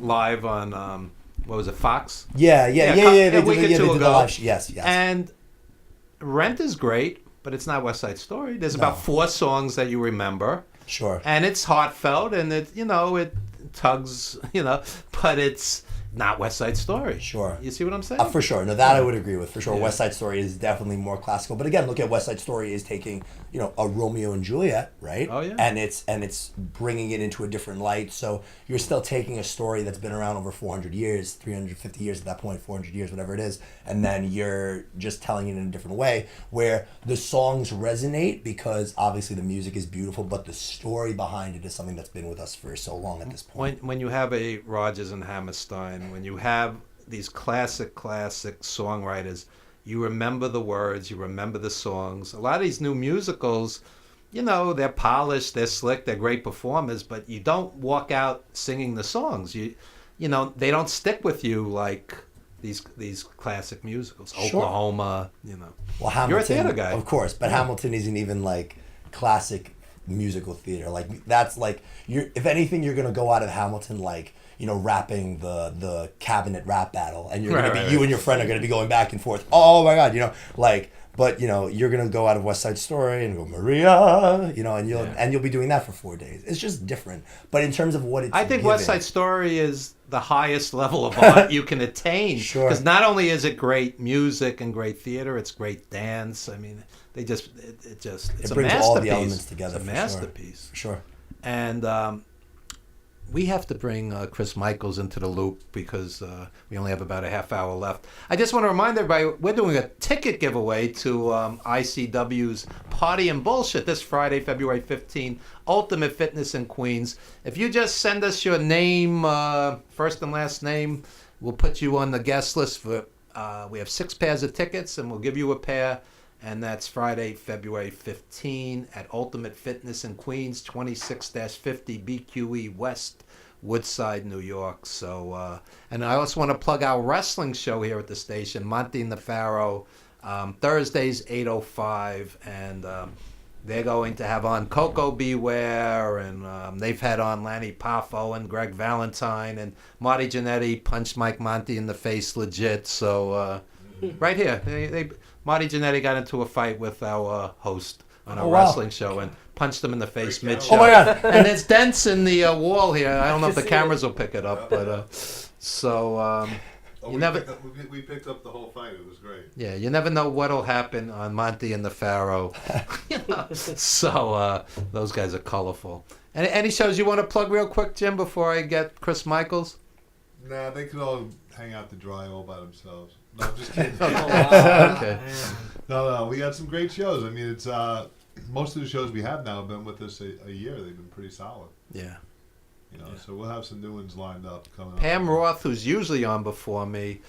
Speaker 1: live on what was it, Fox?
Speaker 6: Yeah. They
Speaker 1: a week or
Speaker 6: did
Speaker 1: two
Speaker 6: the
Speaker 1: ago.
Speaker 6: live. Yes.
Speaker 1: And Rent is great, but it's not West Side Story. There's about 4 songs that you remember,
Speaker 6: Sure.
Speaker 1: and it's heartfelt, and it tugs, but it's not West Side Story.
Speaker 6: Sure.
Speaker 1: You see what I'm saying?
Speaker 6: For sure. No, that I would agree with. For sure.
Speaker 1: Yeah.
Speaker 6: West Side Story is definitely more classical. But again, look at West Side Story is taking, a Romeo and Juliet, right?
Speaker 1: Oh, yeah.
Speaker 6: And it's bringing it into a different light. So you're still taking a story that's been around over 400 years, 350 years at that point, 400 years, whatever it is. And then you're just telling it in a different way where the songs resonate because obviously the music is beautiful, but the story behind it is something that's been with us for so long at this point.
Speaker 1: When you have a Rodgers and Hammerstein, when you have these classic songwriters, you remember the words, you remember the songs. A lot of these new musicals, they're polished, they're slick, they're great performers, but you don't walk out singing the songs. They don't stick with you like these classic musicals.
Speaker 6: Sure.
Speaker 1: Oklahoma,
Speaker 6: Well, Hamilton,
Speaker 1: You're a theater guy.
Speaker 6: of course, but Hamilton isn't even like classic musical theater. Like that's like if anything, you're gonna go out of Hamilton like rapping the cabinet rap battle, and you're gonna be you and your friend are gonna be going back and forth. Oh my God, But you're gonna go out of West Side Story and go Maria, and you'll be doing that for 4 days. It's just different. But in terms of what it's,
Speaker 1: I think West Side Story is the highest level of art you can attain.
Speaker 6: Sure.
Speaker 1: Because not only is it great music and great theater, it's great dance. I mean, it's a
Speaker 6: brings
Speaker 1: masterpiece.
Speaker 6: all the elements together.
Speaker 1: It's a
Speaker 6: for
Speaker 1: masterpiece.
Speaker 6: Sure. For sure.
Speaker 1: And we have to bring Chris Michaels into the loop because we only have about a half hour left. I just want to remind everybody, we're doing a ticket giveaway to ICW's Party and Bullshit this Friday, February 15, Ultimate Fitness in Queens. If you just send us your name, first and last name, we'll put you on the guest list for, we have 6 pairs of tickets and we'll give you a pair. And that's Friday, February 15 at Ultimate Fitness in Queens, 26-50 BQE West, Woodside, New York. So, and I also want to plug our wrestling show here at the station, Monty and the Pharaoh, Thursdays, 8:05. And they're going to have on Coco Beware, and they've had on Lanny Poffo and Greg Valentine, and Marty Jannetty punched Mike Monty in the face legit. So, right here, Marty Jannetty got into a fight with our host on our wrestling show and punched him in the face mid-show.
Speaker 6: Oh my God!
Speaker 1: And there's dents in the wall here. I don't know if the cameras will pick it up, but
Speaker 4: We picked up the whole fight. It was great.
Speaker 1: Yeah, you never know what'll happen on Monty and the Pharaoh. So those guys are colorful. Any shows you want to plug real quick, Jim, before I get Chris Michaels?
Speaker 4: Nah, they could all hang out to dry all by themselves. No, I'm just kidding.
Speaker 1: Okay.
Speaker 4: No, we got some great shows. I mean, it's most of the shows we have now have been with us a year. They've been pretty solid.
Speaker 1: Yeah.
Speaker 4: So we'll have some new ones lined up coming up.
Speaker 1: Pam Roth, who's usually on before me,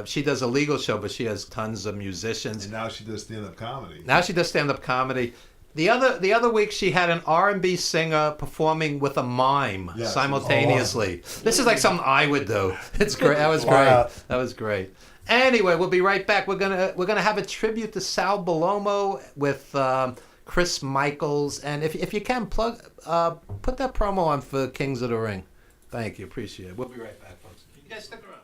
Speaker 1: she does a legal show, but she has tons of musicians.
Speaker 4: And now she does stand-up comedy.
Speaker 1: The other week she had an R&B singer performing with a mime simultaneously. This is like something I would do. It's great. That was great.
Speaker 10: Wow.
Speaker 1: That was great. Anyway, we'll be right back. We're gonna have a tribute to Sal Balomo with Chris Michaels, and if you can put that promo on for Kings of the Ring. Thank you. Appreciate it. We'll be right back, folks. You guys stick around.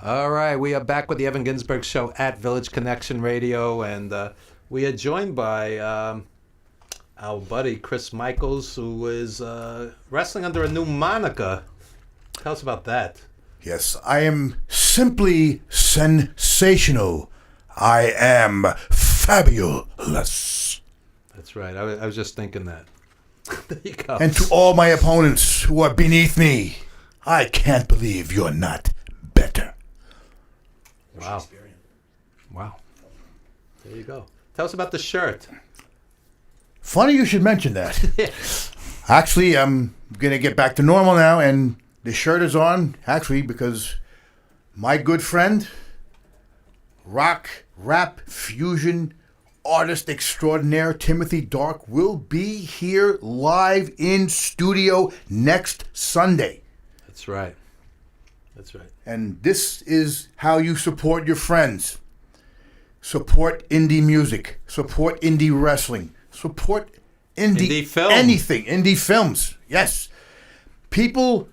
Speaker 1: All right, we are back with the Evan Ginzburg Show at Village Connection Radio, and we are joined by our buddy Chris Michaels, who is wrestling under a new moniker. Tell us about that.
Speaker 10: Yes, I am simply sensational. I am fabulous.
Speaker 1: That's right. I was just thinking that. There you go.
Speaker 10: And to all my opponents who are beneath me, I can't believe you're not better.
Speaker 1: Wow. Wow. There you go. Tell us about the shirt.
Speaker 10: Funny you should mention that. Actually, I'm going to get back to normal now, and the shirt is on, actually, because my good friend, rock, rap, fusion artist extraordinaire Timothy Dark will be here live in studio next Sunday.
Speaker 1: That's right. That's right.
Speaker 10: And this is how you support your friends. Support indie music. Support indie wrestling. Support indie
Speaker 1: film.
Speaker 10: Anything. Indie films. Yes. People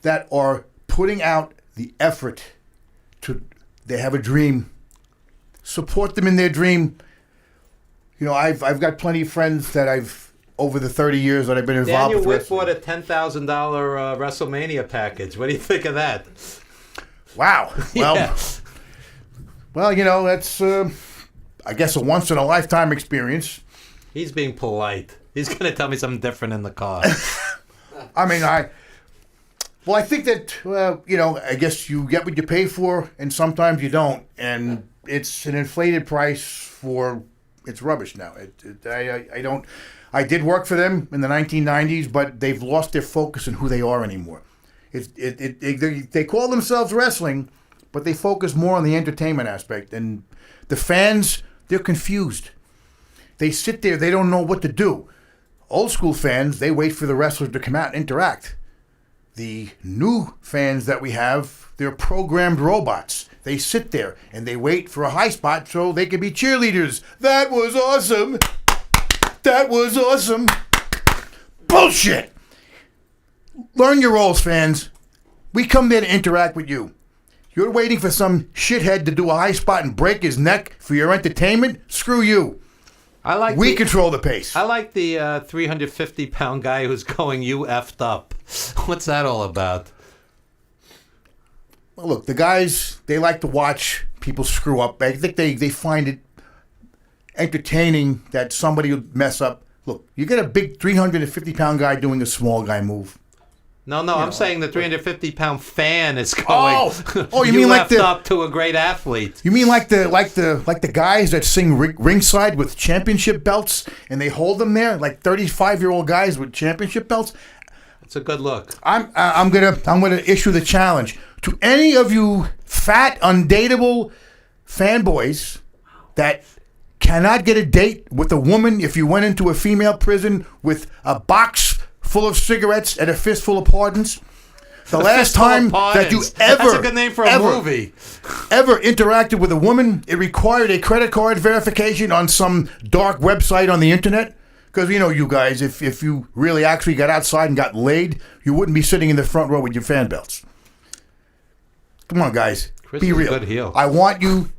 Speaker 10: that are putting out the effort they have a dream. Support them in their dream. You know, I've got plenty of friends that over the 30 years that I've been involved
Speaker 1: Daniel
Speaker 10: with
Speaker 1: Witt
Speaker 10: wrestling.
Speaker 1: bought a $10,000 WrestleMania package. What do you think of that?
Speaker 10: Wow. Well,
Speaker 1: Yeah.
Speaker 10: Well, that's, I guess, a once-in-a-lifetime experience.
Speaker 1: He's being polite. He's going to tell me something different in the car.
Speaker 10: I think that, I guess you get what you pay for, and sometimes you don't. And it's an inflated price for, it's rubbish now. I did work for them in the 1990s, but they've lost their focus on who they are anymore. They call themselves wrestling, but they focus more on the entertainment aspect. And the fans, they're confused. They sit there, they don't know what to do. Old school fans, they wait for the wrestlers to come out and interact. The new fans that we have, they're programmed robots. They sit there and they wait for a high spot so they can be cheerleaders. That was awesome. That was awesome. Bullshit. Learn your roles, fans. We come there to interact with you. You're waiting for some shithead to do a high spot and break his neck for your entertainment? Screw you. We control the pace.
Speaker 1: I like the 350-pound guy who's going, "You effed up." What's that all about?
Speaker 10: Well, look, the guys, they like to watch people screw up. I think they find it entertaining that somebody would mess up. Look, you get a big 350-pound guy doing a small guy move.
Speaker 1: No, I'm saying the 350-pound fan is going.
Speaker 10: You mean like
Speaker 1: effed up to a great athlete?
Speaker 10: You mean like the guys that sing ringside with championship belts and they hold them there, like 35-year-old guys with championship belts?
Speaker 1: It's a good look.
Speaker 10: I'm gonna issue the challenge to any of you fat, undateable fanboys that cannot get a date with a woman if you went into a female prison with a box full of cigarettes and a fistful of pardons. The last time that you ever,
Speaker 1: that's a good name for a movie,
Speaker 10: ever interacted with a woman, it required a credit card verification on some dark website on the internet. Because you guys, if you really actually got outside and got laid, you wouldn't be sitting in the front row with your fan belts. Come on, guys,
Speaker 1: Chris
Speaker 10: be
Speaker 1: is a
Speaker 10: real.
Speaker 1: good heel.
Speaker 10: I want you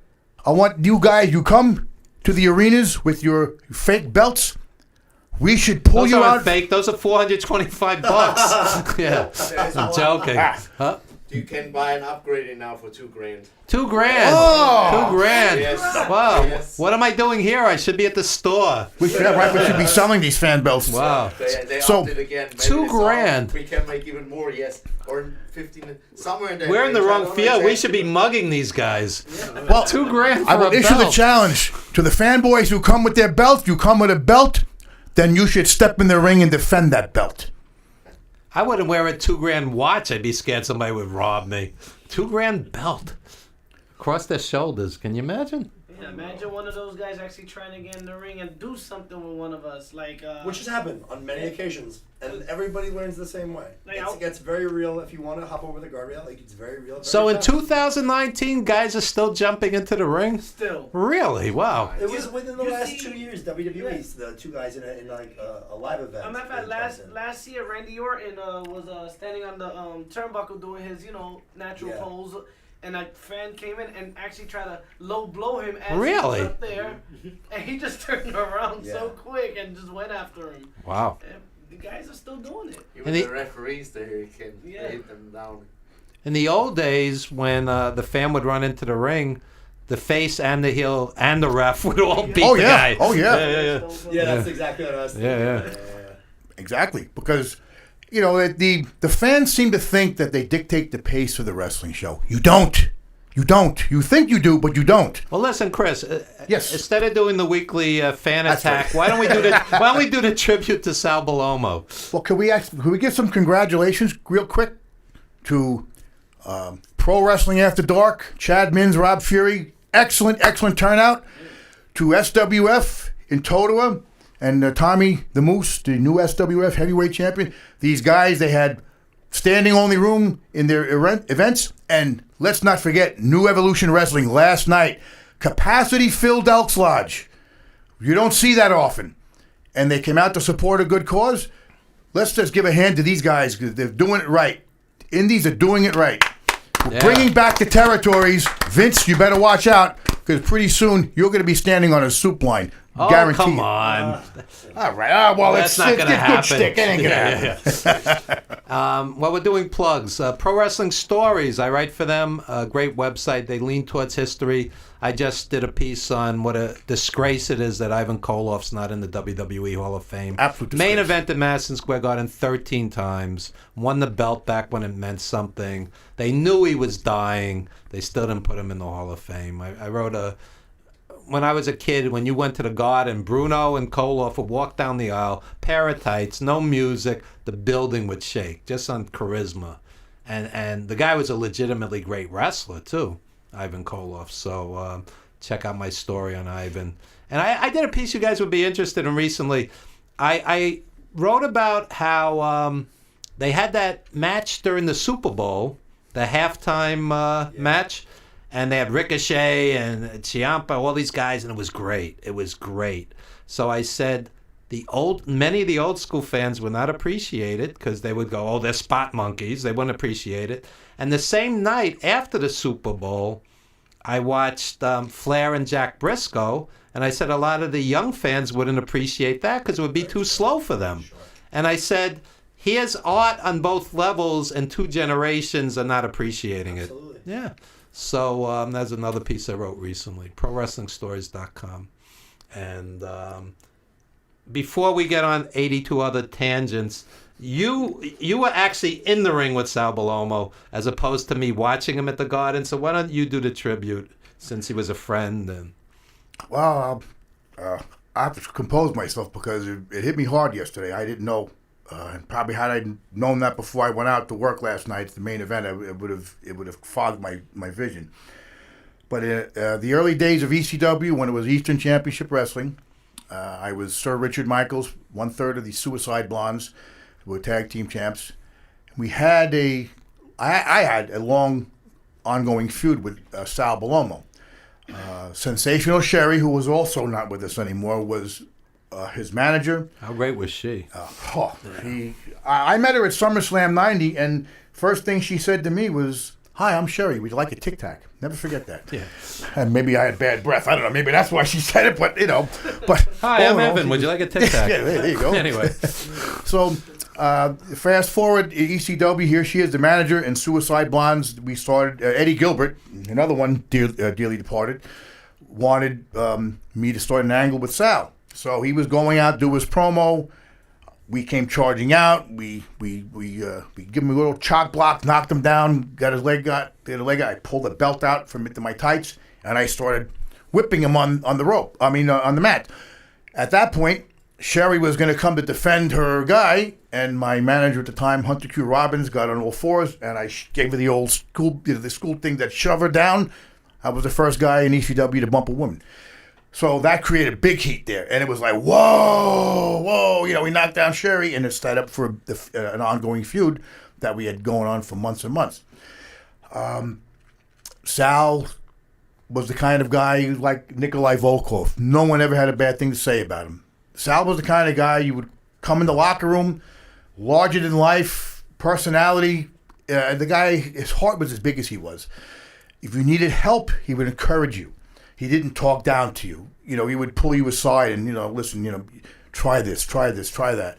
Speaker 10: guys. You come to the arenas with your fake belts. We should pull
Speaker 1: Those
Speaker 10: you
Speaker 1: aren't
Speaker 10: out.
Speaker 1: fake. Those are $425. Yeah, I'm joking. Huh?
Speaker 9: You can buy an upgrading now for $2,000.
Speaker 1: $2,000.
Speaker 10: Oh!
Speaker 1: $2,000.
Speaker 9: Yes.
Speaker 1: Wow.
Speaker 9: Yes.
Speaker 1: What am I doing here? I should be at the store.
Speaker 10: We should be selling these fan belts.
Speaker 1: Wow.
Speaker 9: They
Speaker 10: So,
Speaker 9: upped it again. Maybe
Speaker 1: $2,000.
Speaker 9: We can make even more. Yes, or 15 somewhere in there.
Speaker 1: We're in the wrong field. We should be mugging these guys.
Speaker 10: Well,
Speaker 1: $2,000 for
Speaker 10: I will
Speaker 1: a
Speaker 10: issue the
Speaker 1: belt.
Speaker 10: challenge to the fanboys who come with their belt. You come with a belt, then you should step in the ring and defend that belt.
Speaker 1: I wouldn't wear a $2,000 watch. I'd be scared somebody would rob me. $2,000 belt across their shoulders. Can you imagine?
Speaker 8: Yeah, imagine one of those guys actually trying to get in the ring and do something with one of us,
Speaker 6: which has happened on many occasions, and everybody learns the same way. It gets very real if you want to hop over the guardrail. Like, it's very real.
Speaker 1: So in
Speaker 6: fast.
Speaker 1: 2019, guys are still jumping into the ring?
Speaker 8: Still.
Speaker 1: Really? Wow.
Speaker 6: It was within the
Speaker 8: you
Speaker 6: last
Speaker 8: see-
Speaker 6: 2 years. WWE's the two guys in a live event.
Speaker 8: As a matter of fact, last year Randy Orton was standing on the turnbuckle doing his natural pose, and a fan came in and actually tried to low blow him as he was up there, and he just turned around so quick and just went after him.
Speaker 1: Wow.
Speaker 8: And the guys are still doing it.
Speaker 9: Even the referees there can hit them down.
Speaker 1: In the old days, when the fan would run into the ring, the face and the heel and the ref would all beat the guy.
Speaker 10: Oh, yeah.
Speaker 6: Yeah, that's exactly what I was thinking.
Speaker 1: Yeah.
Speaker 10: Exactly. Because, the fans seem to think that they dictate the pace of the wrestling show. You don't. You don't. You think you do, but you don't.
Speaker 1: Well, listen, Chris.
Speaker 10: Yes.
Speaker 1: Instead of doing the weekly fan
Speaker 10: That's
Speaker 1: attack,
Speaker 10: right.
Speaker 1: why don't we do the tribute to Sal Balomo?
Speaker 10: Well, can we give some congratulations real quick to Pro Wrestling After Dark, Chad Mins, Rob Fury. Excellent turnout. To SWF in Totowa and Tommy the Moose, the new SWF heavyweight champion. These guys, they had standing only room in their events. And let's not forget New Evolution Wrestling last night. Capacity filled Elks Lodge. You don't see that often. And they came out to support a good cause. Let's just give a hand to these guys because they're doing it right. Indies are doing it right. We're bringing back the territories. Vince, you better watch out because pretty soon you're going to be standing on a soup line.
Speaker 1: Oh,
Speaker 10: Guaranteed.
Speaker 1: come on.
Speaker 10: All right. Well,
Speaker 1: That's not going to happen.
Speaker 10: Good stick. It ain't going to happen.
Speaker 1: Well, we're doing plugs. Pro Wrestling Stories. I write for them. A great website. They lean towards history. I just did a piece on what a disgrace it is that Ivan Koloff's not in the WWE Hall of Fame.
Speaker 10: Absolute disgrace.
Speaker 1: Main event at Madison Square Garden 13 times. Won the belt back when it meant something. They knew he was dying. They still didn't put him in the Hall of Fame. I wrote when I was a kid, when you went to the Garden, Bruno and Koloff would walk down the aisle, pair of tights, no music, the building would shake, just on charisma. And the guy was a legitimately great wrestler, too, Ivan Koloff. So check out my story on Ivan. And I did a piece you guys would be interested in recently. I wrote about how they had that match during the Super Bowl, the halftime match. And they had Ricochet and Ciampa, all these guys, and it was great. It was great. So I said many of the old school fans would not appreciate it because they would go, oh, they're spot monkeys. They wouldn't appreciate it. And the same night after the Super Bowl, I watched Flair and Jack Briscoe, and I said a lot of the young fans wouldn't appreciate that because it would be too slow for them. And I said, here's art on both levels, and two generations are not appreciating it.
Speaker 6: Absolutely.
Speaker 1: Yeah. So that's another piece I wrote recently, ProWrestlingStories.com. And before we get on 82 other tangents, you were actually in the ring with Sal Balomo as opposed to me watching him at the Garden. So why don't you do the tribute since he was a friend? And
Speaker 10: Well, I have to compose myself because it hit me hard yesterday. I didn't know. And probably had I known that before I went out to work last night, the main event, it would have fogged my vision. But the early days of ECW, when it was Eastern Championship Wrestling, I was Sir Richard Michaels, 1/3 of the Suicide Blondes, who were tag team champs. We had I had a long, ongoing feud with Sal Balomo. Sensational Sherry, who was also not with us anymore, was his manager.
Speaker 1: how great was she?
Speaker 10: I met her at SummerSlam 90, and first thing she said to me was, "Hi, I'm Sherry. Would you like a Tic Tac?" Never forget that.
Speaker 1: Yeah.
Speaker 10: And maybe I had bad breath. I don't know. Maybe that's why she said it, but, But
Speaker 1: Hi, I'm
Speaker 10: all in all,
Speaker 1: Evan. Would you like a Tic Tac?
Speaker 10: Yeah, there you go.
Speaker 1: Anyway.
Speaker 10: So, fast forward, ECW, here she is, the manager, and Suicide Blondes. We started, Eddie Gilbert, another one dearly departed, wanted me to start an angle with Sal. So he was going out, do his promo. We came charging out. We give him a little chalk block, knocked him down, got his leg out. I pulled the belt out from into my tights, and I started whipping him on the rope. on the mat. At that point, Sherry was going to come to defend her guy, and my manager at the time, Hunter Q. Robbins, got on all fours, and I gave her the old school, the school thing that shove her down. I was the first guy in ECW to bump a woman. So that created big heat there, and it was like, whoa, we knocked down Sherry, and it set up for an ongoing feud that we had going on for months and months. Sal was the kind of guy like Nikolai Volkov. No one ever had a bad thing to say about him. Sal was the kind of guy you would come in the locker room, larger than life, personality. The guy, his heart was as big as he was. If you needed help, he would encourage you. He didn't talk down to you. He would pull you aside and, listen, try this, try that.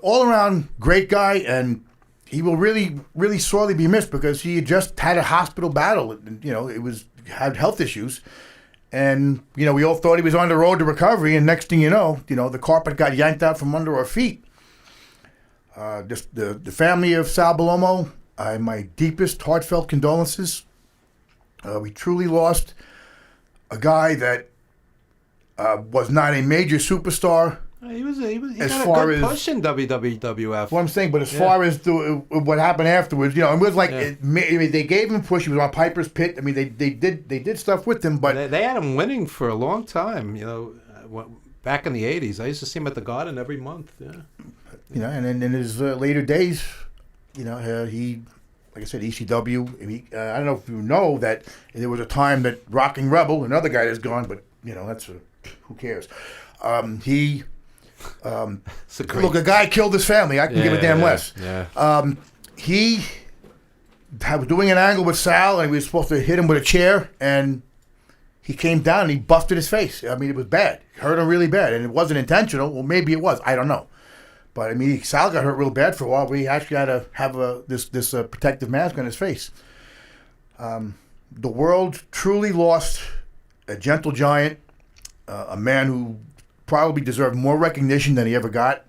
Speaker 10: All around great guy, and he will really, really sorely be missed because he had just had a hospital battle. Had health issues. And, we all thought he was on the road to recovery, and next thing you know, the carpet got yanked out from under our feet. Just the family of Sal Balomo, my deepest, heartfelt condolences. We truly lost a guy that was not a major superstar.
Speaker 1: He
Speaker 10: as
Speaker 1: got
Speaker 10: far
Speaker 1: a good
Speaker 10: as
Speaker 1: push in WWF.
Speaker 10: What I'm saying, but as far as what happened afterwards, it was like they gave him a push. He was on Piper's Pit. I mean, they did stuff with him, but
Speaker 1: they had him winning for a long time. Back in the '80s, I used to see him at the Garden every month. Yeah.
Speaker 10: And then in his later days, he, like I said, ECW. I don't know if you know that there was a time that Rocking Rebel, another guy that's gone, but who cares? Look, a guy killed his family. I can give a damn less.
Speaker 1: Yeah.
Speaker 10: He was doing an angle with Sal, and we were supposed to hit him with a chair, and he came down and he busted his face. I mean, it was bad. It hurt him really bad, and it wasn't intentional. Well, maybe it was. I don't know. But I mean, Sal got hurt real bad for a while. We actually had to have this protective mask on his face. The world truly lost a gentle giant, a man who probably deserved more recognition than he ever got,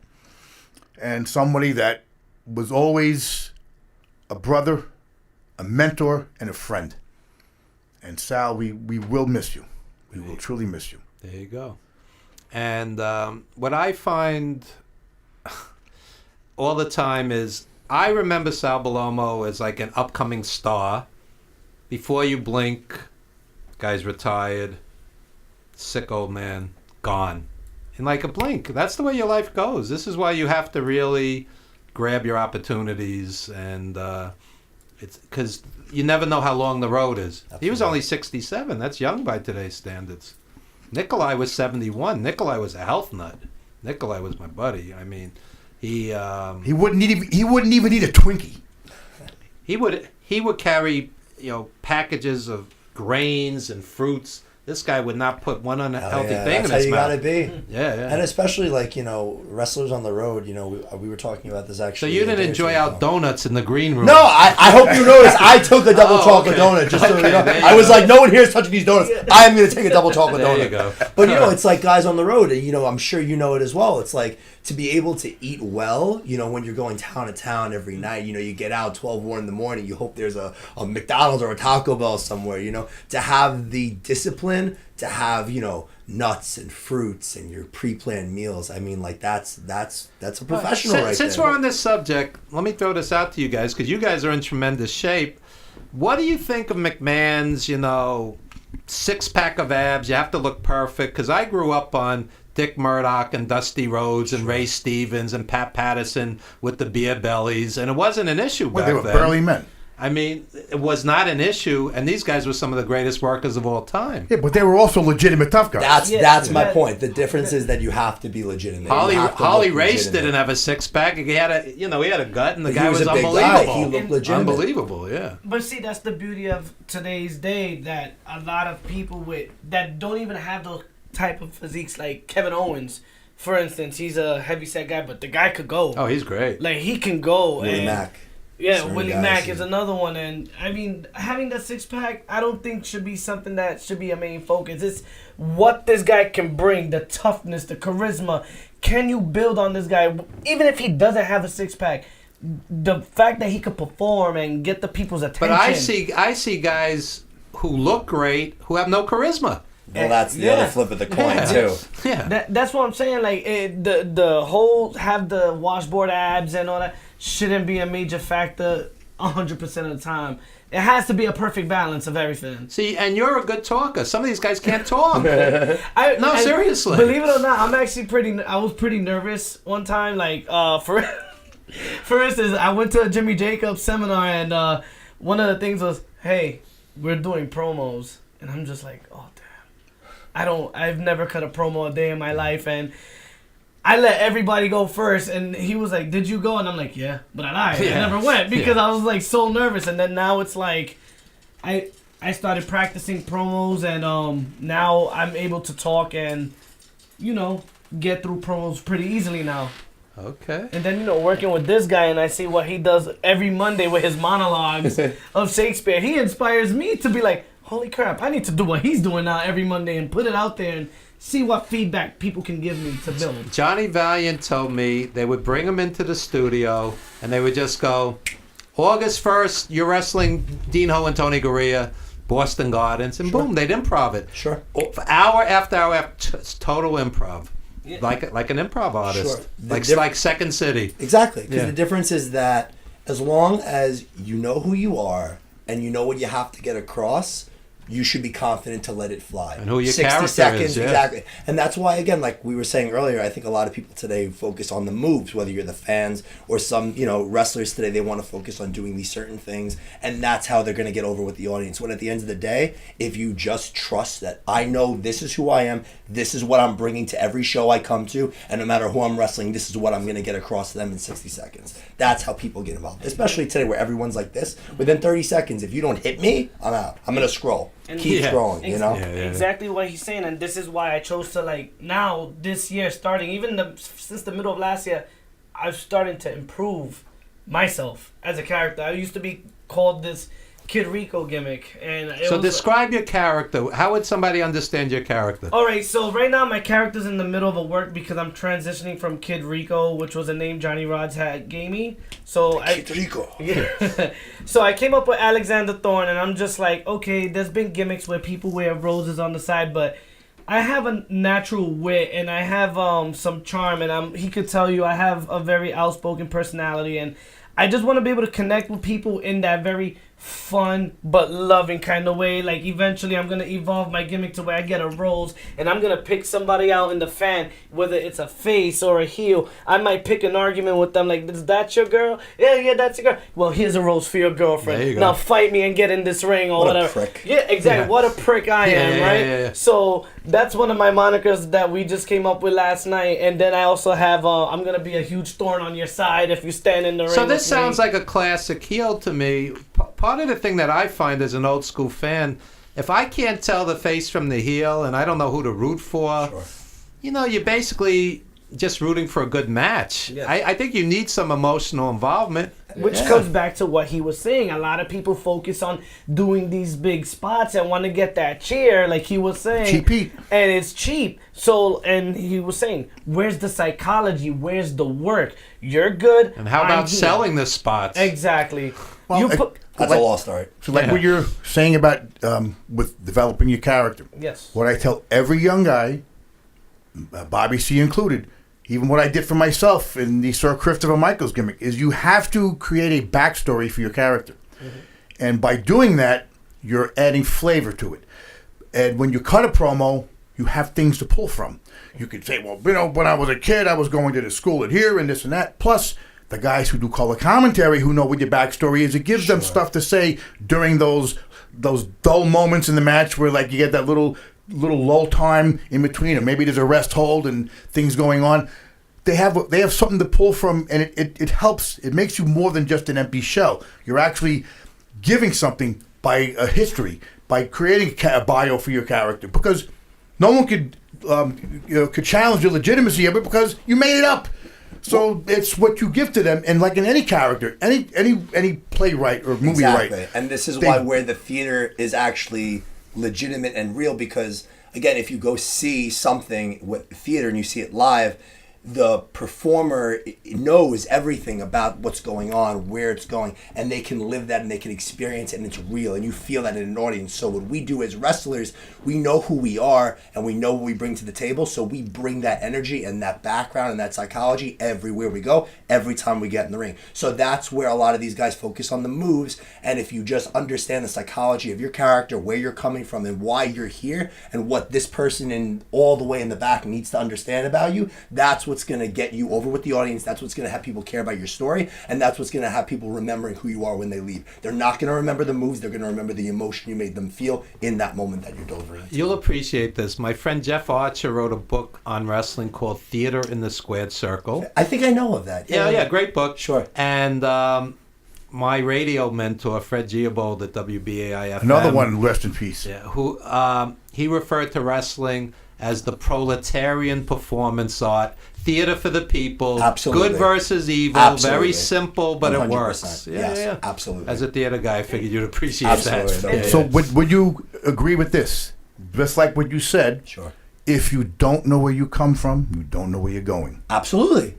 Speaker 10: and somebody that was always a brother, a mentor, and a friend. And Sal, we will miss you. We will truly miss you.
Speaker 1: There you go. And what I find all the time is I remember Sal Bellomo as like an upcoming star. Before you blink, guy's retired, sick old man, gone. In like a blink. That's the way your life goes. This is why you have to really grab your opportunities, and it's because you never know how long the road is. Absolutely. He was only 67. That's young by today's standards. Nikolai was 71. Nikolai was a health nut. Nikolai was my buddy. I mean, he wouldn't
Speaker 10: even need a Twinkie.
Speaker 1: He would carry, packages of grains and fruits. This guy would not put one unhealthy thing in his mouth.
Speaker 6: That's how you gotta be.
Speaker 1: Yeah.
Speaker 6: And especially wrestlers on the road. We were talking about this actually.
Speaker 1: So you didn't enjoy our donuts in the green room?
Speaker 6: No, I hope you noticed. I took a double chocolate donut just so you know. I was like, no one here is touching these donuts. I am going to take a double chocolate donut.
Speaker 1: There you go.
Speaker 6: But it's like guys on the road, and I'm sure you know it as well. It's like to be able to eat well. When you're going town to town every night. You get out 12, 1 in the morning. You hope there's a McDonald's or a Taco Bell somewhere. To have the discipline. To have nuts and fruits and your pre-planned meals. I mean, like that's a professional
Speaker 1: Since we're on this subject, let me throw this out to you guys because you guys are in tremendous shape. What do you think of McMahon's? 6-pack of abs. You have to look perfect because I grew up on Dick Murdoch and Dusty Rhodes and Ray Stevens and Pat Patterson with the beer bellies, and it wasn't an issue back then.
Speaker 10: They were barely men.
Speaker 1: I mean, it was not an issue, and these guys were some of the greatest workers of all time.
Speaker 10: Yeah, but they were also legitimate tough guys.
Speaker 6: That's my point. The difference is that you have to be legitimate.
Speaker 1: Holly Race didn't have a 6-pack. He had a gut, and the guy was
Speaker 6: a big
Speaker 1: unbelievable.
Speaker 6: Guy. He looked legitimate.
Speaker 1: Unbelievable, yeah.
Speaker 8: But see, that's the beauty of today's day, that a lot of people that don't even have those type of physiques, like Kevin Owens, for instance. He's a heavyset guy, but the guy could go.
Speaker 1: Oh, he's great.
Speaker 8: Like, he can go.
Speaker 6: Willie Mack.
Speaker 8: Yeah, Willie Mack is another one, and I mean, having that 6-pack, I don't think should be something that should be a main focus. It's what this guy can bring, the toughness, the charisma. Can you build on this guy, even if he doesn't have a 6-pack? The fact that he could perform and get the people's attention.
Speaker 1: But I see guys who look great who have no charisma.
Speaker 6: Well, that's the other flip of the coin too.
Speaker 1: Yeah,
Speaker 8: that's what I'm saying. Like the whole have the washboard abs and all that shouldn't be a major factor 100% of the time. It has to be a perfect balance of everything.
Speaker 1: See, and you're a good talker. Some of these guys can't talk. Seriously.
Speaker 8: Believe it or not, I was pretty nervous one time. Like for instance, I went to a Jimmy Jacobs seminar, and one of the things was, hey, we're doing promos, and I'm just like, oh damn, I've never cut a promo a day in my life, and I let everybody go first, and he was like, did you go? And I'm like, yeah, but I never went because I was like so nervous. And then now it's like I started practicing promos, and now I'm able to talk and get through promos pretty easily now.
Speaker 1: Okay.
Speaker 8: And then working with this guy, and I see what he does every Monday with his monologues of Shakespeare. He inspires me to be like, holy crap, I need to do what he's doing now every Monday and put it out there and see what feedback people can give me to build.
Speaker 1: Johnny Valiant told me they would bring him into the studio and they would just go, August 1st, you're wrestling Dean Ho and Tony Gurria, Boston Gardens, and boom, they'd improv it.
Speaker 6: Sure.
Speaker 1: Hour after hour after, it's total improv. Yeah. Like an improv artist. Sure. Like Second City.
Speaker 6: Exactly. Because the difference is that as long as you know who you are and you know what you have to get across, you should be confident to let it fly.
Speaker 1: And who your
Speaker 6: 60
Speaker 1: character
Speaker 6: seconds,
Speaker 1: is, yeah.
Speaker 6: Exactly. And that's why, again, like we were saying earlier, I think a lot of people today focus on the moves, whether you're the fans or some, wrestlers today, they want to focus on doing these certain things, and that's how they're going to get over with the audience. When at the end of the day, if you just trust that I know this is who I am, this is what I'm bringing to every show I come to, and no matter who I'm wrestling, this is what I'm going to get across to them in 60 seconds. That's how people get involved. Especially today where everyone's like this. Within 30 seconds, if you don't hit me, I'm out. I'm going to scroll. Keep scrolling,
Speaker 8: Exactly what he's saying, and this is why I chose to, like, now, this year, starting, even since the middle of last year, I've started to improve myself as a character. I used to be called this Kid Rico gimmick, and
Speaker 1: So describe your character. How would somebody understand your character?
Speaker 8: All right, so right now my character's in the middle of a work because I'm transitioning from Kid Rico, which was a name Johnny Rods had gave me. So
Speaker 6: Kid Rico.
Speaker 8: Yeah. So I came up with Alexander Thorne, and I'm just like, okay, there's been gimmicks where people wear roses on the side, but I have a natural wit, and I have some charm, and he could tell you I have a very outspoken personality, and I just want to be able to connect with people in that very fun but loving kind of way. Like eventually I'm gonna evolve my gimmick to where I get a rose and I'm gonna pick somebody out in the fan, whether it's a face or a heel. I might pick an argument with them like, is that your girl? Yeah, that's your girl. Well, here's a rose for your girlfriend.
Speaker 1: There you go.
Speaker 8: Now fight me and get in this ring or
Speaker 6: What a
Speaker 8: whatever.
Speaker 6: prick.
Speaker 8: Yeah, exactly.
Speaker 1: Yeah.
Speaker 8: What a prick I am, right?
Speaker 1: Yeah.
Speaker 8: So that's one of my monikers that we just came up with last night. And then I also have I'm gonna be a huge thorn on your side if you stand in the ring.
Speaker 1: So this
Speaker 8: with
Speaker 1: sounds
Speaker 8: me.
Speaker 1: like a classic heel to me. Part of the thing that I find as an old school fan, if I can't tell the face from the heel and I don't know who to root for, you're basically just rooting for a good match.
Speaker 8: Yeah.
Speaker 1: I think you need some emotional involvement.
Speaker 8: Which comes back to what he was saying. A lot of people focus on doing these big spots and want to get that cheer, like he was saying.
Speaker 10: Cheap heat.
Speaker 8: And it's cheap. So, and he was saying, where's the psychology? Where's the work? You're good.
Speaker 1: And how
Speaker 8: I'm
Speaker 1: about
Speaker 8: here.
Speaker 1: selling the spots?
Speaker 8: Exactly.
Speaker 10: Well,
Speaker 6: That's a lost art.
Speaker 10: So like
Speaker 1: Yeah.
Speaker 10: what you're saying about with developing your character.
Speaker 8: Yes.
Speaker 10: What I tell every young guy, Bobby C included, even what I did for myself in the Sir Christopher Michaels gimmick, is you have to create a backstory for your character. And by doing that, you're adding flavor to it. And when you cut a promo, you have things to pull from. You could say, well, when I was a kid, I was going to the school at here and this and that. Plus, the guys who do color commentary who know what your backstory is, it gives them stuff to say during those dull moments in the match where like you get that little lull time in between, or maybe there's a rest hold and things going on. They have something to pull from, and it helps. It makes you more than just an empty shell. You're actually giving something by a history, by creating a bio for your character, because no one could challenge your legitimacy of it because you made it up. So it's what you give to them, and like in any character, any playwright or movie
Speaker 6: Exactly.
Speaker 10: writer,
Speaker 6: And this is why where the theater is actually legitimate and real, because again, if you go see something with theater and you see it live, the performer knows everything about what's going on, where it's going, and they can live that and they can experience it, and it's real, and you feel that in an audience. So what we do as wrestlers, we know who we are and we know what we bring to the table, so we bring that energy and that background and that psychology everywhere we go, every time we get in the ring. So that's where a lot of these guys focus on the moves, and if you just understand the psychology of your character, where you're coming from and why you're here, and what this person in all the way in the back needs to understand about you, that's what's going to get you over with the audience. That's what's going to have people care about your story, and that's what's going to have people remembering who you are when they leave. They're not going to remember the moves. They're going to remember the emotion you made them feel in that moment that you're delivering.
Speaker 1: You'll appreciate this. My friend Jeff Archer wrote a book on wrestling called Theater in the Squared Circle.
Speaker 6: I think I know of that.
Speaker 1: Yeah, great book.
Speaker 6: Sure.
Speaker 1: And my radio mentor, Fred Giabold at WBAI-FM.
Speaker 10: another one, rest in peace.
Speaker 1: Yeah, who he referred to wrestling as the proletarian performance art, theater for the people,
Speaker 6: Absolutely.
Speaker 1: good versus evil,
Speaker 6: Absolutely.
Speaker 1: very simple, but it
Speaker 6: 100%.
Speaker 1: works.
Speaker 6: Yes, absolutely.
Speaker 1: As a theater guy, I figured you'd appreciate
Speaker 6: Absolutely.
Speaker 1: that.
Speaker 6: Yeah,
Speaker 10: So would you agree with this? Just like what you said,
Speaker 6: Sure.
Speaker 10: if you don't know where you come from, you don't know where you're going.
Speaker 6: Absolutely.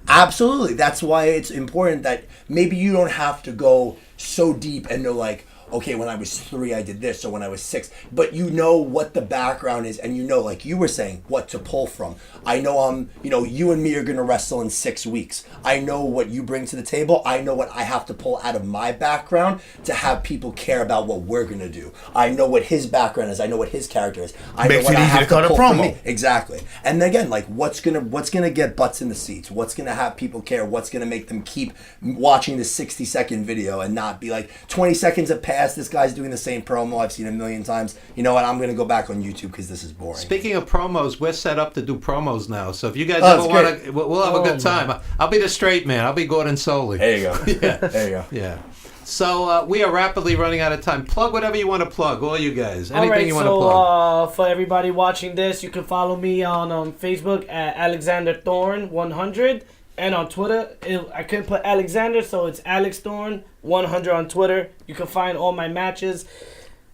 Speaker 6: Absolutely. That's why it's important that maybe you don't have to go so deep and know like, okay, when I was 3, I did this, or when I was 6, but you know what the background is, and you know, like you were saying, what to pull from. I know you and me are going to wrestle in 6 weeks. I know what you bring to the table. I know what I have to pull out of my background to have people care about what we're going to do. I know what his background is. I know what his character is. I
Speaker 10: Makes
Speaker 6: know what
Speaker 10: it
Speaker 6: I
Speaker 10: easy
Speaker 6: have
Speaker 10: to cut a
Speaker 6: pull from
Speaker 10: promo.
Speaker 6: me. Exactly. And again, like what's gonna get butts in the seats? What's gonna have people care? What's gonna make them keep watching the 60-second video and not be like 20 seconds have passed, this guy's doing the same promo, I've seen a million times. You know what? I'm gonna go back on YouTube because this is boring.
Speaker 1: Speaking of promos, we're set up to do promos now. So if you guys
Speaker 6: Oh,
Speaker 1: ever
Speaker 6: that's
Speaker 1: want to, we'll have a good time. I'll be the straight man. I'll be Gordon Soley.
Speaker 6: There you go.
Speaker 1: Yeah.
Speaker 6: There you go.
Speaker 1: Yeah. So we are rapidly running out of time. Plug whatever you want to plug, all you guys. Anything
Speaker 8: All right,
Speaker 1: you want to plug.
Speaker 8: for everybody watching this, you can follow me on Facebook at Alexander Thorne 100, And on Twitter, I couldn't put Alexander, so it's Alex Thorne 100 on Twitter. You can find all my matches.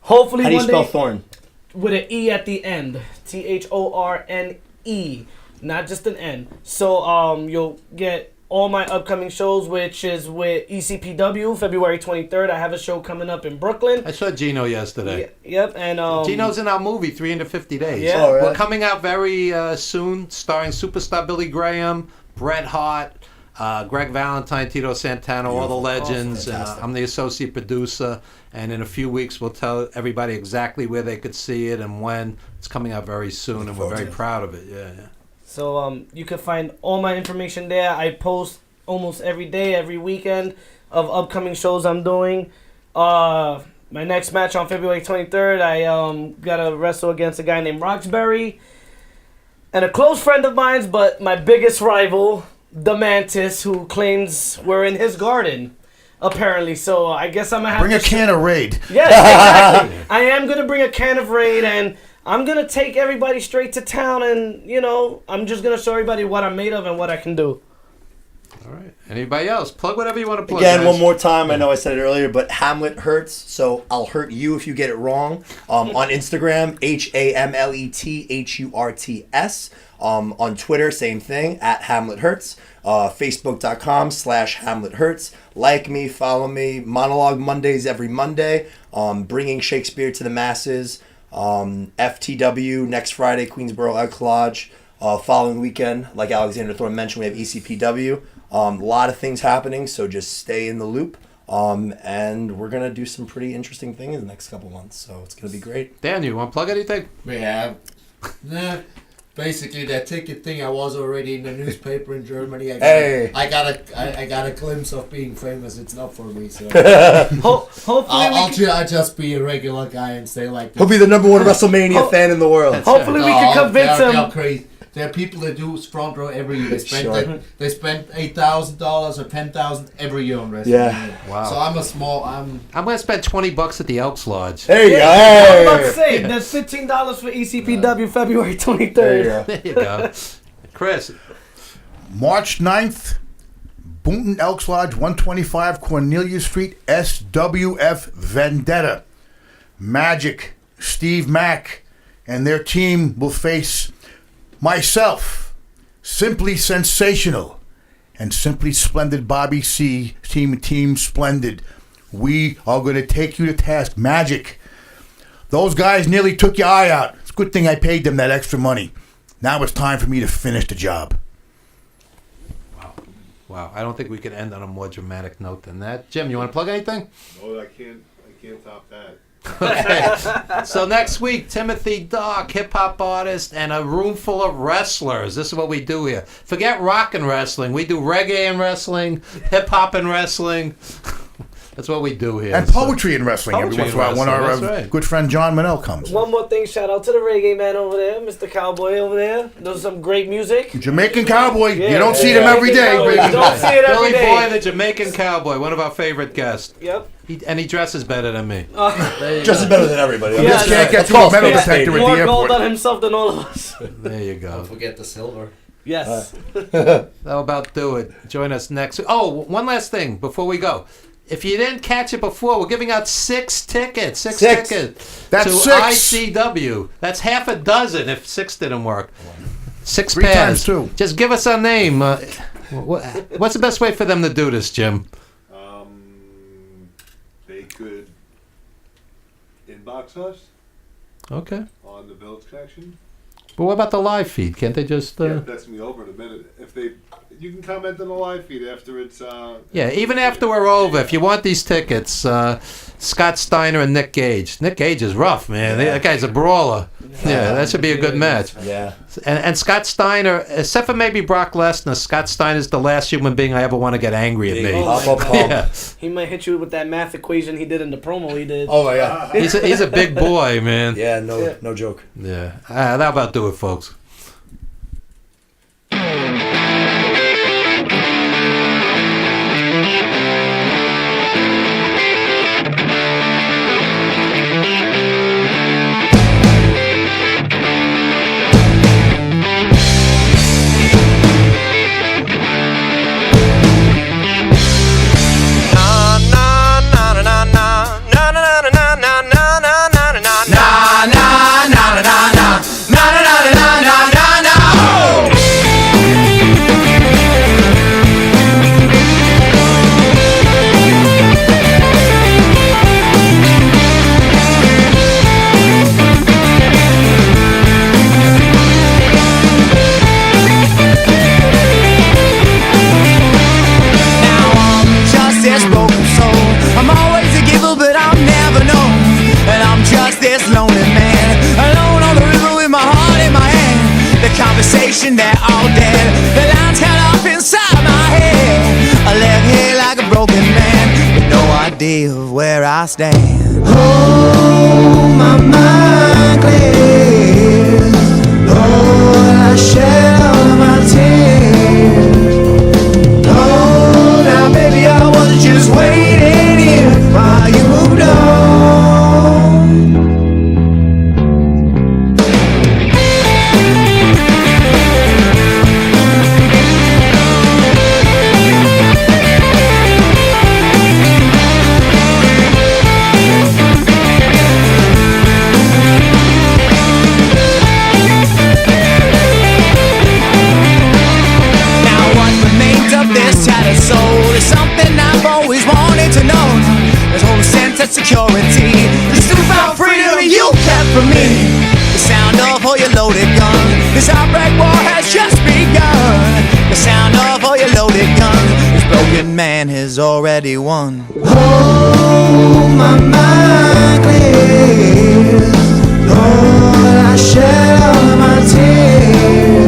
Speaker 8: Hopefully,
Speaker 6: How do you
Speaker 8: one
Speaker 6: spell
Speaker 8: day,
Speaker 6: Thorne?
Speaker 8: with an E at the end. THORNE, not just an N. So you'll get all my upcoming shows, which is with ECPW, February 23rd. I have a show coming up in Brooklyn.
Speaker 1: I saw Gino yesterday.
Speaker 8: Yep, and
Speaker 1: Gino's in our movie 350 Days.
Speaker 8: Yeah. Oh,
Speaker 6: really?
Speaker 1: We're coming out very soon, starring superstar Billy Graham, Bret Hart, Greg Valentine, Tito Santana, all the legends. And I'm the associate producer. And in a few weeks, we'll tell everybody exactly where they could see it and when. It's coming out very soon, and we're very proud of it. Yeah.
Speaker 8: So you can find all my information there. I post almost every day, every weekend of upcoming shows I'm doing. My next match on February 23rd, I got to wrestle against a guy named Roxbury. And a close friend of mine's, but my biggest rival, the Mantis, who claims we're in his garden, apparently. So I guess I'm going to have
Speaker 10: Bring a can of Raid.
Speaker 8: Yes, exactly. I am going to bring a can of Raid, and I'm going to take everybody straight to town, and, I'm just going to show everybody what I'm made of and what I can do.
Speaker 1: All right. Anybody else? Plug whatever you want to plug.
Speaker 6: Again,
Speaker 1: guys.
Speaker 6: one more time. I know I said it earlier, but Hamlet hurts, so I'll hurt you if you get it wrong. On Instagram, HAMLETHURTS. On Twitter, same thing, at Hamlet Hurts. Facebook.com/Hamlet Hurts. Like me, follow me. Monologue Mondays every Monday. Bringing Shakespeare to the masses. FTW next Friday, Queensboro Elk Lodge. Following weekend, like Alexander Thorne mentioned, we have ECPW. A lot of things happening, so just stay in the loop. And we're gonna do some pretty interesting things in the next couple months, so it's gonna be great.
Speaker 1: Dan, you want to plug anything?
Speaker 9: We have. Nah. Basically, that ticket thing. I was already in the newspaper in Germany. I got a glimpse of being famous. It's not for me. So
Speaker 8: Hopefully,
Speaker 9: I'll just be a regular guy and stay like this.
Speaker 6: He'll be the number one WrestleMania fan in the world.
Speaker 8: hopefully we can convince him.
Speaker 9: They're crazy. There are people that do front row every year. They spend $8,000 or $10,000 every year on wrestling.
Speaker 6: Yeah.
Speaker 1: Wow.
Speaker 9: So I'm
Speaker 1: I'm going to spend $20 at the Elks Lodge.
Speaker 6: There you go.
Speaker 8: I was about to
Speaker 6: Hey.
Speaker 8: say, there's $15 for ECPW February 23rd.
Speaker 6: There you go.
Speaker 1: There you go. Chris.
Speaker 10: March 9th, Boonton Elks Lodge, 125 Cornelia Street, SWF Vendetta. Magic, Steve Mack, and their team will face myself, Simply Sensational, and Simply Splendid Bobby C. Team Splendid. We are going to take you to task. Magic. Those guys nearly took your eye out. It's a good thing I paid them that extra money. Now it's time for me to finish the job.
Speaker 1: Wow. I don't think we could end on a more dramatic note than that. Jim, you want to plug anything?
Speaker 4: No, I can't top that.
Speaker 1: Okay. So next week, Timothy Dark, hip-hop artist, and a room full of wrestlers. This is what we do here. Forget rock and wrestling. We do reggae and wrestling, hip-hop and wrestling. That's what we do here.
Speaker 10: And poetry and wrestling every
Speaker 1: Poetry
Speaker 10: once in a while when
Speaker 1: and
Speaker 10: our
Speaker 1: wrestling, that's right.
Speaker 10: good friend John Manel comes.
Speaker 8: One more thing, shout out to the reggae man over there, Mr. Cowboy over there. Does some great music.
Speaker 10: Jamaican Cowboy.
Speaker 8: Yeah,
Speaker 10: you don't see them every day.
Speaker 8: Cowboy.
Speaker 10: Reggae
Speaker 8: Don't see it every
Speaker 1: Billy
Speaker 8: day.
Speaker 1: Boy, the Jamaican Cowboy, one of our favorite guests.
Speaker 8: Yep.
Speaker 1: He dresses better than me.
Speaker 6: Just as better than evereverody.
Speaker 8: Yeah,
Speaker 10: Just can't get
Speaker 6: Of
Speaker 10: through a
Speaker 6: course,
Speaker 10: metal
Speaker 6: yeah.
Speaker 10: detector at the
Speaker 8: More gold on
Speaker 10: airport.
Speaker 8: himself than all of us.
Speaker 1: There you go.
Speaker 9: Don't forget the silver.
Speaker 8: Yes.
Speaker 1: That'll about do it. Join us next. Oh, one last thing before we go. If you didn't catch it before, we're giving out 6 tickets. Six tickets.
Speaker 10: That's
Speaker 1: to
Speaker 10: 6.
Speaker 1: ICW. That's half a dozen if 6 didn't work. 6
Speaker 10: 3
Speaker 1: pairs.
Speaker 10: times 2.
Speaker 1: Just give us a name. What's the best way for them to do this, Jim?
Speaker 4: They could inbox us
Speaker 1: Okay.
Speaker 4: on the Village Connection.
Speaker 1: But what about the live feed? Can't they just...
Speaker 4: Yeah, that's gonna be over in a minute. You can comment on the live feed after it's.
Speaker 1: Yeah, even after we're over, if you want these tickets, Scott Steiner and Nick Gage. Nick Gage is rough, man. That guy's a brawler. Yeah, that should be a good match.
Speaker 6: Yeah.
Speaker 1: And Scott Steiner, except for maybe Brock Lesnar, Scott Steiner's the last human being I ever want to get angry at me. Yeah.
Speaker 8: He might hit you with that math equation he did in the promo he did.
Speaker 6: Oh my God.
Speaker 1: He's a big boy, man.
Speaker 6: Yeah, no joke.
Speaker 1: Yeah. That about do it, folks.
Speaker 7: head. The lines cut off inside my head. I left here like a broken man with no idea of where I stand. Oh, my mind clears. Lord, I shed all of my tears. Oh, now baby, I was just waiting here while you moved on. Soul is something I've always wanted to know. There's whole sense of security, this newfound freedom you kept from me. The sound of all your loaded guns, this outbreak war has just begun. The sound of all your loaded guns, this broken man has already won. Oh, my mind clears. Lord, I shed all of my tears.